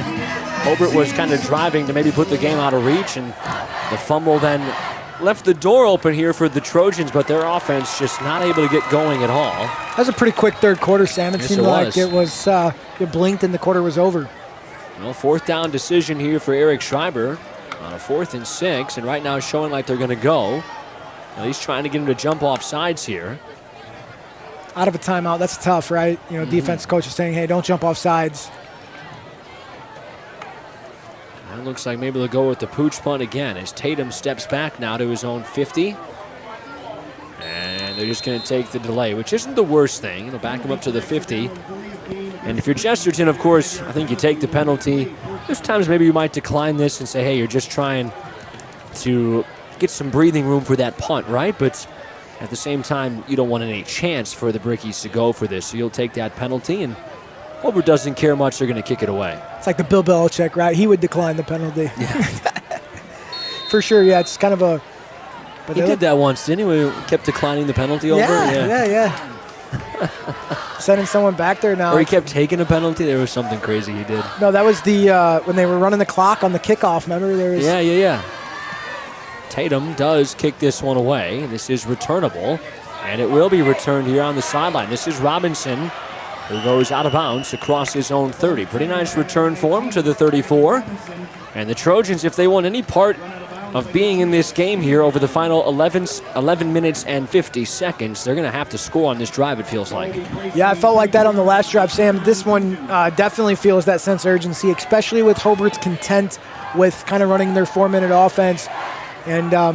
Hobart was kind of driving to maybe put the game out of reach, and the fumble then left the door open here for the Trojans, but their offense just not able to get going at all. That was a pretty quick 3rd quarter, Sam. It seemed like it was, you blinked and the quarter was over. Well, 4th down decision here for Eric Schreiber on a 4th and 6, and right now showing like they're going to go. At least trying to get him to jump off sides here. Out of a timeout, that's tough, right? You know, defense coach is saying, hey, don't jump off sides. And it looks like maybe they'll go with the pooch punt again as Tatum steps back now to his own 50. And they're just going to take the delay, which isn't the worst thing. It'll back him up to the 50. And if you're Chesterton, of course, I think you take the penalty. There's times maybe you might decline this and say, hey, you're just trying to get some breathing room for that punt, right? But at the same time, you don't want any chance for the Brickies to go for this. So you'll take that penalty, and Hobart doesn't care much. They're going to kick it away. It's like the Bill Belichick, right? He would decline the penalty. Yeah. For sure, yeah. It's kind of a... But he did that once, didn't he? We kept declining the penalty over? Yeah. Sending someone back there now. Or he kept taking a penalty. There was something crazy he did. No, that was the when they were running the clock on the kickoff. Remember, there was. Yeah. Tatum does kick this one away. This is returnable, and it will be returned here on the sideline. This is Robinson, who goes out of bounds across his own 30. Pretty nice return for him to the 34. And the Trojans, if they want any part of being in this game here over the final 11 minutes and 50 seconds, they're going to have to score on this drive, it feels like. Yeah, I felt like that on the last drive, Sam. This one definitely feels that sense of urgency, especially with Hobart's content with kind of running their 4-minute offense. And, they're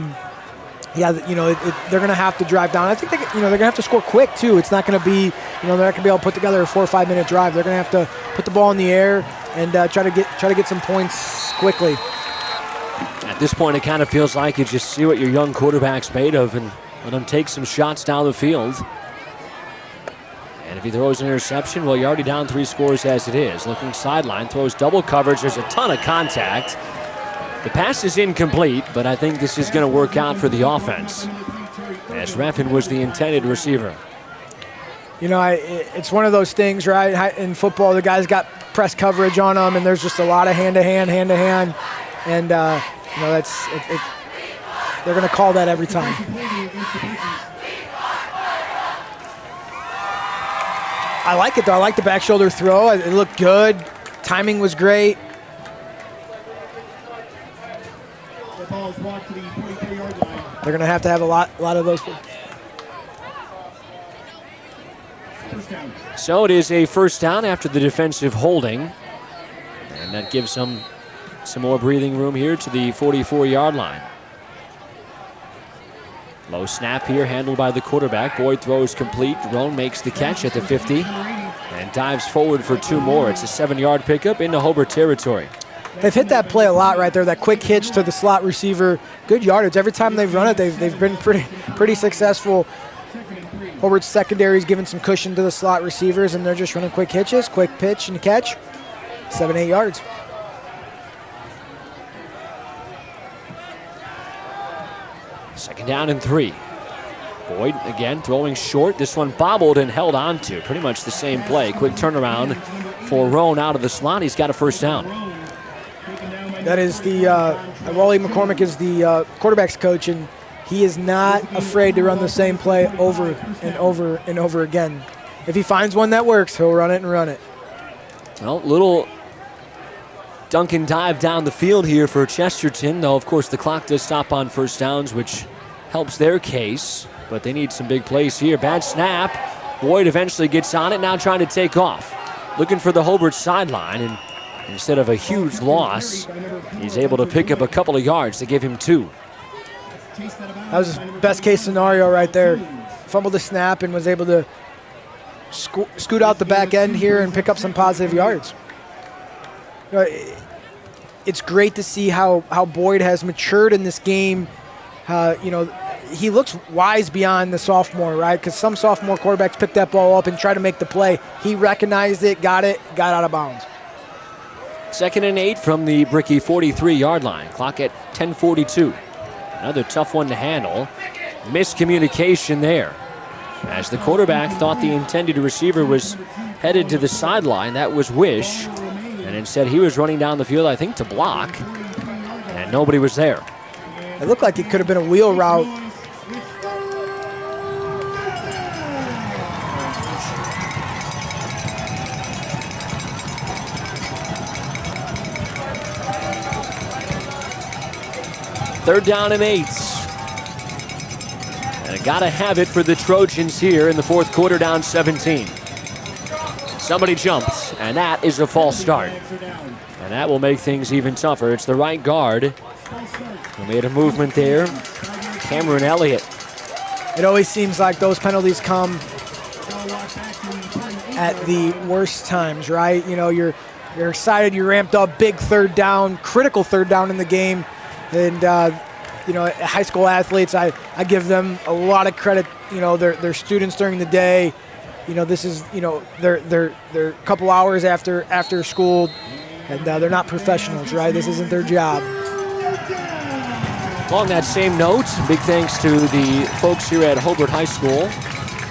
going to have to drive down. I think they're going to have to score quick, too. It's not going to be, they're not going to be able to put together a 4 or 5 minute drive. They're going to have to put the ball in the air and try to get some points quickly. At this point, it kind of feels like you just see what your young quarterback's made of and let him take some shots down the field. And if he throws an interception, well, you're already down 3 scores as it is. Looking sideline, throws double coverage. There's a ton of contact. The pass is incomplete, but I think this is going to work out for the offense, as Raffin was the intended receiver. It's one of those things, right? In football, the guy's got press coverage on him, and there's just a lot of hand-to-hand. And, they're going to call that every time. I like it, though. I like the back shoulder throw. It looked good. Timing was great. They're going to have a lot of those. So it is a first down after the defensive holding. And that gives them some more breathing room here to the 44-yard line. Low snap here, handled by the quarterback. Boyd throws complete. Roan makes the catch at the 50 and dives forward for 2 more. It's a 7-yard pickup into Hobart territory. They've hit that play a lot right there, that quick hitch to the slot receiver. Good yardage. Every time they've run it, they've been pretty successful. Hobart's secondary's giving some cushion to the slot receivers, and they're just running quick hitches, quick pitch and catch. 7-8 yards. Second down and 3. Boyd again throwing short. This one bobbled and held on to. Pretty much the same play. Quick turnaround for Roan out of the slot. He's got a first down. That is the Wally McCormick is the quarterback's coach, and he is not afraid to run the same play over and over and over again. If he finds one that works, he'll run it and run it. Well, little Duncan dive down the field here for Chesterton, though of course the clock does stop on first downs, which helps their case, but they need some big plays here. Bad snap. Boyd eventually gets on it, now trying to take off. Looking for the Hobart sideline, and instead of a huge loss, he's able to pick up a couple of yards to give him 2. That was his best case scenario right there. Fumbled the snap and was able to scoot out the back end here and pick up some positive yards. It's great to see how Boyd has matured in this game. He looks wise beyond the sophomore, right? Because some sophomore quarterbacks pick that ball up and try to make the play. He recognized it, got out of bounds. 2nd and 8 from the Bricky 43-yard line. Clock at 10:42. Another tough one to handle. Miscommunication there. As the quarterback thought the intended receiver was headed to the sideline, that was Wish. And instead he was running down the field, I think, to block. And nobody was there. It looked like it could have been a wheel route. Third down and 8. And got to have it for the Trojans here in the fourth quarter, down 17. Somebody jumped, and that is a false start. And that will make things even tougher. It's the right guard who made a movement there, Cameron Elliott. It always seems like those penalties come at the worst times, right? You're excited, you're ramped up, big third down, critical third down in the game. And, high school athletes, I give them a lot of credit. They're students during the day. This is, they're a couple hours after school, and they're not professionals, right? This isn't their job. Along that same note, big thanks to the folks here at Hobart High School,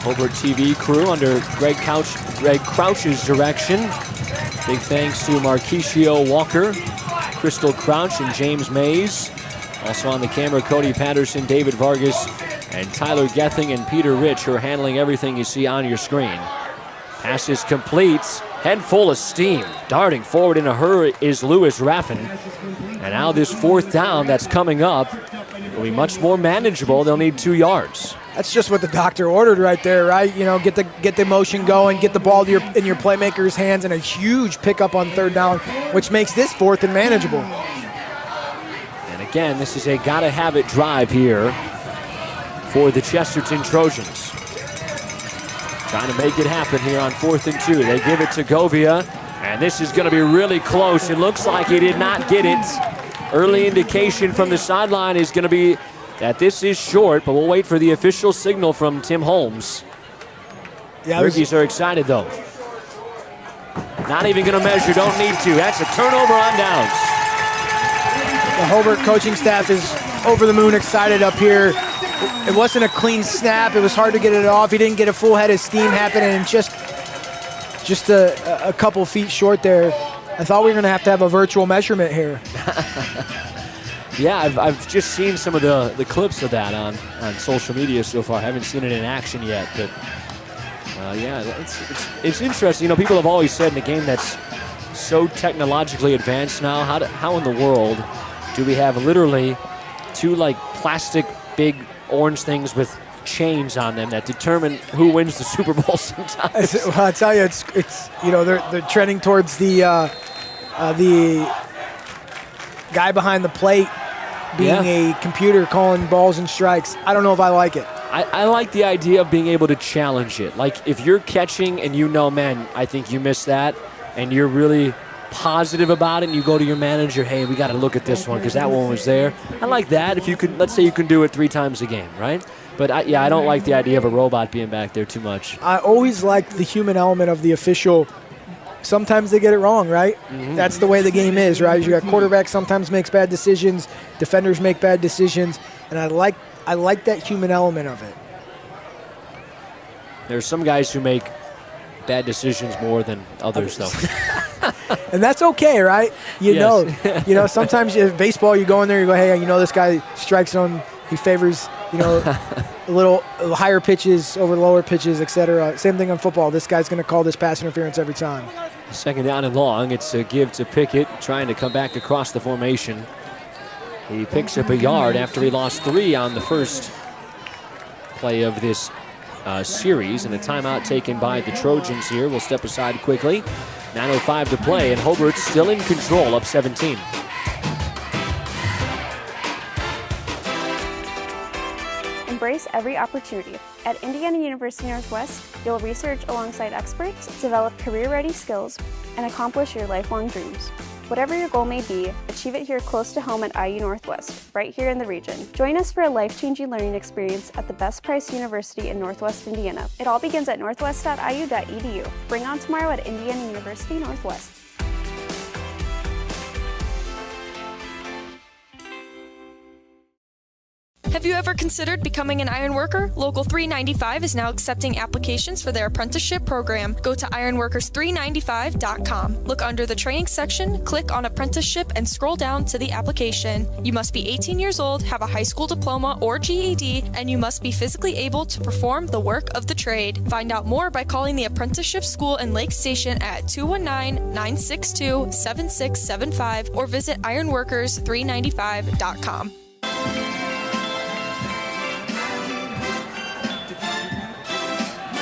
Hobart TV crew under Greg Crouch's direction. Big thanks to Marquisio Walker, Crystal Crouch, and James Mays. Also on the camera, Cody Patterson, David Vargas, and Tyler Gething and Peter Rich, who are handling everything you see on your screen. Pass is complete, head full of steam. Darting forward in a hurry is Lewis Raffin. And now this fourth down that's coming up will be much more manageable. They'll need 2 yards. That's just what the doctor ordered right there, right? Get the motion going, get the ball in your playmaker's hands, and a huge pickup on third down, which makes this fourth and manageable. And again, this is a gotta-have-it drive here for the Chesterton Trojans. Trying to make it happen here on 4th and 2. They give it to Govia, and this is going to be really close. It looks like he did not get it. Early indication from the sideline is going to be that this is short, but we'll wait for the official signal from Tim Holmes. Yeah, Rickies are excited, though. Not even going to measure, don't need to. That's a turnover on downs. The Hobart coaching staff is over the moon excited up here. It wasn't a clean snap. It was hard to get it off. He didn't get a full head of steam happening, and just a couple feet short there. I thought we were going to have a virtual measurement here. Yeah, I've just seen some of the clips of that on social media so far. I haven't seen it in action yet, but yeah, it's interesting. People have always said in a game that's so technologically advanced now, how in the world do we have literally 2 plastic big orange things with chains on them that determine who wins the Super Bowl sometimes? Well, I tell you, it's they're trending towards the guy behind the plate being a computer calling balls and strikes. I don't know if I like it. I like the idea of being able to challenge it. Like if you're catching and man, I think you missed that, and you're really positive about it, and you go to your manager, hey, we got to look at this one because that one was there. I like that. If you could, let's say you can do it 3 times a game, right? But I don't like the idea of a robot being back there too much. I always like the human element of the official. Sometimes they get it wrong, right? Mm-hmm. That's the way the game is, right? You got quarterbacks sometimes makes bad decisions, defenders make bad decisions, and I like that human element of it. There's some guys who make bad decisions more than others, though. And that's okay, right? Yes. know, sometimes in baseball, you go in there, you go, hey, this guy strikes zone, he favors, a little higher pitches over lower pitches, etc. Same thing on football. This guy's going to call this pass interference every time. Second down and long. It's a give to Pickett, trying to come back across the formation. He picks up a yard after he lost 3 on the first play of this series, and a timeout taken by the Trojans here. We'll step aside quickly. 9:05 to play, and Hobart's still in control, up 17. Embrace every opportunity. At Indiana University Northwest, you'll research alongside experts, develop career-ready skills, and accomplish your lifelong dreams. Whatever your goal may be, achieve it here close to home at IU Northwest, right here in the region. Join us for a life-changing learning experience at the best priced university in Northwest Indiana. It all begins at northwest.iu.edu. Bring on tomorrow at Indiana University Northwest. Have you ever considered becoming an iron worker? Local 395 is now accepting applications for their apprenticeship program. Go to ironworkers395.com. Look under the training section, click on apprenticeship, and scroll down to the application. You must be 18 years old, have a high school diploma or GED, and you must be physically able to perform the work of the trade. Find out more by calling the apprenticeship school in Lake Station at 219-962-7675 or visit ironworkers395.com.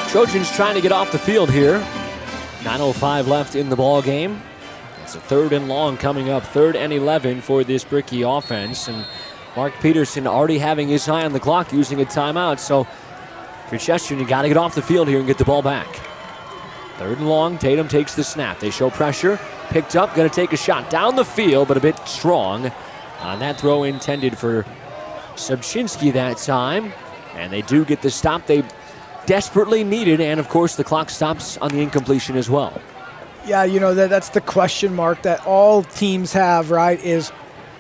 Trojans trying to get off the field here. 9:05 left in the ball game. It's a 3rd and long coming up, 3rd and 11 for this Bricky offense. And Mark Peterson already having his eye on the clock using a timeout. So for Chesterton, you got to get off the field here and get the ball back. 3rd and long, Tatum takes the snap. They show pressure, picked up, going to take a shot down the field, but a bit strong on that throw intended for Subchinski that time. And they do get the stop they desperately needed, and of course the clock stops on the incompletion as well. Yeah, that's the question mark that all teams have, right? Is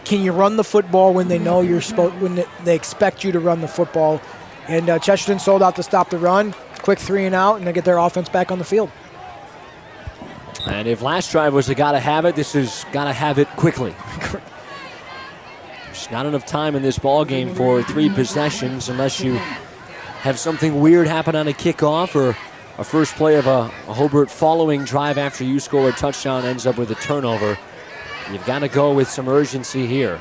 can you run the football when they know when they expect you to run the football? And Chesterton sold out to stop the run, quick 3 and out, and they get their offense back on the field. And if last drive was a gotta have it, this is gotta have it quickly. There's not enough time in this ball game for 3 possessions unless you have something weird happen on a kickoff or a first play of a Hobart following drive after you score a touchdown ends up with a turnover. You've got to go with some urgency here.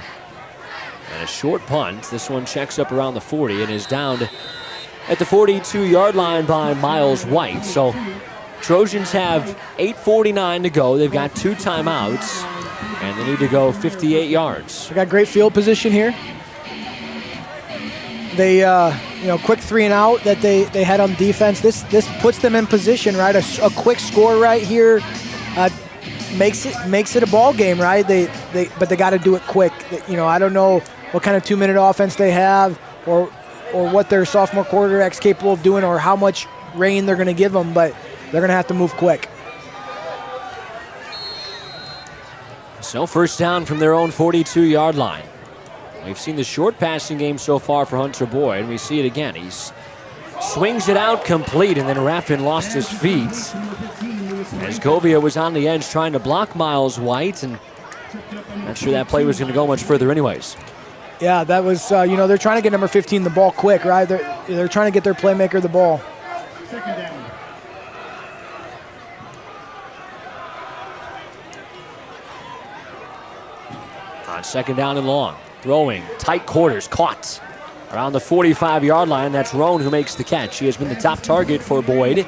And a short punt. This one checks up around the 40 and is down at the 42-yard line by Miles White. So Trojans have 8:49 to go. They've got 2 timeouts, and they need to go 58 yards. They got great field position here. They, quick 3 and out that they had on defense. This puts them in position, right? A quick score right here makes it a ball game, right? But they got to do it quick. I don't know what kind of 2-minute offense they have, or what their sophomore quarterback's capable of doing, or how much rain they're going to give them. But they're going to have to move quick. So first down from their own 42-yard line. We've seen the short passing game so far for Hunter Boyd, and we see it again. He swings it out complete, and then Raffin lost his feet as Govia was on the edge trying to block Miles White, and not sure that play was going to go much further anyways. Yeah, that was, they're trying to get number 15 the ball quick, right? They're trying to get their playmaker the ball. On second down and long. Throwing, tight quarters, caught around the 45-yard line. That's Roan who makes the catch. He has been the top target for Boyd,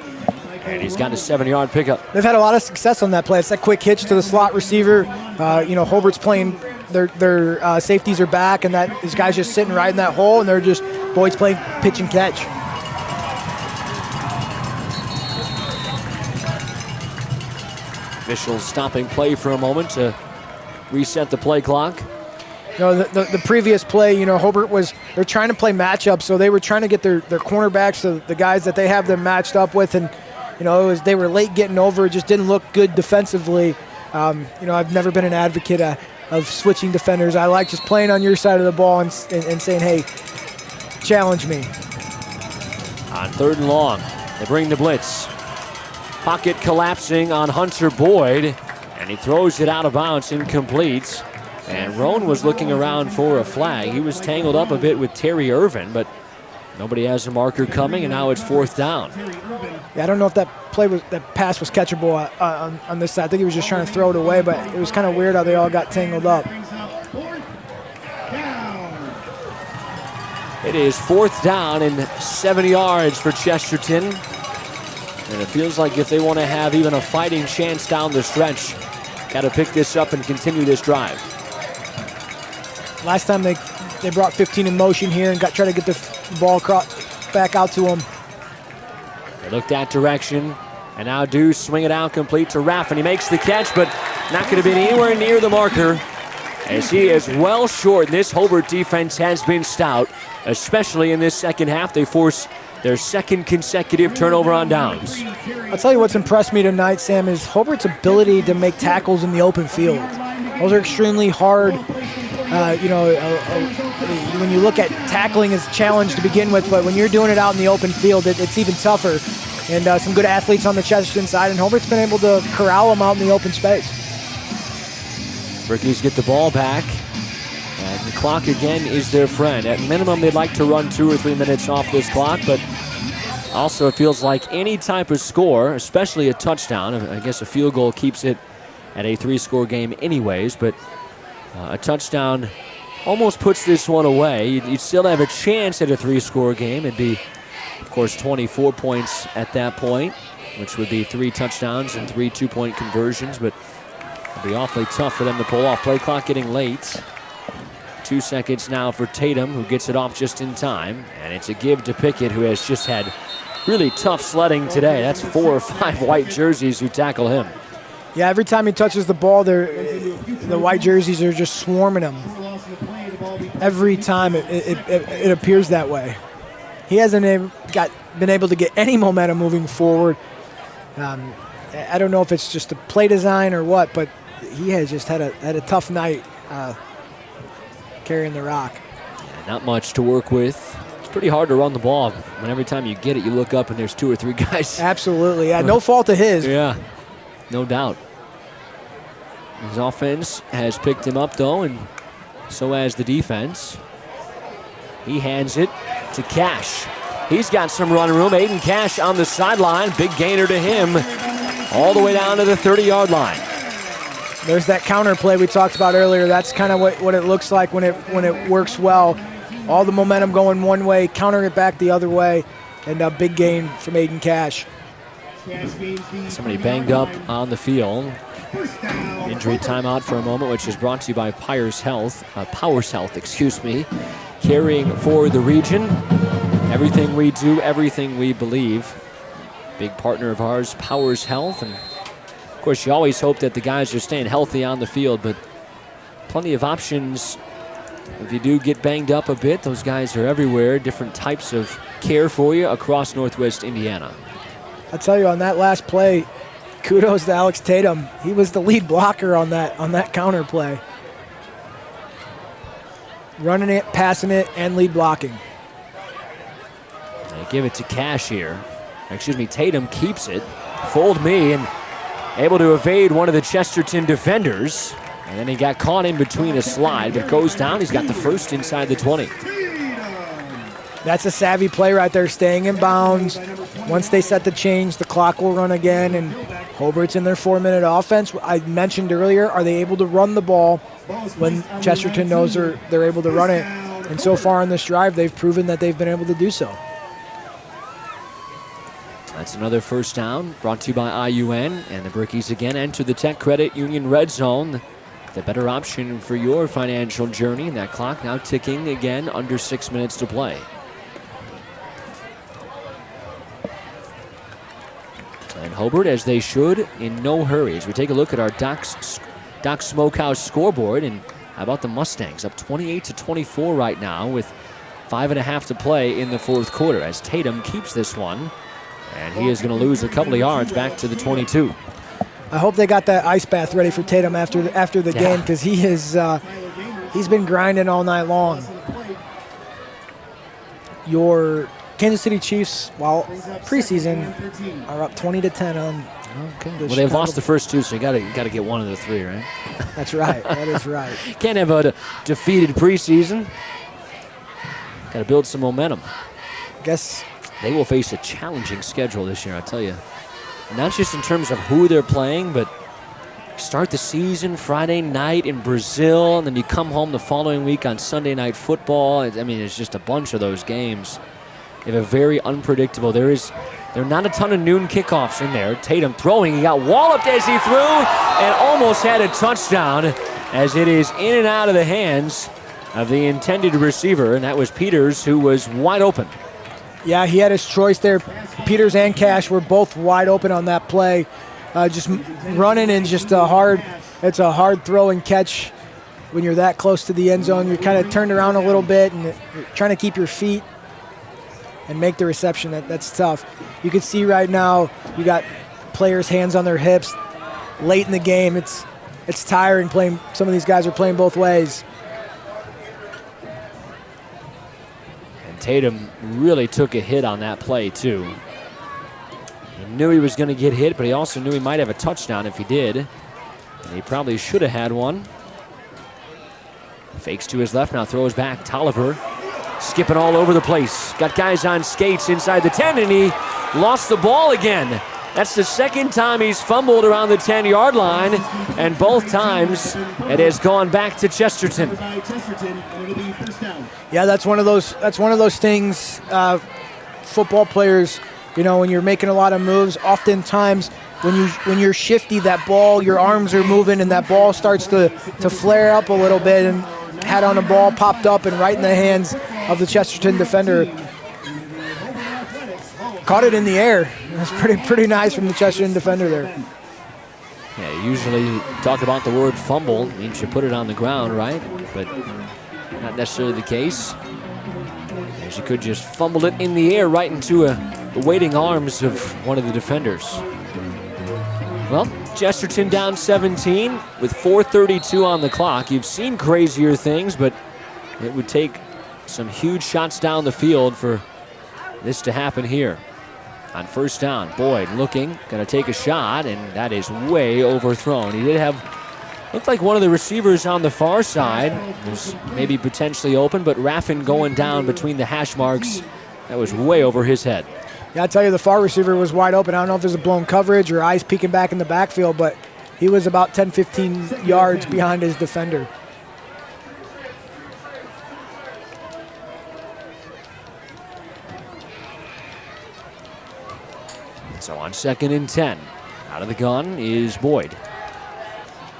and he's got a 7-yard pickup. They've had a lot of success on that play. It's that quick hitch to the slot receiver. Hobart's playing, their safeties are back, and this guy's just sitting right in that hole, and Boyd's playing pitch and catch. Officials stopping play for a moment to reset the play clock. The previous play, Hobart they're trying to play matchup, so they were trying to get their cornerbacks, the guys that they have them matched up with, and they were late getting over. It just didn't look good defensively. I've never been an advocate of switching defenders. I like just playing on your side of the ball and saying, hey, challenge me. On third and long, They bring the blitz. Pocket collapsing on Hunter Boyd, and he throws it out of bounds, incomplete. And Roan was looking around for a flag. He was tangled up a bit with Terry Irvin, but nobody has a marker coming, and now it's 4th down. Yeah, I don't know if that pass was catchable on this side. I think he was just trying to throw it away, but it was kind of weird how they all got tangled up. It is 4th down and 7 yards for Chesterton. And it feels like if they want to have even a fighting chance down the stretch, got to pick this up and continue this drive. Last time they brought 15 in motion here and tried to get the ball back out to him. They look that direction, and now do swing it out complete to Raff, and he makes the catch, but not going to be anywhere near the marker, as he is well short. This Hobart defense has been stout, especially in this second half. They force their 2nd consecutive turnover on downs. I'll tell you what's impressed me tonight, Sam, is Hobart's ability to make tackles in the open field. Those are extremely hard. When you look at tackling as a challenge to begin with, but when you're doing it out in the open field, it's even tougher. And some good athletes on the Chesterton side, and Hobart's been able to corral them out in the open space. Brickies get the ball back, and the clock again is their friend. At minimum, they'd like to run 2 or 3 minutes off this clock, but also it feels like any type of score, especially a touchdown, I guess a field goal keeps it at a 3-score game anyways, but a touchdown almost puts this one away. You'd still have a chance at a 3-score game. It'd be, of course, 24 points at that point, which would be 3 touchdowns and 3 2-point conversions, but it'd be awfully tough for them to pull off. Play clock getting late. 2 seconds now for Tatum, who gets it off just in time, and it's a give to Pickett, who has just had really tough sledding today. That's 4 or 5 white jerseys who tackle him. Yeah, every time he touches the ball, the white jerseys are just swarming him. Every time it appears that way. He hasn't been able to get any momentum moving forward. I don't know if it's just a play design or what, but he has just had a tough night carrying the rock. Yeah, not much to work with. It's pretty hard to run the ball when every time you get it, you look up and there's 2 or 3 guys. Absolutely, yeah, no fault of his. Yeah, no doubt. His offense has picked him up, though, and so has the defense. He hands it to Cash. He's got some run room. Aiden Cash on the sideline. Big gainer to him all the way down to the 30-yard line. There's that counter play we talked about earlier. That's kind of what it looks like when it works well. All the momentum going one way, counter it back the other way, and a big gain from Aiden Cash. Somebody banged up on the field. Injury timeout for a moment, which is brought to you by Powers Health, carrying for the region. Everything we do, everything we believe. Big partner of ours, Powers Health. And of course, you always hope that the guys are staying healthy on the field, but plenty of options. If you do get banged up a bit, those guys are everywhere. Different types of care for you across Northwest Indiana. I'll tell you, on that last play, kudos to Alex Tatum. He was the lead blocker on that counter play. Running it, passing it, and lead blocking. They give it to Cash here. Tatum keeps it. Fooled me and able to evade one of the Chesterton defenders. And then he got caught in between a slide, but goes down. He's got the first inside the 20. That's a savvy play right there, staying in bounds. Once they set the change, the clock will run again, and Hobart's in their 4-minute offense. I mentioned earlier, are they able to run the ball when Chesterton knows they're able to run it? And so far in this drive, they've proven that they've been able to do so. That's another first down, brought to you by IUN, and the Brickies again enter the Tech Credit Union Red Zone. The better option for your financial journey, and that clock now ticking again, under 6 minutes to play. And Hobart, as they should, in no hurry. As we take a look at our Doc's Smokehouse scoreboard, and how about the Mustangs? Up 28-24 right now with 5.5 to play in the fourth quarter, as Tatum keeps this one, and he is going to lose a couple of yards back to the 22. I hope they got that ice bath ready for Tatum after the game, because he's been grinding all night long. Your Kansas City Chiefs, while preseason, are up 20-10 on. Okay. Well, they've lost the first two, so you got to get one of the three, right? That's right. That is right. Can't have a defeated preseason. Got to build some momentum. I guess they will face a challenging schedule this year, I tell you. Not just in terms of who they're playing, but start the season Friday night in Brazil, and then you come home the following week on Sunday Night Football. I mean, it's just a bunch of those games. They have a very unpredictable. There are not a ton of noon kickoffs in there. Tatum throwing. He got walloped as he threw and almost had a touchdown as it is in and out of the hands of the intended receiver, and that was Peters, who was wide open. Yeah, he had his choice there. Peters and Cash were both wide open on that play. Just running and just it's a hard throw and catch when you're that close to the end zone. You're kind of turned around a little bit and you're trying to keep your feet and make the reception. That's tough. You can see right now you got players' hands on their hips late in the game. It's tiring playing. Some of these guys are playing both ways. And Tatum really took a hit on that play too. He knew he was going to get hit, but he also knew he might have a touchdown if he did. And he probably should have had one. Fakes to his left, now throws back. Tolliver skipping all over the place. Got guys on skates inside the 10, and he lost the ball again. That's the second time he's fumbled around the 10-yard line, and both times it has gone back to Chesterton. Yeah, that's one of those things. Football players, when you're making a lot of moves, oftentimes when you're shifty, that ball, your arms are moving, and that ball starts to flare up a little bit. And had on a ball popped up and right in the hands of the Chesterton defender. Caught it in the air. It was pretty nice from the Chesterton defender there. Yeah, usually talk about the word fumble. It means you put it on the ground, right? But not necessarily the case. As you could just fumble it in the air right into the waiting arms of one of the defenders. Well, Chesterton down 17 with 4:32 on the clock. You've seen crazier things, but it would take some huge shots down the field for this to happen here. On first down, Boyd looking, going to take a shot, and that is way overthrown. He did looked like one of the receivers on the far side was maybe potentially open, but Raffin going down between the hash marks, that was way over his head. Yeah, I tell you, the far receiver was wide open. I don't know if there's a blown coverage or eyes peeking back in the backfield, but he was about 10, 15 yards behind his defender. So on 2nd and 10, out of the gun is Boyd.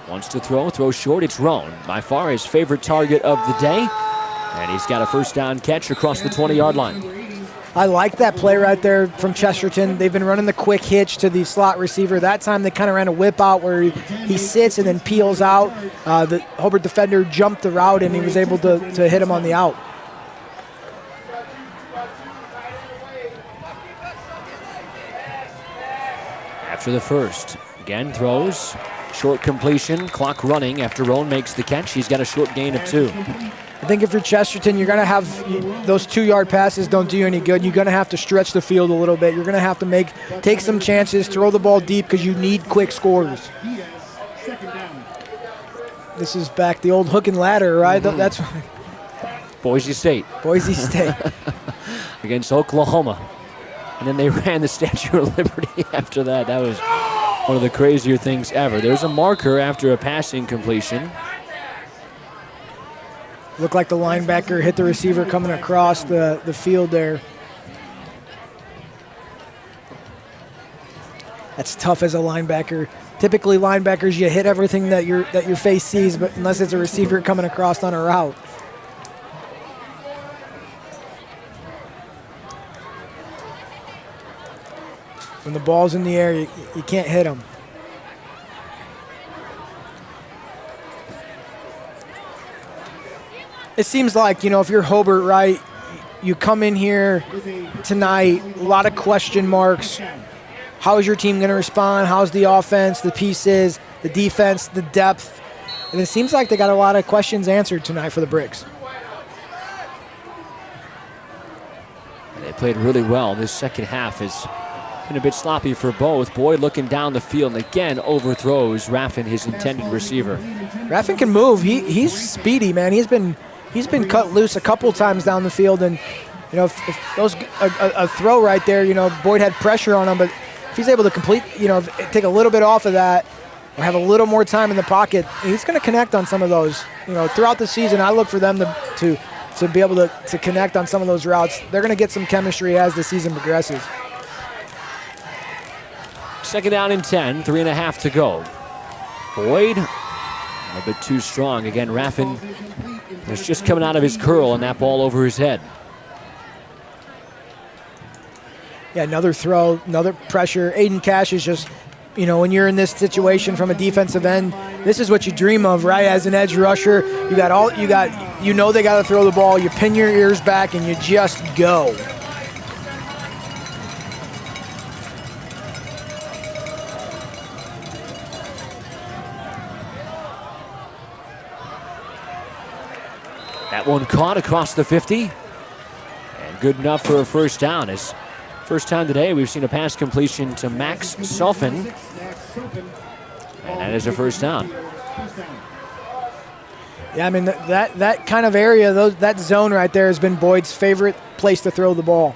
Wants to throw short, it's Roan. By far his favorite target of the day, and he's got a first down catch across the 20-yard line. I like that play right there from Chesterton. They've been running the quick hitch to the slot receiver. That time they kind of ran a whip out where he sits and then peels out. The Hobart defender jumped the route and he was able to hit him on the out. After the first, again throws, short completion, clock running after Roan makes the catch. He's got a short gain of 2. I think if you're Chesterton, you're going to have those 2-yard passes don't do you any good. You're going to have to stretch the field a little bit. You're going to have to take some chances, throw the ball deep because you need quick scores. This is back the old hook and ladder, right? Mm-hmm. That's Boise State. Boise State. Against Oklahoma. And then they ran the Statue of Liberty after that. That was one of the crazier things ever. There's a marker after a passing completion. Looked like the linebacker hit the receiver coming across the field there. That's tough as a linebacker. Typically linebackers, you hit everything that your face sees, but unless it's a receiver coming across on a route. When the ball's in the air, you can't hit them. It seems like, if you're Hobart, right, you come in here tonight, a lot of question marks. How is your team going to respond? How's the offense, the pieces, the defense, the depth? And it seems like they got a lot of questions answered tonight for the Bricks. And they played really well. This second half has been a bit sloppy for both. Boyd looking down the field and again overthrows Raffin, his intended receiver. Raffin can move. He's speedy, man. He's been cut loose a couple times down the field, and if those a throw right there, Boyd had pressure on him, but if he's able to complete, take a little bit off of that or have a little more time in the pocket, he's going to connect on some of those. Throughout the season, I look for them to be able to connect on some of those routes. They're going to get some chemistry as the season progresses. Second down and 10, 3.5 to go. Boyd, a bit too strong. Again, Raffin is just coming out of his curl and that ball over his head. Yeah, another throw, another pressure. Aiden Cash is just, when you're in this situation from a defensive end, this is what you dream of, right? As an edge rusher, they got to throw the ball. You pin your ears back and you just go. That one caught across the 50. And good enough for a first down. As first time today we've seen a pass completion to Max Sulfin. And that is a first down. Yeah, I mean, that kind of area, that zone right there has been Boyd's favorite place to throw the ball.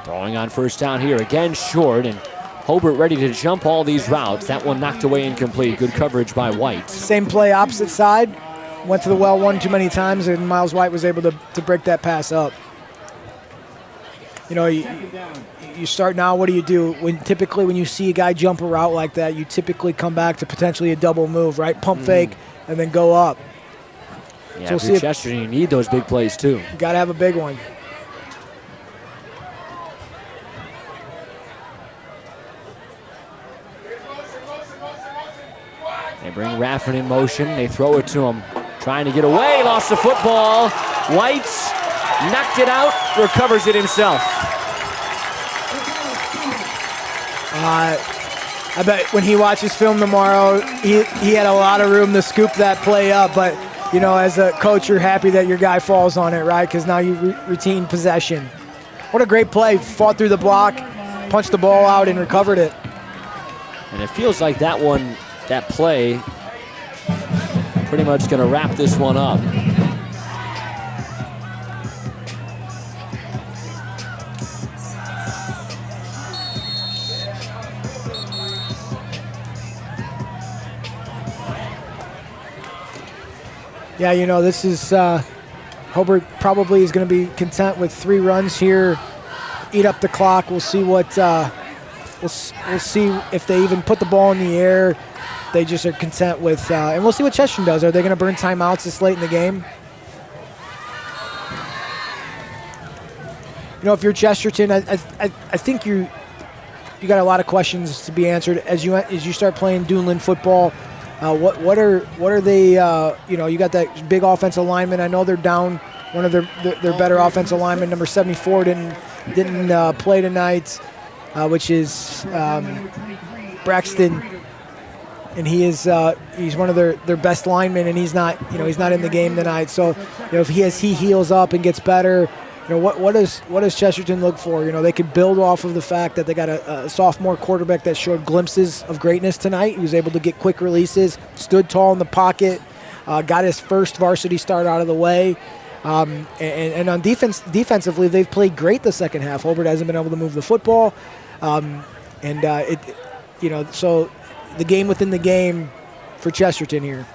Throwing on first down here, again short, and Hobart ready to jump all these routes. That one knocked away incomplete. Good coverage by White. Same play, opposite side. Went to the well one too many times, and Miles White was able to break that pass up. You start now, what do you do? Typically when you see a guy jump a route like that, you typically come back to potentially a double move, right? Pump fake and then go up. Yeah, so if you're Chester, you need those big plays too. You got to have a big one. They bring Raffin in motion. They throw it to him. Trying to get away. Lost the football. White knocked it out. Recovers it himself. I bet when he watches film tomorrow, he had a lot of room to scoop that play up. But, as a coach, you're happy that your guy falls on it, right? Because now you retain possession. What a great play. Fought through the block, punched the ball out, and recovered it. And it feels like that play, pretty much going to wrap this one up. Yeah, this is Hobart probably is going to be content with 3 runs here, eat up the clock. We'll see what we'll see if they even put the ball in the air. They just are content with, and we'll see what Chester does. Are they going to burn timeouts this late in the game? If you're Chesterton, I think you got a lot of questions to be answered as you start playing Duneland football. What are they? You got that big offensive lineman. I know they're down one of their better offensive linemen. Number 74 didn't play tonight, which is Braxton. And he's one of their best linemen, and he's not in the game tonight. So if he heals up and gets better, what does Chesterton look for? They could build off of the fact that they got a sophomore quarterback that showed glimpses of greatness tonight. He was able to get quick releases, stood tall in the pocket, got his first varsity start out of the way. And on defensively, they've played great the second half. Hobart hasn't been able to move the football, so. The game within the game for Chesterton here.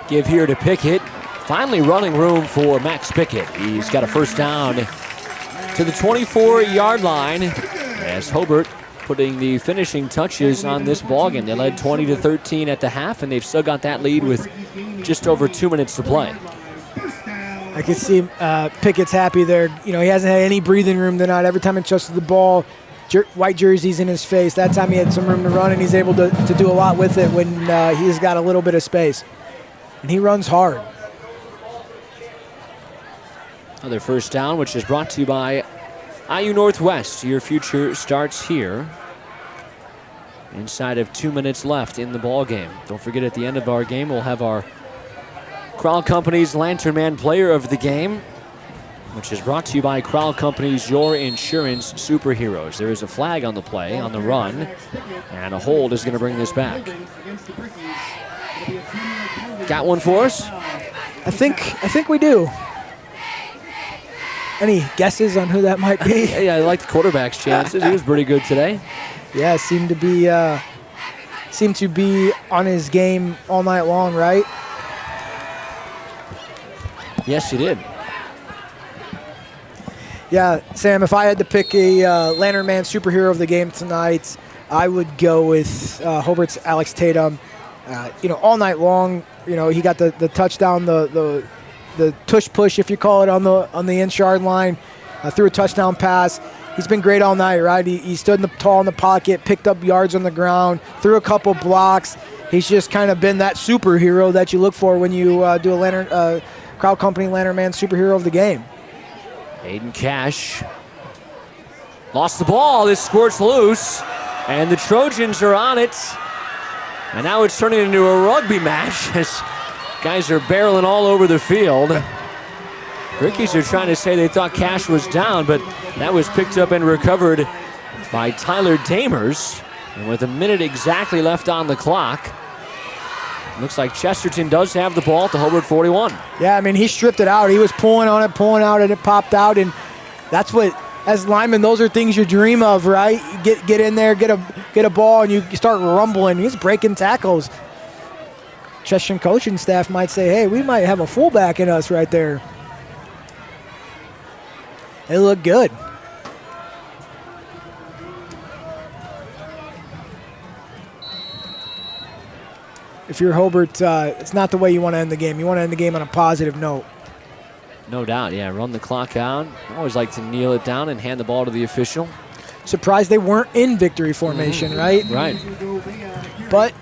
Give here to Pickett. Finally running room for Max Pickett. He's got a first down to the 24-yard line as Hobart putting the finishing touches on this ballgame. They led 20-13 at the half, and they've still got that lead with just over 2 minutes to play. I can see Pickett's happy there. He hasn't had any breathing room tonight. Every time he touches the ball, white jerseys in his face. That time he had some room to run, and he's able to do a lot with it when he's got a little bit of space. And he runs hard. Another first down, which is brought to you by IU Northwest. Your future starts here. Inside of 2 minutes left in the ball game. Don't forget, at the end of our game, we'll have our Crowell Company's Lantern Man Player of the Game, which is brought to you by Crowell Company's Your Insurance Superheroes. There is a flag on the play, on the run, and a hold is going to bring this back. Got one for us? I think we do. Any guesses on who that might be? Yeah, I like the quarterback's chances. He was pretty good today. Yeah, seemed to be on his game all night long, right? Yes, he did. Yeah, Sam, if I had to pick a Lantern Man superhero of the game tonight, I would go with Hobart's Alex Tatum. All night long, he got the touchdown, the tush push, if you call it, on the inch-yard line, threw a touchdown pass. He's been great all night, right? He stood tall in the pocket, picked up yards on the ground, threw a couple blocks. He's just kind of been that superhero that you look for when you do a Crowell Company Lantern Man superhero of the game. Aiden Cash lost the ball. This squirts loose, and the Trojans are on it. And now it's turning into a rugby match as guys are barreling all over the field. Rickies are trying to say they thought Cash was down, but that was picked up and recovered by Tyler Damers. And with a minute exactly left on the clock, looks like Chesterton does have the ball at the Hobart 41. Yeah, I mean, he stripped it out. He was pulling out, and it popped out. And that's what, as linemen, those are things you dream of, right? You get in there, get a ball, and you start rumbling. He's breaking tackles. Chesterton coaching staff might say, hey, we might have a fullback in us right there. It looked good. If you're Hobart, it's not the way you want to end the game. You want to end the game on a positive note. No doubt, yeah. Run the clock out. I always like to kneel it down and hand the ball to the official. Surprised they weren't in victory formation, right? Right. But,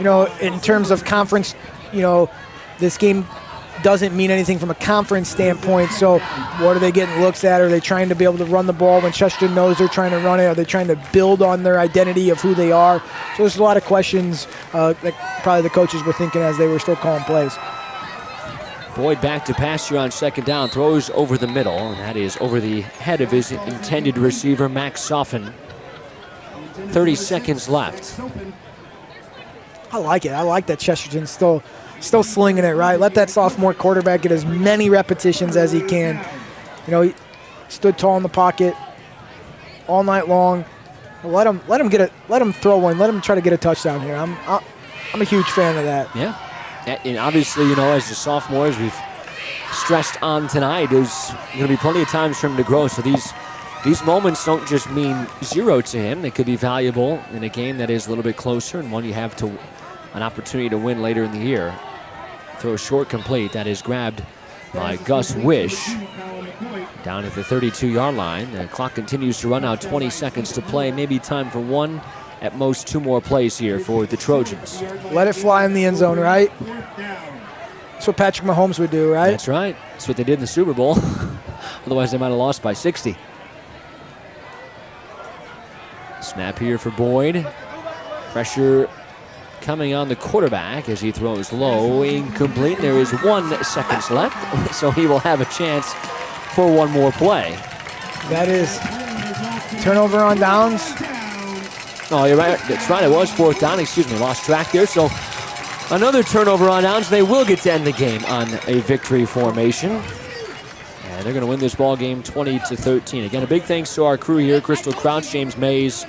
in terms of conference, this game doesn't mean anything from a conference standpoint. So what are they getting looks at? Are they trying to be able to run the ball when Chesterton knows they're trying to run it? Are they trying to build on their identity of who they are? So there's a lot of questions that probably the coaches were thinking as they were still calling plays. Boyd back to pass here on second down, throws over the middle, and that is over the head of his intended receiver, Max Soffen. 30 seconds left. I like it. I like that Chesterton's still slinging it, right? Let that sophomore quarterback get as many repetitions as he can. He stood tall in the pocket all night long. Let him throw one. Let him try to get a touchdown here. I'm a huge fan of that. Yeah. And obviously, as the sophomore, as we've stressed on tonight, there's going to be plenty of times for him to grow. So these moments don't just mean zero to him. They could be valuable in a game that is a little bit closer and one you have an opportunity to win later in the year. Throw short complete. That is grabbed by Gus Wish down at the 32-yard line. The clock continues to run out. 20 seconds to play. Maybe time for one, at most two more plays here for the Trojans. Let it fly in the end zone, right? That's what Patrick Mahomes would do, right? That's right. That's what they did in the Super Bowl. Otherwise, they might have lost by 60. Snap here for Boyd. Pressure coming on the quarterback as he throws low, incomplete. There is 1 second left, so he will have a chance for one more play. That is turnover on downs. Oh, you're right. That's right. It was fourth down. Excuse me. Lost track there. So another turnover on downs. They will get to end the game on a victory formation. And they're going to win this ball game 20-13. Again, a big thanks to our crew here, Crystal Crouch, James Mays,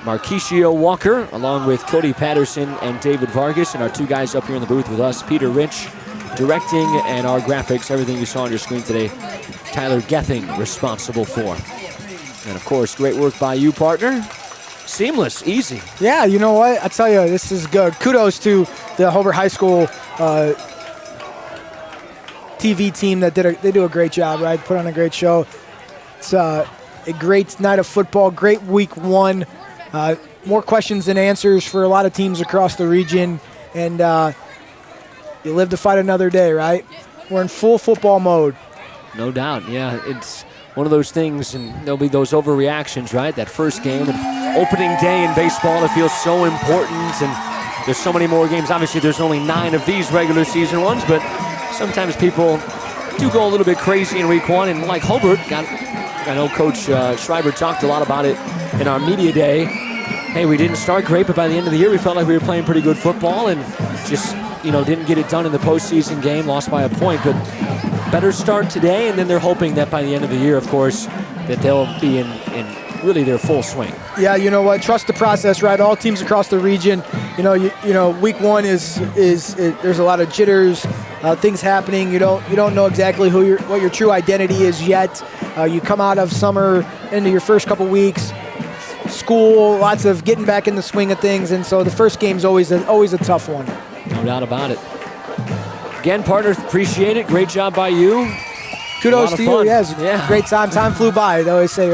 Marquisio Walker, along with Cody Patterson and David Vargas, and our two guys up here in the booth with us, Peter Rich, directing, and our graphics, everything you saw on your screen today, Tyler Gething responsible for. And of course, great work by you, partner. Seamless, easy. Yeah, you know what? I tell you, this is good. Kudos to the Hobart High School TV team that they do a great job, right? Put on a great show. It's a great night of football, great week one. More questions than answers for a lot of teams across the region, and you live to fight another day, right? We're in full football mode. No doubt, yeah. It's one of those things, and there'll be those overreactions, right? That first game, and opening day in baseball, it feels so important, and there's so many more games. Obviously, there's only 9 of these regular season ones, but sometimes people do go a little bit crazy in week 1. And like Hobart, I know Coach Schreiber talked a lot about it in our media day. Hey, we didn't start great, but by the end of the year, we felt like we were playing pretty good football and just, didn't get it done in the postseason game, lost by a point. But better start today, and then they're hoping that by the end of the year, of course, that they'll be in really their full swing. Yeah, you know what? Trust the process, right? All teams across the region, week 1 is there's a lot of jitters, things happening. You don't know exactly what your true identity is yet. You come out of summer into your first couple weeks, school, lots of getting back in the swing of things, and so the first game's always a tough one. No doubt about it. Again, partner, appreciate it. Great job by you. Kudos to you. Yes, yeah. Great time. Time flew by. They always say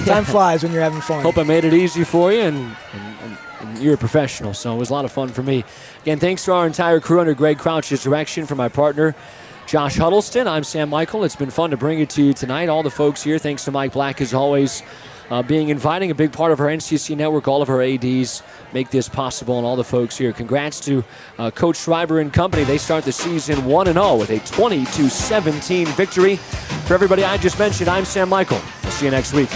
time flies when you're having fun. Hope I made it easy for you, and you're a professional, so it was a lot of fun for me. Again, thanks to our entire crew under Greg Crouch's direction, for my partner, Josh Huddleston. I'm Sam Michael. It's been fun to bring it to you tonight. All the folks here, thanks to Mike Black, as always, being inviting, a big part of our NCC network. All of our ADs make this possible, and all the folks here. Congrats to Coach Schreiber and company. They start the season 1-0 with a 20-17 victory. For everybody I just mentioned, I'm Sam Michael. We'll see you next week.